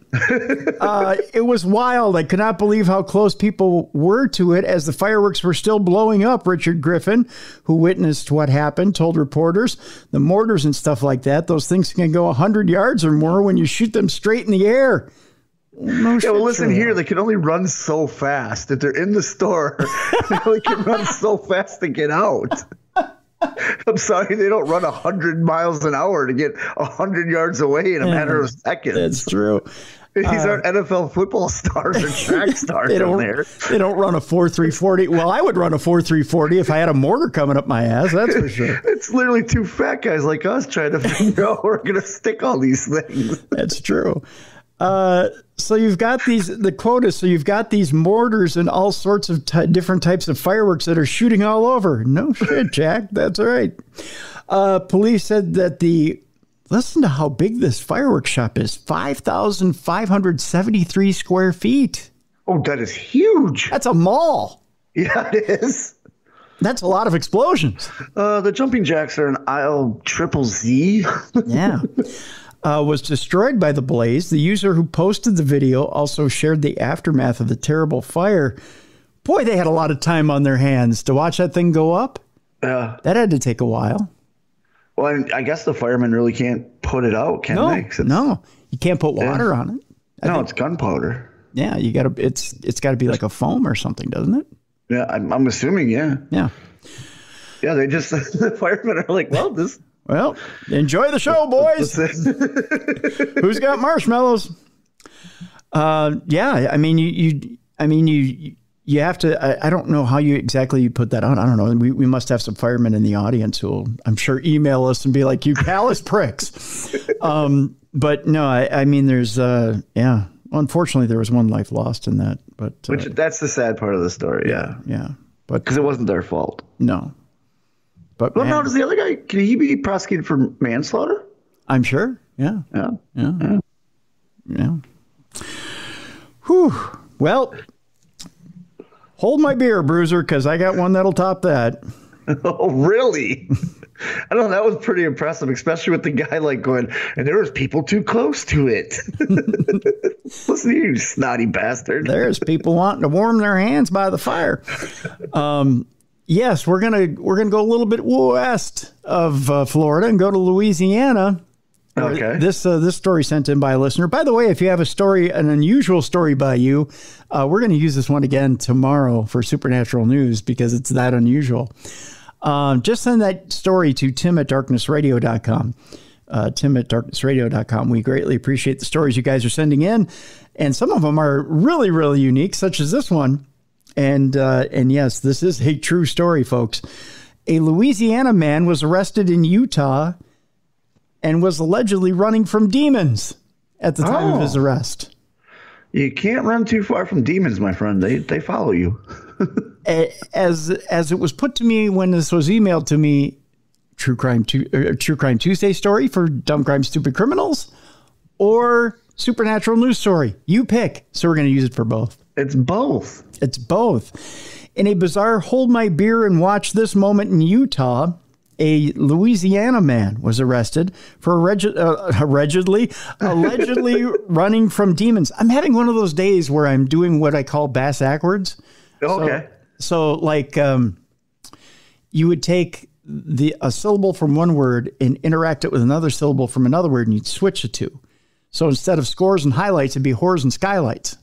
It was wild. I could not believe how close people were to it as the fireworks were still blowing up. Richard Griffin, who witnessed what happened, told reporters the mortars and stuff like that, those things can go 100 yards or more when you shoot them straight in the air. No yeah, well, listen here. They can only run so fast. If they're in the store, they only can run so fast to get out. I'm sorry, they don't run 100 miles an hour to get 100 yards away in a matter of seconds. That's true. These aren't NFL football stars or track stars in there. They don't run a 4.340. Well, I would run a 4.340 if I had a mortar coming up my ass. That's for sure. It's literally two fat guys like us trying to figure out where we're going to stick all these things. That's true. So you've got the quote is, so you've got these mortars and all sorts of different types of fireworks that are shooting all over. No shit, Jack. That's right. Police said that listen to how big this fireworks shop is. 5,573 square feet. Oh, that is huge. That's a mall. Yeah, it is. That's a lot of explosions. The jumping jacks are an aisle triple Z. Yeah. Was destroyed by the blaze. The user who posted the video also shared the aftermath of the terrible fire. Boy, they had a lot of time on their hands to watch that thing go up. Yeah. That had to take a while. Well, I guess the firemen really can't put it out, can they? No, you can't put water on it. It's gunpowder. Yeah, you got to. It's got to be like a foam or something, doesn't it? Yeah, I'm assuming. Yeah. Yeah. Yeah, they just the firemen are like, well, enjoy the show, boys. Who's got marshmallows? Yeah, I mean, you have to. I don't know how you put that on. I don't know. We must have some firemen in the audience who will, I'm sure, email us and be like, "You callous pricks." But no, I mean, there's Unfortunately, there was one life lost in that But that's the sad part of the story. Yeah. But because it wasn't their fault. No. But well, now does the other guy? Can he be prosecuted for manslaughter? I'm sure. Yeah. Whew. Well, hold my beer, Bruiser, because I got one that'll top that. Oh, really? I know that was pretty impressive, especially with the guy like going, and there was people too close to it. Listen to you, snotty bastard. There's people wanting to warm their hands by the fire. Yes, we're gonna go a little bit west of Florida and go to Louisiana. Okay. This story sent in by a listener. By the way, if you have a story, an unusual story by you, we're going to use this one again tomorrow for Supernatural News because it's that unusual. Just send that story to tim@darknessradio.com. tim@darknessradio.com. We greatly appreciate the stories you guys are sending in. And some of them are really, really unique, such as this one. And yes, this is a true story, folks. A Louisiana man was arrested in Utah and was allegedly running from demons at the time of his arrest. You can't run too far from demons, my friend. They follow you. As it was put to me when this was emailed to me, True Crime Tuesday story for Dumb Crime Stupid Criminals or Supernatural News story. You pick. So we're going to use it for both. It's both. It's both. In a bizarre hold my beer and watch this moment in Utah, a Louisiana man was arrested for allegedly running from demons. I'm having one of those days where I'm doing what I call bass-ackwards. Okay. So like you would take a syllable from one word and interact it with another syllable from another word, and you'd switch the two. So instead of scores and highlights, it'd be whores and skylights.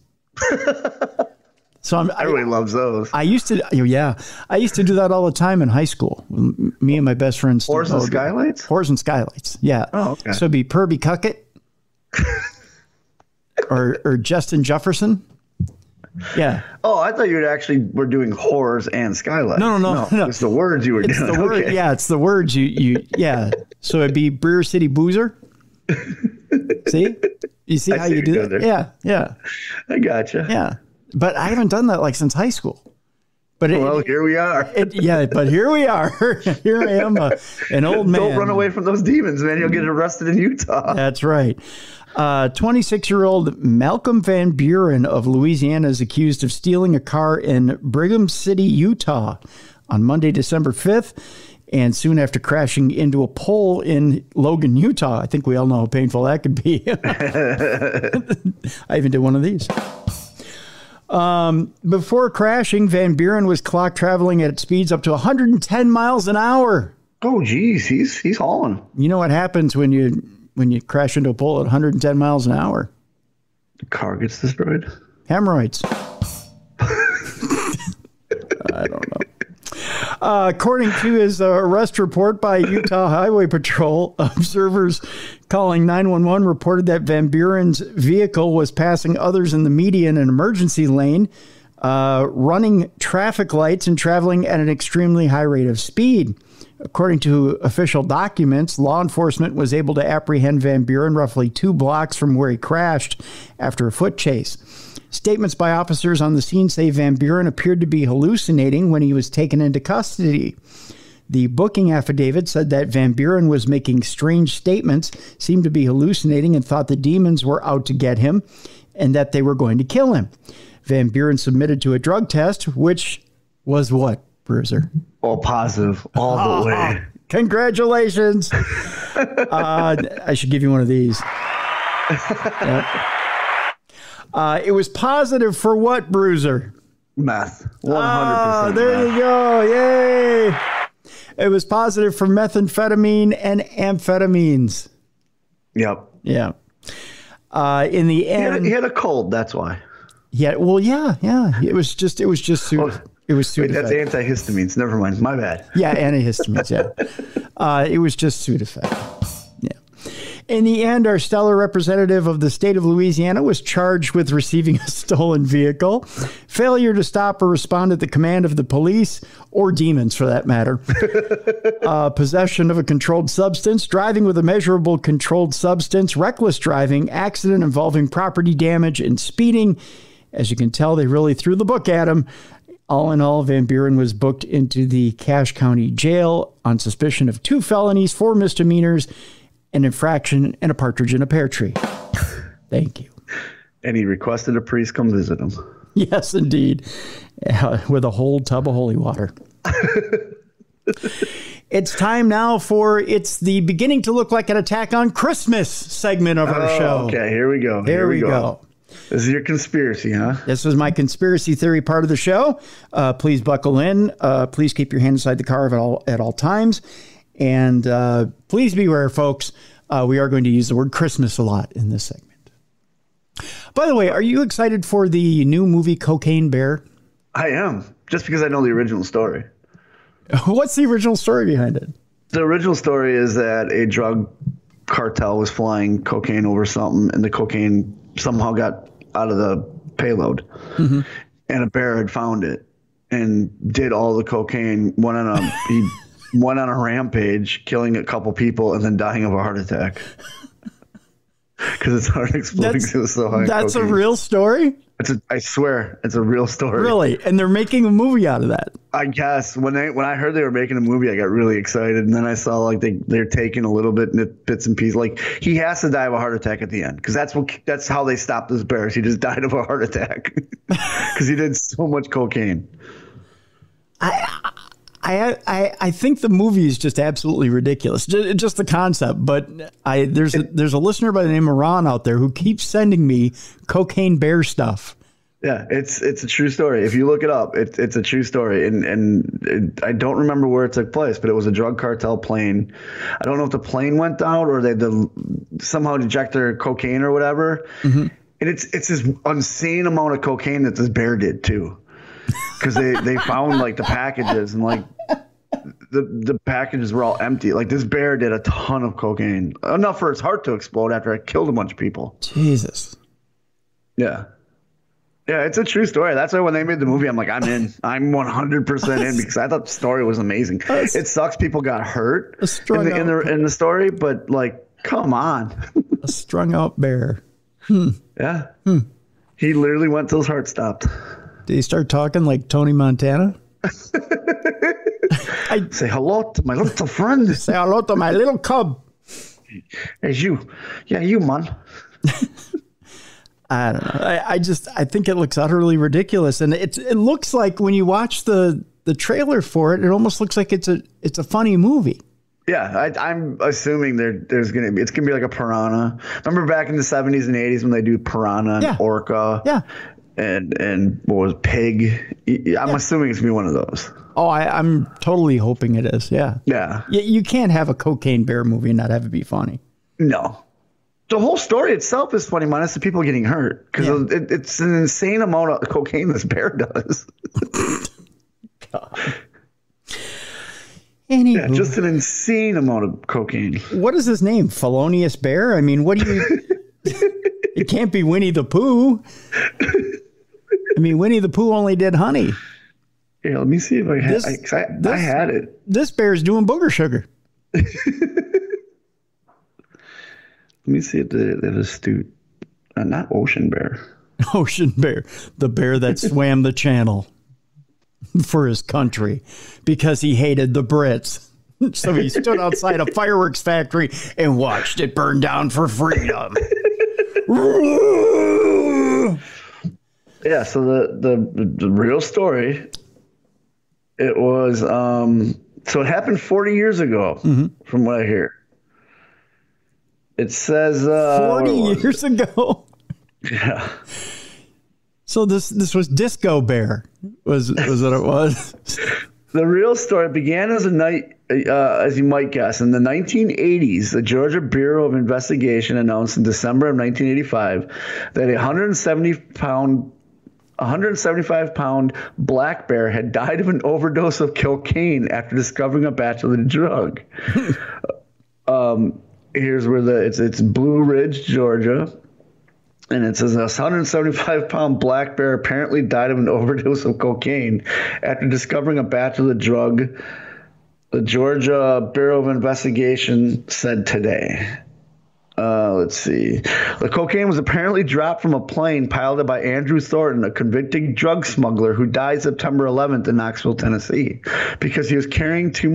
So everybody loves those. I used to do that all the time in high school. Me and my best friends. Whores and skylights? Whores and skylights. Yeah. Oh, okay. So it'd be Perby Cuckett or Justin Jefferson. Yeah. Oh, I thought you were doing whores and skylights. No. It's the words you were doing. The word, okay. Yeah, it's the words you. Yeah. So it'd be Brewer City Boozer. See? You see how you do that? Yeah. I gotcha. Yeah. But I haven't done that since high school. But here we are. But here we are. Here I am, an old man. Don't run away from those demons, man. You'll get arrested in Utah. That's right. 26-year-old Malcolm Van Buren of Louisiana is accused of stealing a car in Brigham City, Utah on Monday, December 5th, and soon after crashing into a pole in Logan, Utah. I think we all know how painful that could be. I even did one of these. Before crashing, Van Buren was clocked traveling at speeds up to 110 miles an hour. Oh, geez, he's hauling. You know what happens when you crash into a pole at 110 miles an hour? The car gets destroyed. Hemorrhoids. I don't know. According to his arrest report by Utah Highway Patrol, observers calling 911 reported that Van Buren's vehicle was passing others in the median and emergency lane, running traffic lights and traveling at an extremely high rate of speed. According to official documents, law enforcement was able to apprehend Van Buren roughly 2 blocks from where he crashed after a foot chase. Statements by officers on the scene say Van Buren appeared to be hallucinating when he was taken into custody. The booking affidavit said that Van Buren was making strange statements, seemed to be hallucinating, and thought the demons were out to get him and that they were going to kill him. Van Buren submitted to a drug test, which was what, Bruiser? All positive, all the way. Congratulations. I should give you one of these. Yep. It was positive for what, Bruiser? Meth. 100%. There you go. Yay. It was positive for methamphetamine and amphetamines. Yep. Yeah. In the end, he had a cold. That's why. Yeah. Well, yeah. It was just It was Sudafed. That's antihistamines. Never mind. My bad. Yeah, antihistamines. Yeah. It was just Sudafed. In the end, our stellar representative of the state of Louisiana was charged with receiving a stolen vehicle, failure to stop or respond at the command of the police, or demons for that matter, possession of a controlled substance, driving with a measurable controlled substance, reckless driving, accident involving property damage, and speeding, As you can tell, they really threw the book at him. All in all, Van Buren was booked into the Cache County Jail on suspicion of 2 felonies, 4 misdemeanors, an infraction, and a partridge in a pear tree. Thank you. And he requested a priest come visit him. Yes, indeed. With a whole tub of holy water. It's time now for It's the Beginning to Look Like an Attack on Christmas segment of our show. Okay, here we go. Here we go. This is your conspiracy, huh? This is my conspiracy theory part of the show. Please buckle in. Please keep your hand inside the car at all times. And please beware, folks. We are going to use the word Christmas a lot in this segment. By the way, are you excited for the new movie Cocaine Bear? I am, just because I know the original story. What's the original story behind it? The original story is that a drug cartel was flying cocaine over something, and the cocaine somehow got out of the payload. Mm-hmm. And a bear had found it and did all the cocaine, he went on a rampage, killing a couple people and then dying of a heart attack. Because its heart exploding because it was so high. That's cocaine. A real story? I swear, it's a real story. Really? And they're making a movie out of that? I guess. When I heard they were making a movie, I got really excited. And then I saw like they're taking a little bit bits and pieces. Like he has to die of a heart attack at the end because that's how they stopped those bears. He just died of a heart attack because he did so much cocaine. I think the movie is just absolutely ridiculous, just the concept. But there's a listener by the name of Ron out there who keeps sending me Cocaine Bear stuff. Yeah, it's a true story. If you look it up, it's a true story. And I don't remember where it took place, but it was a drug cartel plane. I don't know if the plane went down or they somehow eject their cocaine or whatever. Mm-hmm. And it's this insane amount of cocaine that this bear did too. Because they found like the packages and like the packages were all empty. Like this bear did a ton of cocaine, enough for its heart to explode after it killed a bunch of people. Jesus. Yeah. Yeah, it's a true story. That's why when they made the movie, I'm like, I'm in. I'm 100% in because I thought the story was amazing. It sucks people got hurt in the story, but like, come on. A strung out bear. Yeah. He literally went till his heart stopped. Did he start talking like Tony Montana? Say hello to my little friend. Say hello to my little cub. It's you. Yeah, you, man. I don't know. I think it looks utterly ridiculous. And it looks like when you watch the trailer for it, it almost looks like it's a funny movie. Yeah, I'm assuming it's gonna be like a piranha. Remember back in the 70s and 80s when they do piranha and orca? Yeah. And what was pig? I'm assuming it's gonna be one of those. Oh, I'm totally hoping it is. Yeah. Yeah. You can't have a Cocaine Bear movie and not have it be funny. No. The whole story itself is funny, minus the people getting hurt because it's an insane amount of cocaine this bear does. God. Anywho. Yeah, just an insane amount of cocaine. What is his name? Felonious Bear? I mean, what do you... It can't be Winnie the Pooh. I mean, Winnie the Pooh only did honey. Yeah, let me see if I had I had it. This bear's doing booger sugar. Let me see if they have astute. Not Ocean Bear. Ocean Bear. The bear that swam the channel for his country because he hated the Brits. So he stood outside a fireworks factory and watched it burn down for freedom. Yeah, so the real story, it was so it happened 40 years ago, from what I hear. It says 40 years ago. Yeah. So this was Disco Bear, was what it was. The real story began as as you might guess, in the 1980s. The Georgia Bureau of Investigation announced in December of 1985 that a 175-pound black bear had died of an overdose of cocaine after discovering a batch of the drug. Here's where it's Blue Ridge, Georgia. And it says a 175-pound black bear apparently died of an overdose of cocaine after discovering a batch of the drug, the Georgia Bureau of Investigation said today. Let's see. The cocaine was apparently dropped from a plane piloted by Andrew Thornton, a convicted drug smuggler who died September 11th in Knoxville, Tennessee, because he was carrying too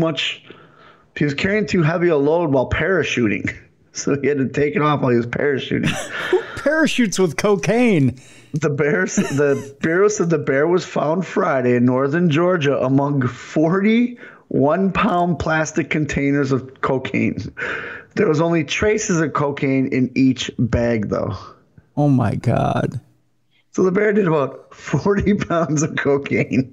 heavy a load while parachuting. So he had to take it off while he was parachuting. Who parachutes with cocaine? The Bureau said the bear was found Friday in northern Georgia among 40 one-pound plastic containers of cocaine. There was only traces of cocaine in each bag, though. Oh, my God. So the bear did about 40 pounds of cocaine.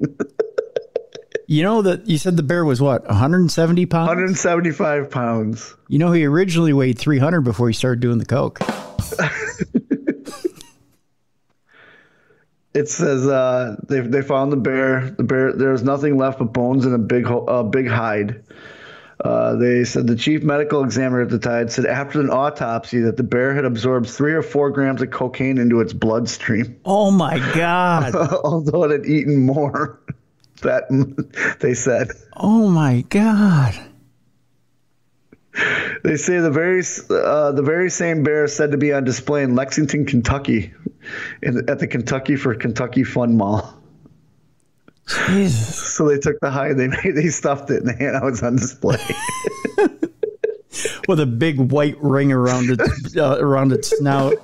You know that you said the bear was what, 170 pounds? 175 pounds. You know, he originally weighed 300 before he started doing the coke. It says they found the bear. There was nothing left but bones and a big hide. They said the chief medical examiner at the time said after an autopsy that the bear had absorbed 3 or 4 grams of cocaine into its bloodstream. Oh my God! Although it had eaten more, that they said. Oh my God! They say the very same bear is said to be on display in Lexington, Kentucky, at the Kentucky for Kentucky Fun Mall. Jesus. So they took the hide, they stuffed it, and it was on display. With a big white ring around its snout.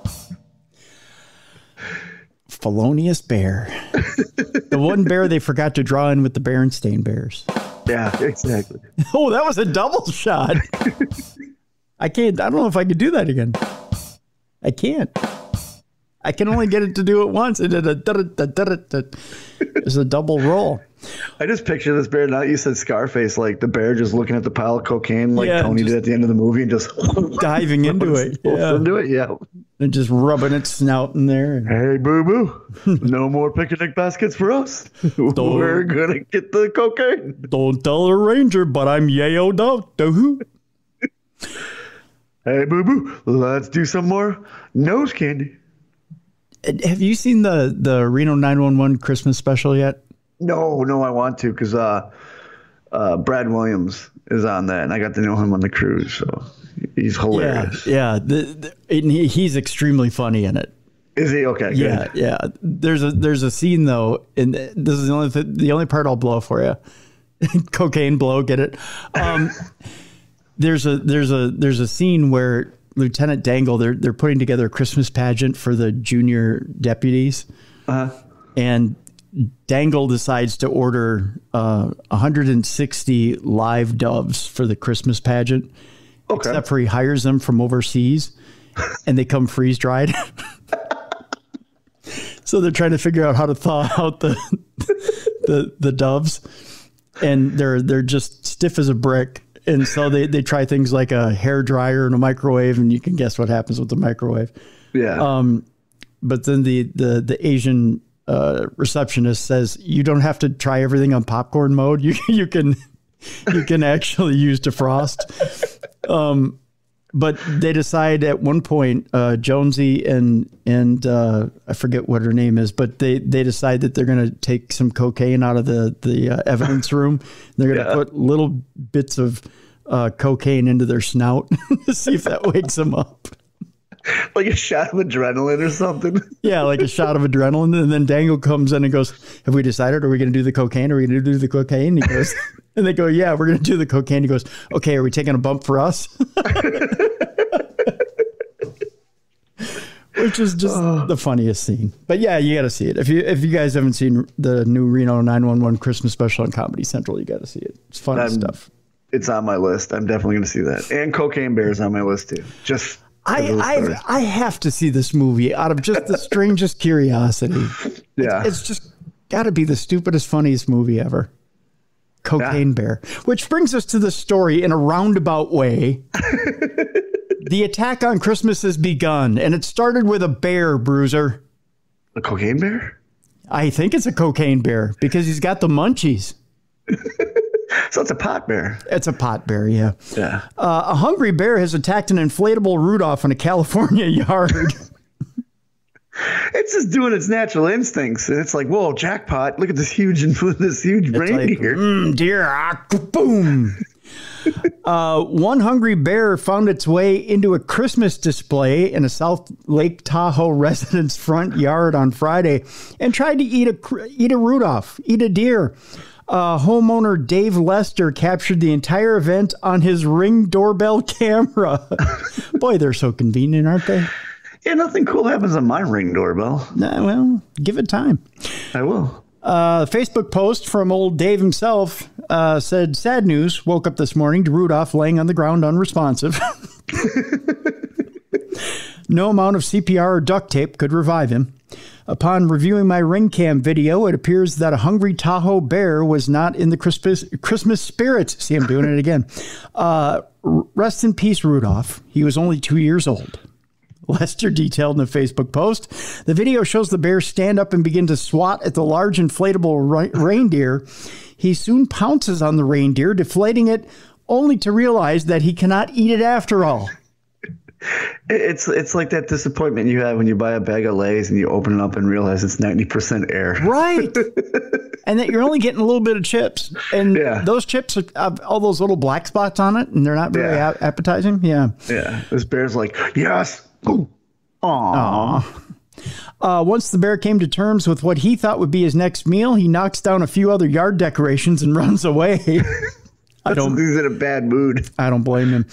Felonious bear. The one bear they forgot to draw in with the Berenstain Bears. Yeah, exactly. Oh, that was a double shot. I don't know if I could do that again. I can't. I can only get it to do it once. It did it's a double roll. I just picture this bear. Now you said Scarface, like the bear just looking at the pile of cocaine like Tony did at the end of the movie and just diving into it. Into it, yeah. And just rubbing its snout in there. Hey, boo-boo. No more picnic baskets for us. We're going to get the cocaine. Don't tell the ranger, but I'm yayoed out. Hey, boo-boo. Let's do some more nose candy. Have you seen the Reno 911 Christmas special yet? No, I want to because Brad Williams is on that, and I got to know him on the cruise, so he's hilarious. Yeah. He's extremely funny in it. Is he? Okay, good. Yeah. There's a scene though, and this is the only part I'll blow for you. Cocaine blow, get it? There's a scene where Lieutenant Dangle, they're putting together a Christmas pageant for the junior deputies. And Dangle decides to order 160 live doves for the Christmas pageant. Okay. Except for he hires them from overseas and they come freeze dried. So they're trying to figure out how to thaw out the doves, and they're just stiff as a brick. And so they try things like a hair dryer and a microwave, and you can guess what happens with the microwave. Yeah. But then the Asian receptionist says you don't have to try everything on popcorn mode. You can actually use defrost. But they decide at one point, Jonesy and I forget what her name is, but they decide that they're going to take some cocaine out of the evidence room. They're going to put little bits of cocaine into their snout to see if that wakes them up. Like a shot of adrenaline or something. Yeah, like a shot of adrenaline. And then Dangle comes in and goes, have we decided? Are we going to do the cocaine? Are we going to do the cocaine? He goes, and they go, yeah, we're going to do the cocaine. He goes, okay, are we taking a bump for us? Which is just the funniest scene. But yeah, you got to see it. If you guys haven't seen the new Reno 911 Christmas special on Comedy Central, you got to see it. It's fun stuff. It's on my list. I'm definitely going to see that. And Cocaine Bear's on my list too. Just I have to see this movie out of just the strangest curiosity. Yeah. It's just got to be the stupidest, funniest movie ever. Cocaine Bear. Which brings us to the story in a roundabout way. The attack on Christmas has begun, and it started with a bear, Bruiser. A cocaine bear? I think it's a cocaine bear because he's got the munchies. So it's a pot bear. It's a pot bear, yeah. Yeah. A hungry bear has attacked an inflatable Rudolph in a California yard. It's just doing its natural instincts, and it's like, whoa, jackpot! Look at this huge reindeer. Like, dear, boom. One hungry bear found its way into a Christmas display in a South Lake Tahoe resident's front yard on Friday and tried to eat a deer. Homeowner Dave Lester captured the entire event on his Ring doorbell camera. Boy, they're so convenient, aren't they? Yeah, nothing cool happens on my Ring doorbell. Nah, well, give it time. I will. Facebook post from old Dave himself said, sad news, woke up this morning to Rudolph laying on the ground unresponsive. No amount of CPR or duct tape could revive him. Upon reviewing my Ring Cam video, it appears that a hungry Tahoe bear was not in the Christmas spirit. See, I'm doing it again. Rest in peace, Rudolph. He was only 2 years old. Lester detailed in the Facebook post. The video shows the bear stand up and begin to swat at the large inflatable reindeer. He soon pounces on the reindeer, deflating it, only to realize that he cannot eat it after all. It's like that disappointment you have when you buy a bag of Lay's and you open it up and realize it's 90% air. Right. And that you're only getting a little bit of chips. And those chips have all those little black spots on it, and they're not very appetizing. Yeah. Yeah. This bear's like, yes. Aww. Once the bear came to terms with what he thought would be his next meal, he knocks down a few other yard decorations and runs away. He's in a bad mood. I don't blame him.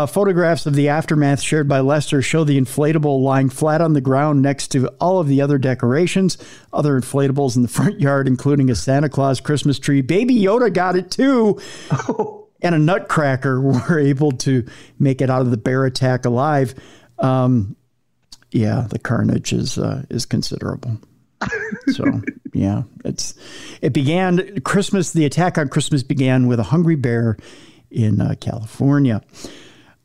Photographs of the aftermath shared by Lester show the inflatable lying flat on the ground next to all of the other decorations, other inflatables in the front yard, including a Santa Claus Christmas tree. Baby Yoda got it too. Oh. And a nutcracker were able to make it out of the bear attack alive. Yeah, the carnage is considerable. So, yeah, the attack on Christmas began with a hungry bear in California.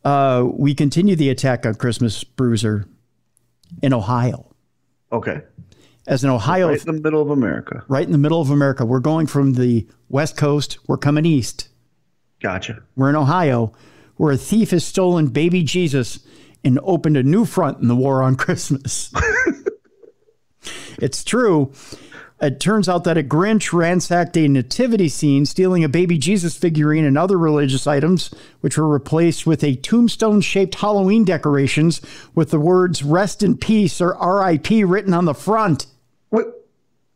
We continue the attack on Christmas, Bruiser, in Ohio. Okay. As in Ohio. Right in the middle of America. Right in the middle of America. We're going from the West Coast. We're coming east. Gotcha. We're in Ohio, where a thief has stolen baby Jesus and opened a new front in the war on Christmas. It's true. It turns out that a Grinch ransacked a nativity scene, stealing a baby Jesus figurine and other religious items, which were replaced with a tombstone-shaped Halloween decorations with the words "Rest in Peace" or "R.I.P." written on the front. Wait,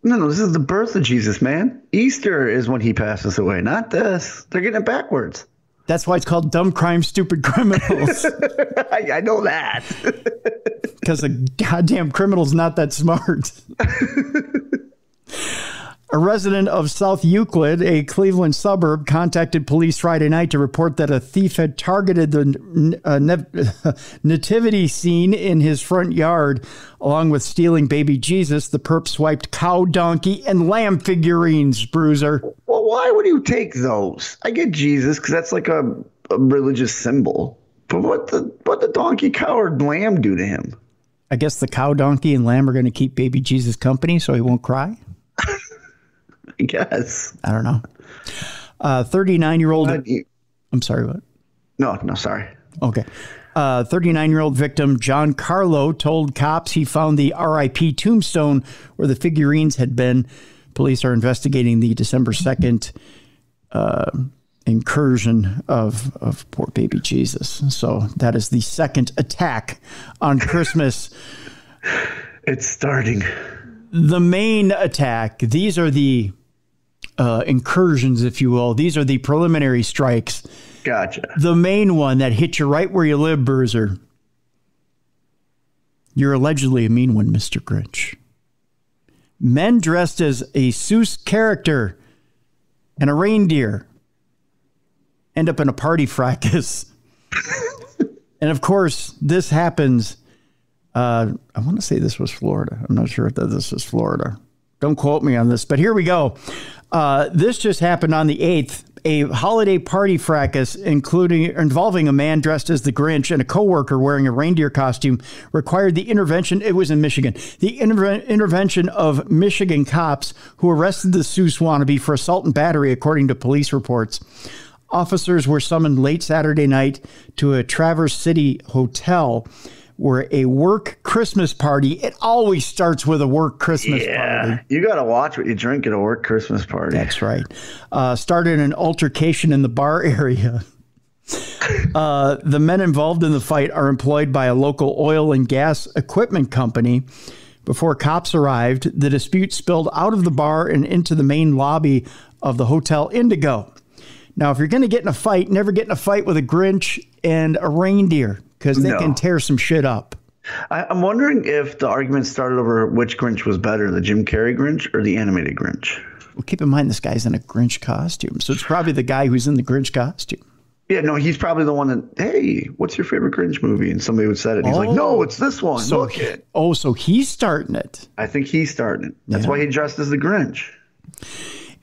no, this is the birth of Jesus, man. Easter is when he passes away, not this. They're getting it backwards. That's why it's called Dumb Crime, Stupid Criminals. I know that. Because a goddamn criminal's not that smart. A resident of South Euclid, a Cleveland suburb, contacted police Friday night to report that a thief had targeted the nativity scene in his front yard. Along with stealing baby Jesus, the perp swiped cow, donkey, and lamb figurines, Bruiser. Well, why would you take those? I get Jesus because that's like a religious symbol. But what the donkey, cow, or lamb do to him? I guess the cow, donkey, and lamb are going to keep baby Jesus company so he won't cry. I guess. I don't know. 39-year-old. I'm sorry, what? No, sorry. Okay. 39-year-old victim John Carlo told cops he found the RIP tombstone where the figurines had been. Police are investigating the December 2nd incursion of poor baby Jesus. So that is the second attack on Christmas. It's starting. The main attack, these are the incursions, if you will. These are the preliminary strikes. Gotcha. The main one that hit you right where you live, Bruiser. You're allegedly a mean one, Mr. Grinch. Men dressed as a Seuss character and a reindeer end up in a party fracas. And of course, this happens. I want to say this was Florida. I'm not sure if this is Florida. Don't quote me on this, but here we go. This just happened on the 8th. A holiday party fracas involving a man dressed as the Grinch and a coworker wearing a reindeer costume required the intervention. It was in Michigan. The intervention of Michigan cops who arrested the Seuss wannabe for assault and battery, according to police reports. Officers were summoned late Saturday night to a Traverse City hotel where a work Christmas party, it always starts with a work Christmas party. You got to watch what you drink at a work Christmas party. That's right. Started an altercation in the bar area. The men involved in the fight are employed by a local oil and gas equipment company. Before cops arrived, the dispute spilled out of the bar and into the main lobby of the Hotel Indigo. Now, if you're going to get in a fight, never get in a fight with a Grinch and a reindeer, because they can tear some shit up. I'm wondering if the argument started over which Grinch was better, the Jim Carrey Grinch or the animated Grinch. Well, keep in mind, this guy's in a Grinch costume, so it's probably the guy who's in the Grinch costume. Yeah, no, he's probably the one that, hey, what's your favorite Grinch movie? And somebody would say it. And he's like, no, it's this one. So, look it. Oh, so he's starting it. I think he's starting it. That's why he dressed as the Grinch.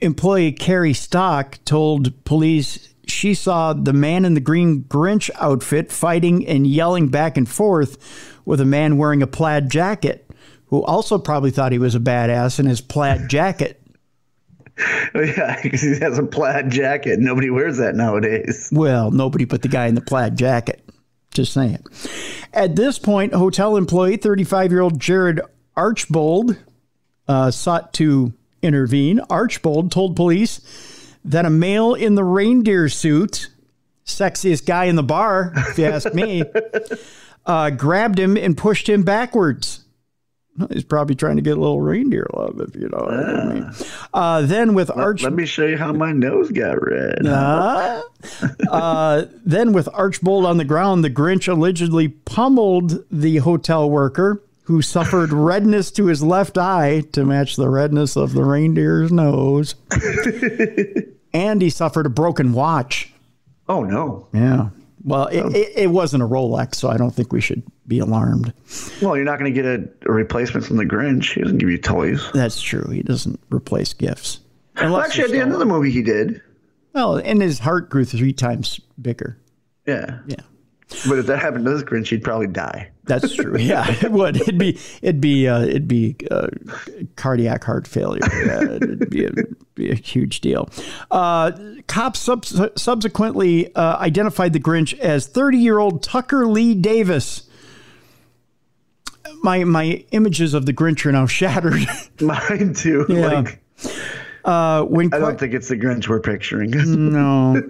Employee Carrie Stock told police she saw the man in the green Grinch outfit fighting and yelling back and forth with a man wearing a plaid jacket, who also probably thought he was a badass in his plaid jacket. Oh, yeah, because he has a plaid jacket. Nobody wears that nowadays. Well, nobody but the guy in the plaid jacket. Just saying. At this point, hotel employee, 35-year-old Jared Archbold, sought to intervene. Archbold told police that a male in the reindeer suit, sexiest guy in the bar, if you ask me, grabbed him and pushed him backwards. He's probably trying to get a little reindeer love, if you know what I mean. Then with let me show you how my nose got red. Then with Archbold on the ground, the Grinch allegedly pummeled the hotel worker, who suffered redness to his left eye to match the redness of the reindeer's nose. And he suffered a broken watch. Oh, no. Yeah. Well, it wasn't a Rolex, so I don't think we should be alarmed. Well, you're not going to get a replacement from the Grinch. He doesn't give you toys. That's true. He doesn't replace gifts. Well, actually, at the end of the movie, he did. Well, and his heart grew 3 times bigger. Yeah. Yeah. But if that happened to this Grinch, he'd probably die. That's true. Yeah, it would. It'd be cardiac heart failure. It'd be a huge deal. Cops subsequently identified the Grinch as 30-year-old Tucker Lee Davis. My images of the Grinch are now shattered. Mine too. Yeah. I don't think it's the Grinch we're picturing. No.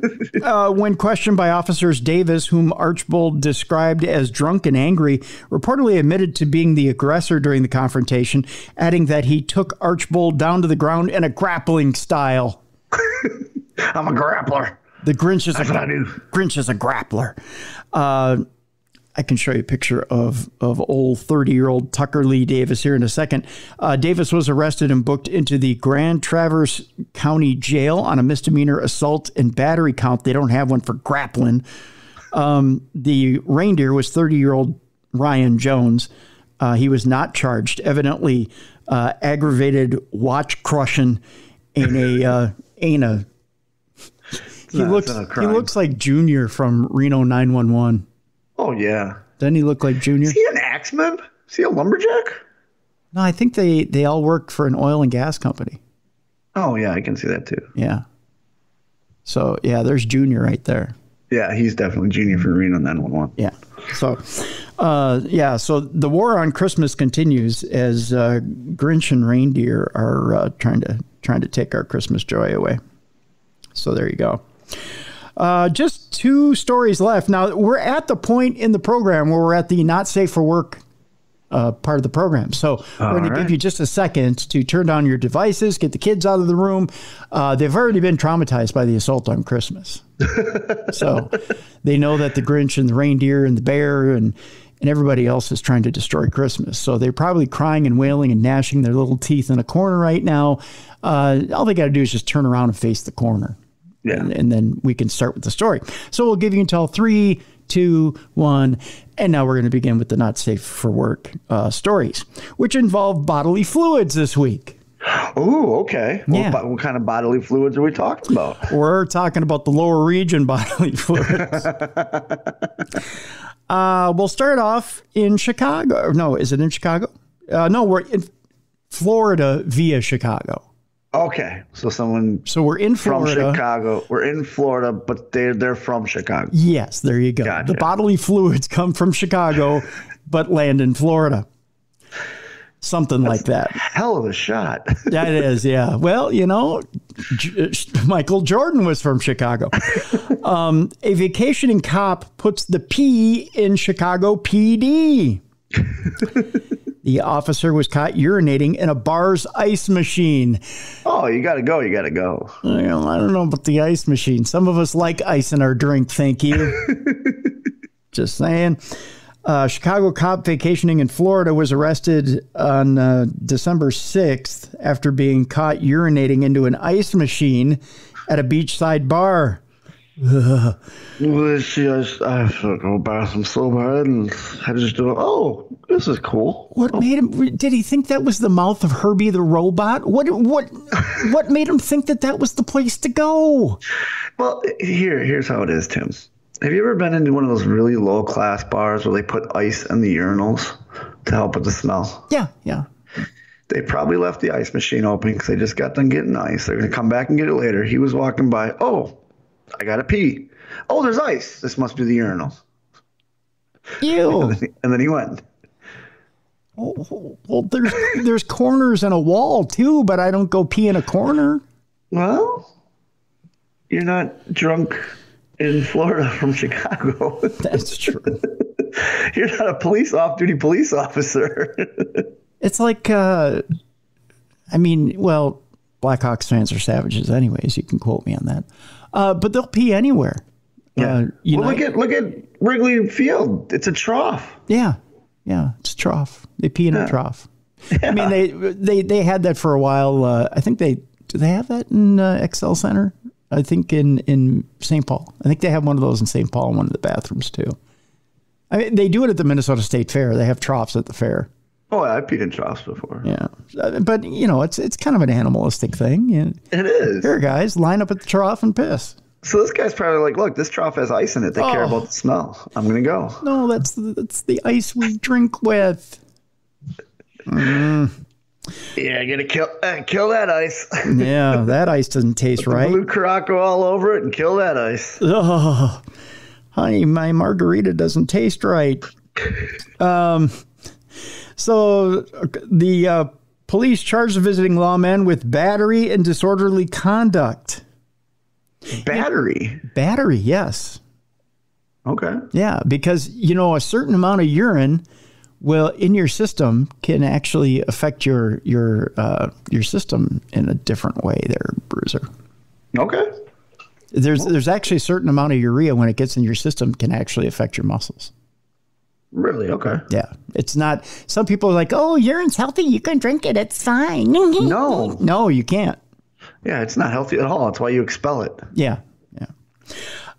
When questioned by officers, Davis, whom Archbold described as drunk and angry, reportedly admitted to being the aggressor during the confrontation, adding that he took Archbold down to the ground in a grappling style. I'm a grappler. The Grinch is That's what I do. Grinch is a grappler. I can show you a picture of old 30-year-old Tucker Lee Davis here in a second. Davis was arrested and booked into the Grand Traverse County Jail on a misdemeanor assault and battery count. They don't have one for grappling. The reindeer was 30-year-old Ryan Jones. He was not charged. Evidently, aggravated watch crushing ain't a. He looks like Junior from Reno 911. Oh, yeah. Doesn't he look like Junior? Is he an axeman? Is he a lumberjack? No, I think they all work for an oil and gas company. Oh, yeah, I can see that too. Yeah. So, yeah, there's Junior right there. Yeah, he's definitely Junior for Reno 911. Yeah. So, so the war on Christmas continues as Grinch and reindeer are trying to take our Christmas joy away. So there you go. Just 2 stories left. Now, we're at the point in the program where we're at the not safe for work part of the program. So we're going to give you just a second to turn down your devices, get the kids out of the room. They've already been traumatized by the assault on Christmas. So they know that the Grinch and the reindeer and the bear and everybody else is trying to destroy Christmas. So they're probably crying and wailing and gnashing their little teeth in a corner right now. All they got to do is just turn around and face the corner. Yeah. And then we can start with the story. So we'll give you until 3, 2, 1. And now we're going to begin with the not safe for work stories, which involve bodily fluids this week. Oh, okay. Yeah. What kind of bodily fluids are we talking about? We're talking about the lower region bodily fluids. We'll start off in Chicago. No, is it in Chicago? No, we're in Florida via Chicago. Okay, so we're in Florida. From Chicago. We're in Florida, but they're from Chicago. Yes, there you go. Gotcha. The bodily fluids come from Chicago, but land in Florida. Something like that. Hell of a shot. That is, yeah. Well, Michael Jordan was from Chicago. A vacationing cop puts the P in Chicago PD. The officer was caught urinating in a bar's ice machine. Oh, you got to go. You got to go. I don't know about the ice machine. Some of us like ice in our drink. Thank you. Just saying. Chicago cop vacationing in Florida was arrested on December 6th after being caught urinating into an ice machine at a beachside bar. I have to go bathroom so bad, and I just do. Oh, this is cool. What made him? Did he think that was the mouth of Herbie the robot? What made him think that was the place to go? Well, here's how it is, Tim. Have you ever been into one of those really low class bars where they put ice in the urinals to help with the smell? Yeah. They probably left the ice machine open because they just got done getting ice. They're going to come back and get it later. He was walking by. Oh, I got to pee. Oh, there's ice. This must be the urinal. Ew. And then he went. Oh, well, there's corners in a wall too, but I don't go pee in a corner. Well, you're not drunk in Florida from Chicago. That's true. You're not a off-duty police officer. It's like, Blackhawks fans are savages anyways. You can quote me on that. But they'll pee anywhere. Yeah. Look at Wrigley Field. It's a trough. Yeah. It's a trough. They pee in a trough. Yeah. I mean, they had that for a while. I think do they have that in XL Center? I think in St. Paul. I think they have one of those in St. Paul in one of the bathrooms too. I mean, they do it at the Minnesota State Fair. They have troughs at the fair. Oh, I peed in troughs before. Yeah, but it's kind of an animalistic thing. It is. Here, guys, line up at the trough and piss. So this guy's probably like, look, this trough has ice in it. They care about the smell. I'm gonna go. No, that's the ice we drink with. Yeah, gonna kill that ice. Yeah, that ice doesn't taste right. Blue Caraco all over it and kill that ice. Oh, honey, my margarita doesn't taste right. So the police charged the visiting lawman with battery and disorderly conduct. Battery? Battery, yes. Okay. Yeah, because, a certain amount of urine in your system can actually affect your system in a different way there, Bruiser. Okay. There's actually a certain amount of urea when it gets in your system can actually affect your muscles. Really? Okay. Yeah. It's not, some people are like, oh, urine's healthy. You can drink it. It's fine. No, you can't. Yeah, it's not healthy at all. That's why you expel it. Yeah.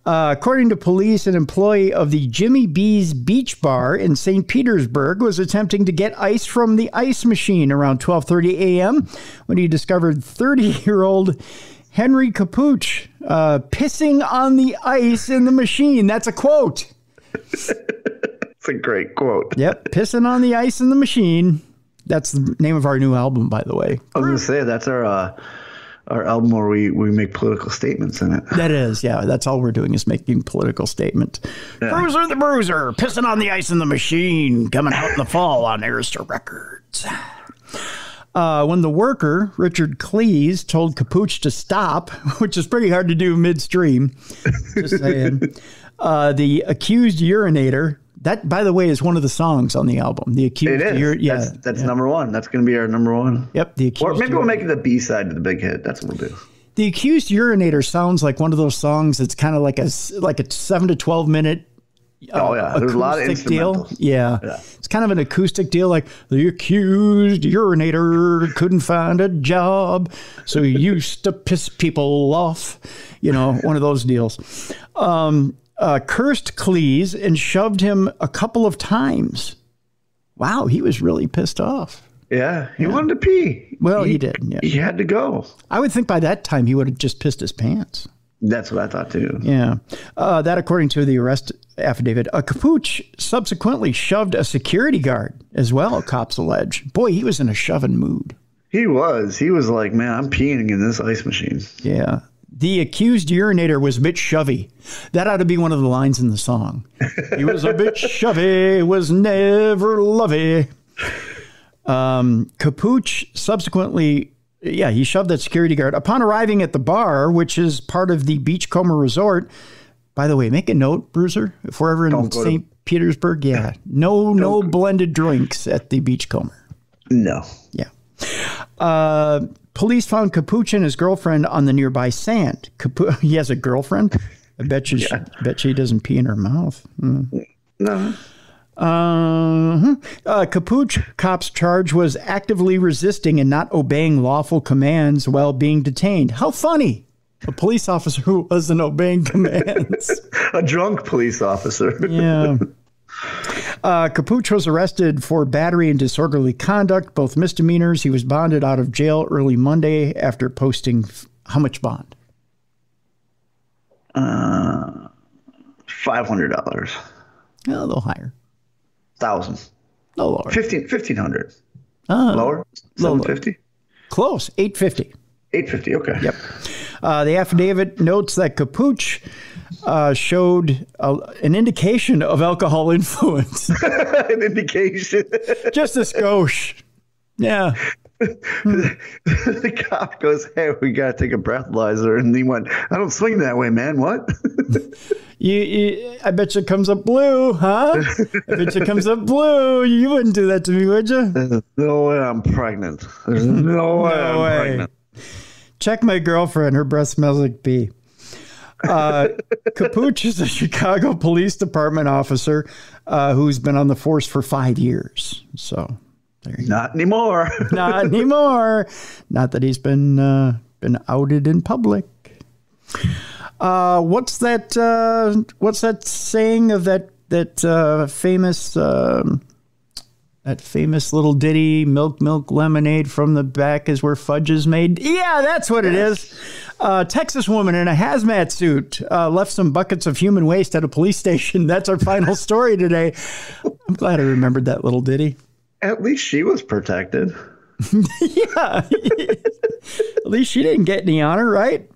According to police, an employee of the Jimmy B's Beach Bar in St. Petersburg was attempting to get ice from the ice machine around 12:30 a.m. when he discovered 30-year-old Henry Capuch pissing on the ice in the machine. That's a quote. It's a great quote. Yep, pissing on the ice in the machine. That's the name of our new album, by the way. I was going to say, that's our album where we make political statements in it. That is, yeah. That's all we're doing is making political statements. Yeah. Bruiser the Bruiser, pissing on the ice in the machine, coming out in the fall on Arista Records. When the worker, Richard Cleese, told Capuch to stop, which is pretty hard to do midstream, just saying, the accused urinator, that, by the way, is one of the songs on the album. The accused. It is. That's number one. That's going to be our number one. Yep. The accused. Or maybe we'll make it the B-side to the big hit. That's what we'll do. The accused urinator sounds like one of those songs that's kind of like a 7 to 12 minute. There's a lot of instrumentals. Deal. Yeah. It's kind of an acoustic deal, like the accused urinator couldn't find a job, so he used to piss people off. One of those deals. Cursed Cleese and shoved him a couple of times. Wow, he was really pissed off. Yeah, he wanted to pee. Well, he did. Yeah. He had to go. I would think by that time he would have just pissed his pants. That's what I thought too. Yeah. That according to the arrest affidavit. Capuch subsequently shoved a security guard as well, cops allege. Boy, he was in a shoving mood. He was. He was like, man, I'm peeing in this ice machine. Yeah. The accused urinator was a bit shovey. That ought to be one of the lines in the song. He was a bit shovey, was never lovey. Capuch subsequently, he shoved that security guard. Upon arriving at the bar, which is part of the Beachcomber Resort, By the way, make a note, Bruiser, if we're ever in St. Petersburg, no blended drinks at the Beachcomber. No. Yeah. Police found Capuch and his girlfriend on the nearby sand. He has a girlfriend? I bet you he doesn't pee in her mouth. No. Capuch, cops charge, was actively resisting and not obeying lawful commands while being detained. How funny. A police officer who wasn't obeying commands. A drunk police officer. Yeah. Capuch was arrested for battery and disorderly conduct, both misdemeanors. He was bonded out of jail early Monday after posting how much bond? $500. A little higher. 1,000. No lower. 1,500. Lower? 750? Close. 850. 850. Okay. Yep. The affidavit notes that Capuch showed an indication of alcohol influence. An indication. Just a skosh. Yeah. The cop goes, hey, we got to take a breathalyzer. And he went, I don't swing that way, man. What? I bet you it comes up blue, huh? I bet you it comes up blue. You wouldn't do that to me, would you? There's no way I'm pregnant. There's no way I'm pregnant. Check my girlfriend. Her breath smells like pee. Capuch is a Chicago Police Department officer who's been on the force for 5 years. So there you go. Not anymore. Not anymore. Not that he's been outed in public. What's that saying of that famous little ditty, milk, lemonade from the back is where fudge is made? Yeah, that's what it is. Texas woman in a hazmat suit left some buckets of human waste at a police station. That's our final story today. I'm glad I remembered that little ditty. At least she was protected. Yeah. At least she didn't get any honor, right?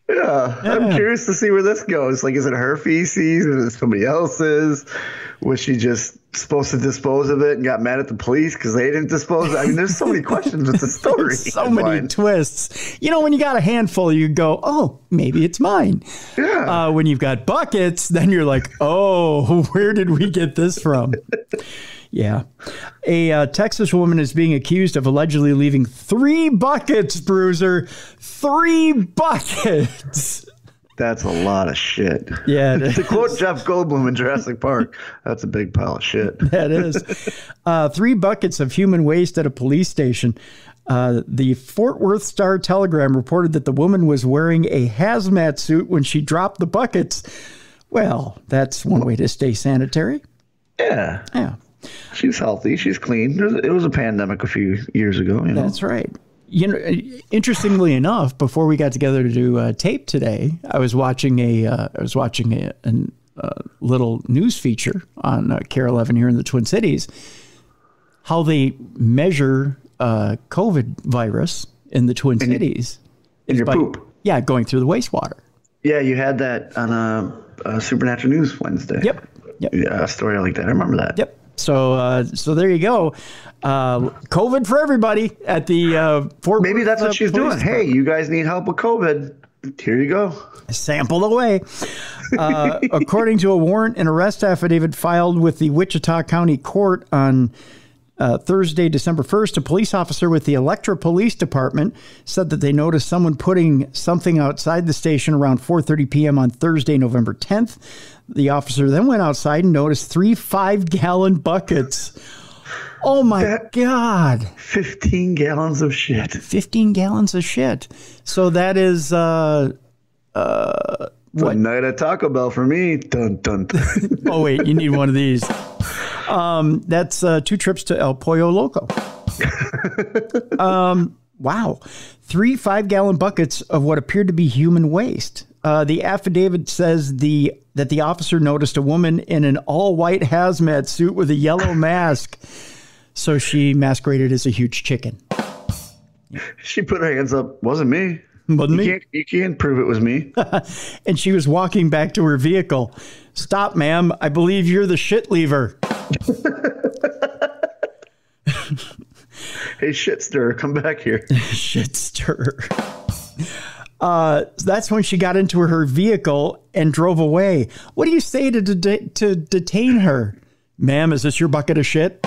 Yeah. I'm curious to see where this goes. Like, is it her feces? Is it somebody else's? Was she just supposed to dispose of it and got mad at the police because they didn't dispose of it? I mean, there's so many questions with the story. So many twists. You know, when you got a handful, you go, oh, maybe it's mine. Yeah. When you've got buckets, then you're like, oh, where did we get this from? Yeah. A Texas woman is being accused of allegedly leaving 3 buckets, Bruiser. 3 buckets. That's a lot of shit. Yeah. To quote Jeff Goldblum in Jurassic Park, that's a big pile of shit. That is. 3 buckets of human waste at a police station. The Fort Worth Star-Telegram reported that the woman was wearing a hazmat suit when she dropped the buckets. Well, that's one way to stay sanitary. Yeah. Yeah. She's healthy. She's clean. It was a pandemic a few years ago. You know? That's right. You know, interestingly enough, before we got together to do tape today, I was watching a little news feature on KARE 11 here in the Twin Cities. How they measure COVID virus in the Twin Cities in your poop. Yeah, going through the wastewater. Yeah, you had that on Supernatural News Wednesday. Yep. Yeah, a story like that. I remember that. Yep. So there you go. COVID for everybody at the Fort Maybe Worth, that's what she's doing. Department. Hey, you guys need help with COVID. Here you go. Sample away. According to a warrant and arrest affidavit filed with the Wichita County Court on Thursday, December 1st, a police officer with the Electra Police Department said that they noticed someone putting something outside the station around 4:30 p.m. on Thursday, November 10th. The officer then went outside and noticed 3 5-gallon buckets. Oh, my God. 15 gallons of shit. 15 gallons of shit. So that is... what night at Taco Bell for me. Dun, dun, dun. Oh, wait, you need one of these. That's 2 trips to El Pollo Loco. Wow. 3 5-gallon buckets of what appeared to be human waste. The affidavit says that the officer noticed a woman in an all-white hazmat suit with a yellow mask. So she masqueraded as a huge chicken. She put her hands up. Wasn't me. Wasn't me? You can't prove it was me. And she was walking back to her vehicle. Stop, ma'am. I believe you're the shit lever. Hey, shit stir, come back here. Shit stir. That's when she got into her vehicle and drove away. What do you say to detain her? Ma'am, is this your bucket of shit?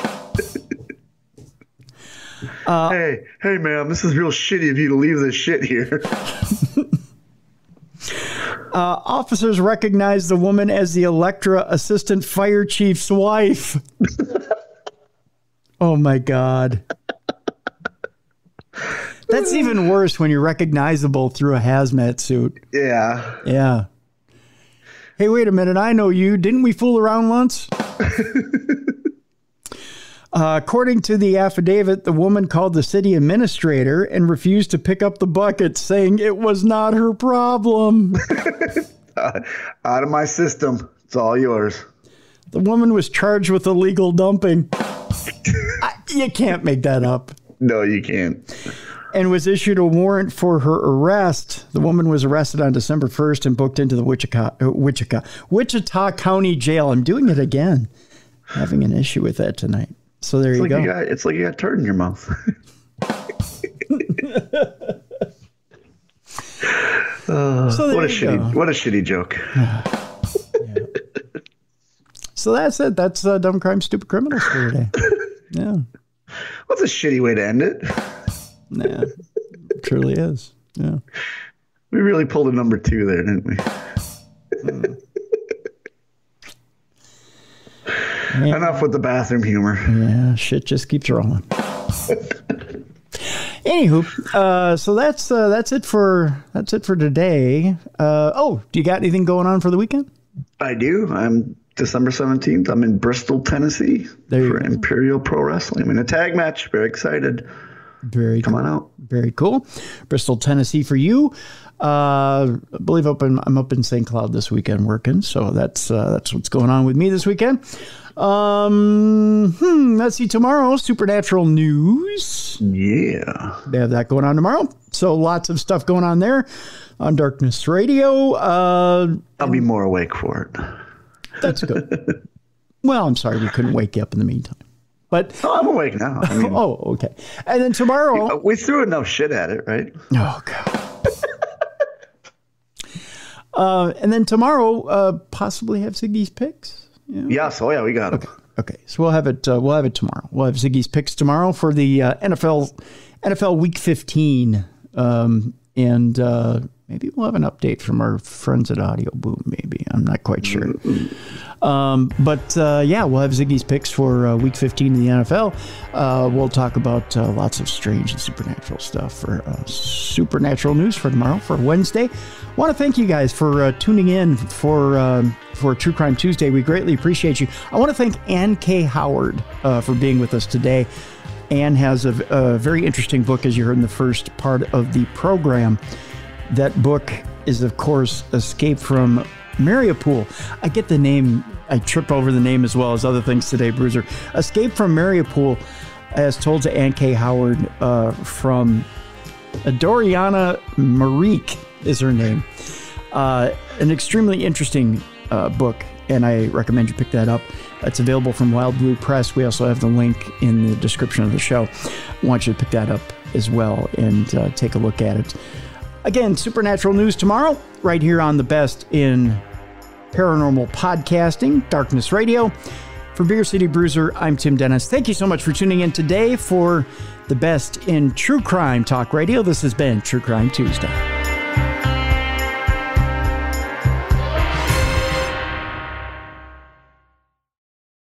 Hey, ma'am, this is real shitty of you to leave this shit here. Officers recognized the woman as the Electra assistant fire chief's wife. Oh, my God. That's even worse when you're recognizable through a hazmat suit. Yeah. Yeah. Hey, wait a minute. I know you. Didn't we fool around once? According to the affidavit, the woman called the city administrator and refused to pick up the bucket, saying it was not her problem. Out of my system. It's all yours. The woman was charged with illegal dumping. You can't make that up. No, you can't. And was issued a warrant for her arrest. The woman was arrested on December 1st and booked into the Wichita County Jail. I'm doing it again. Having an issue with that tonight. So there you go. It's like you got turd in your mouth. So what a shitty joke. Yeah. So that's it. That's Dumb Crime, Stupid Criminals for today. Yeah. What's a shitty way to end it? Yeah, it truly is. Yeah. We really pulled a number 2 there, didn't we? Yeah. Enough with the bathroom humor. Yeah, shit just keeps rolling. Anywho, so that's it for today. Do you got anything going on for the weekend? I do. I'm December 17th. I'm in Bristol, Tennessee for Imperial Pro Wrestling. I'm in a tag match. Very excited. Come on out. Very cool. Bristol, Tennessee for you. I believe I'm up in St. Cloud this weekend working. So that's what's going on with me this weekend. Let's see, tomorrow, Supernatural News. Yeah. They have that going on tomorrow. So lots of stuff going on there on Darkness Radio. I'll be more awake for it. That's good. Well, I'm sorry we couldn't wake you up in the meantime. But I'm awake now. I mean, okay. And then tomorrow... We threw enough shit at it, right? Oh, God. And then tomorrow, possibly have Ziggy's picks. You know? Yes. Oh, yeah, we got it. Okay. So we'll have it tomorrow. We'll have Ziggy's picks tomorrow for the NFL Week 15. And maybe we'll have an update from our friends at Audio Boom, maybe. I'm not quite sure. But we'll have Ziggy's picks for Week 15 in the NFL. We'll talk about lots of strange and supernatural stuff for Supernatural News for tomorrow, for Wednesday. I want to thank you guys for tuning in for True Crime Tuesday. We greatly appreciate you. I want to thank Ann K. Howard for being with us today. Ann has a very interesting book, as you heard in the first part of the program. That book is, of course, Escape from Mariupol. I get the name. I trip over the name as well as other things today, Bruiser. Escape from Mariupol, as told to Ann K. Howard from Adoriana Marik is her name. An extremely interesting book, and I recommend you pick that up. It's available from Wild Blue Press. We also have the link in the description of the show. I want you to pick that up as well and take a look at it. Again, Supernatural News tomorrow, right here on the best in paranormal podcasting, Darkness Radio. For Beer City Bruiser, I'm Tim Dennis. Thank you so much for tuning in today for the best in true crime talk radio. This has been True Crime Tuesday.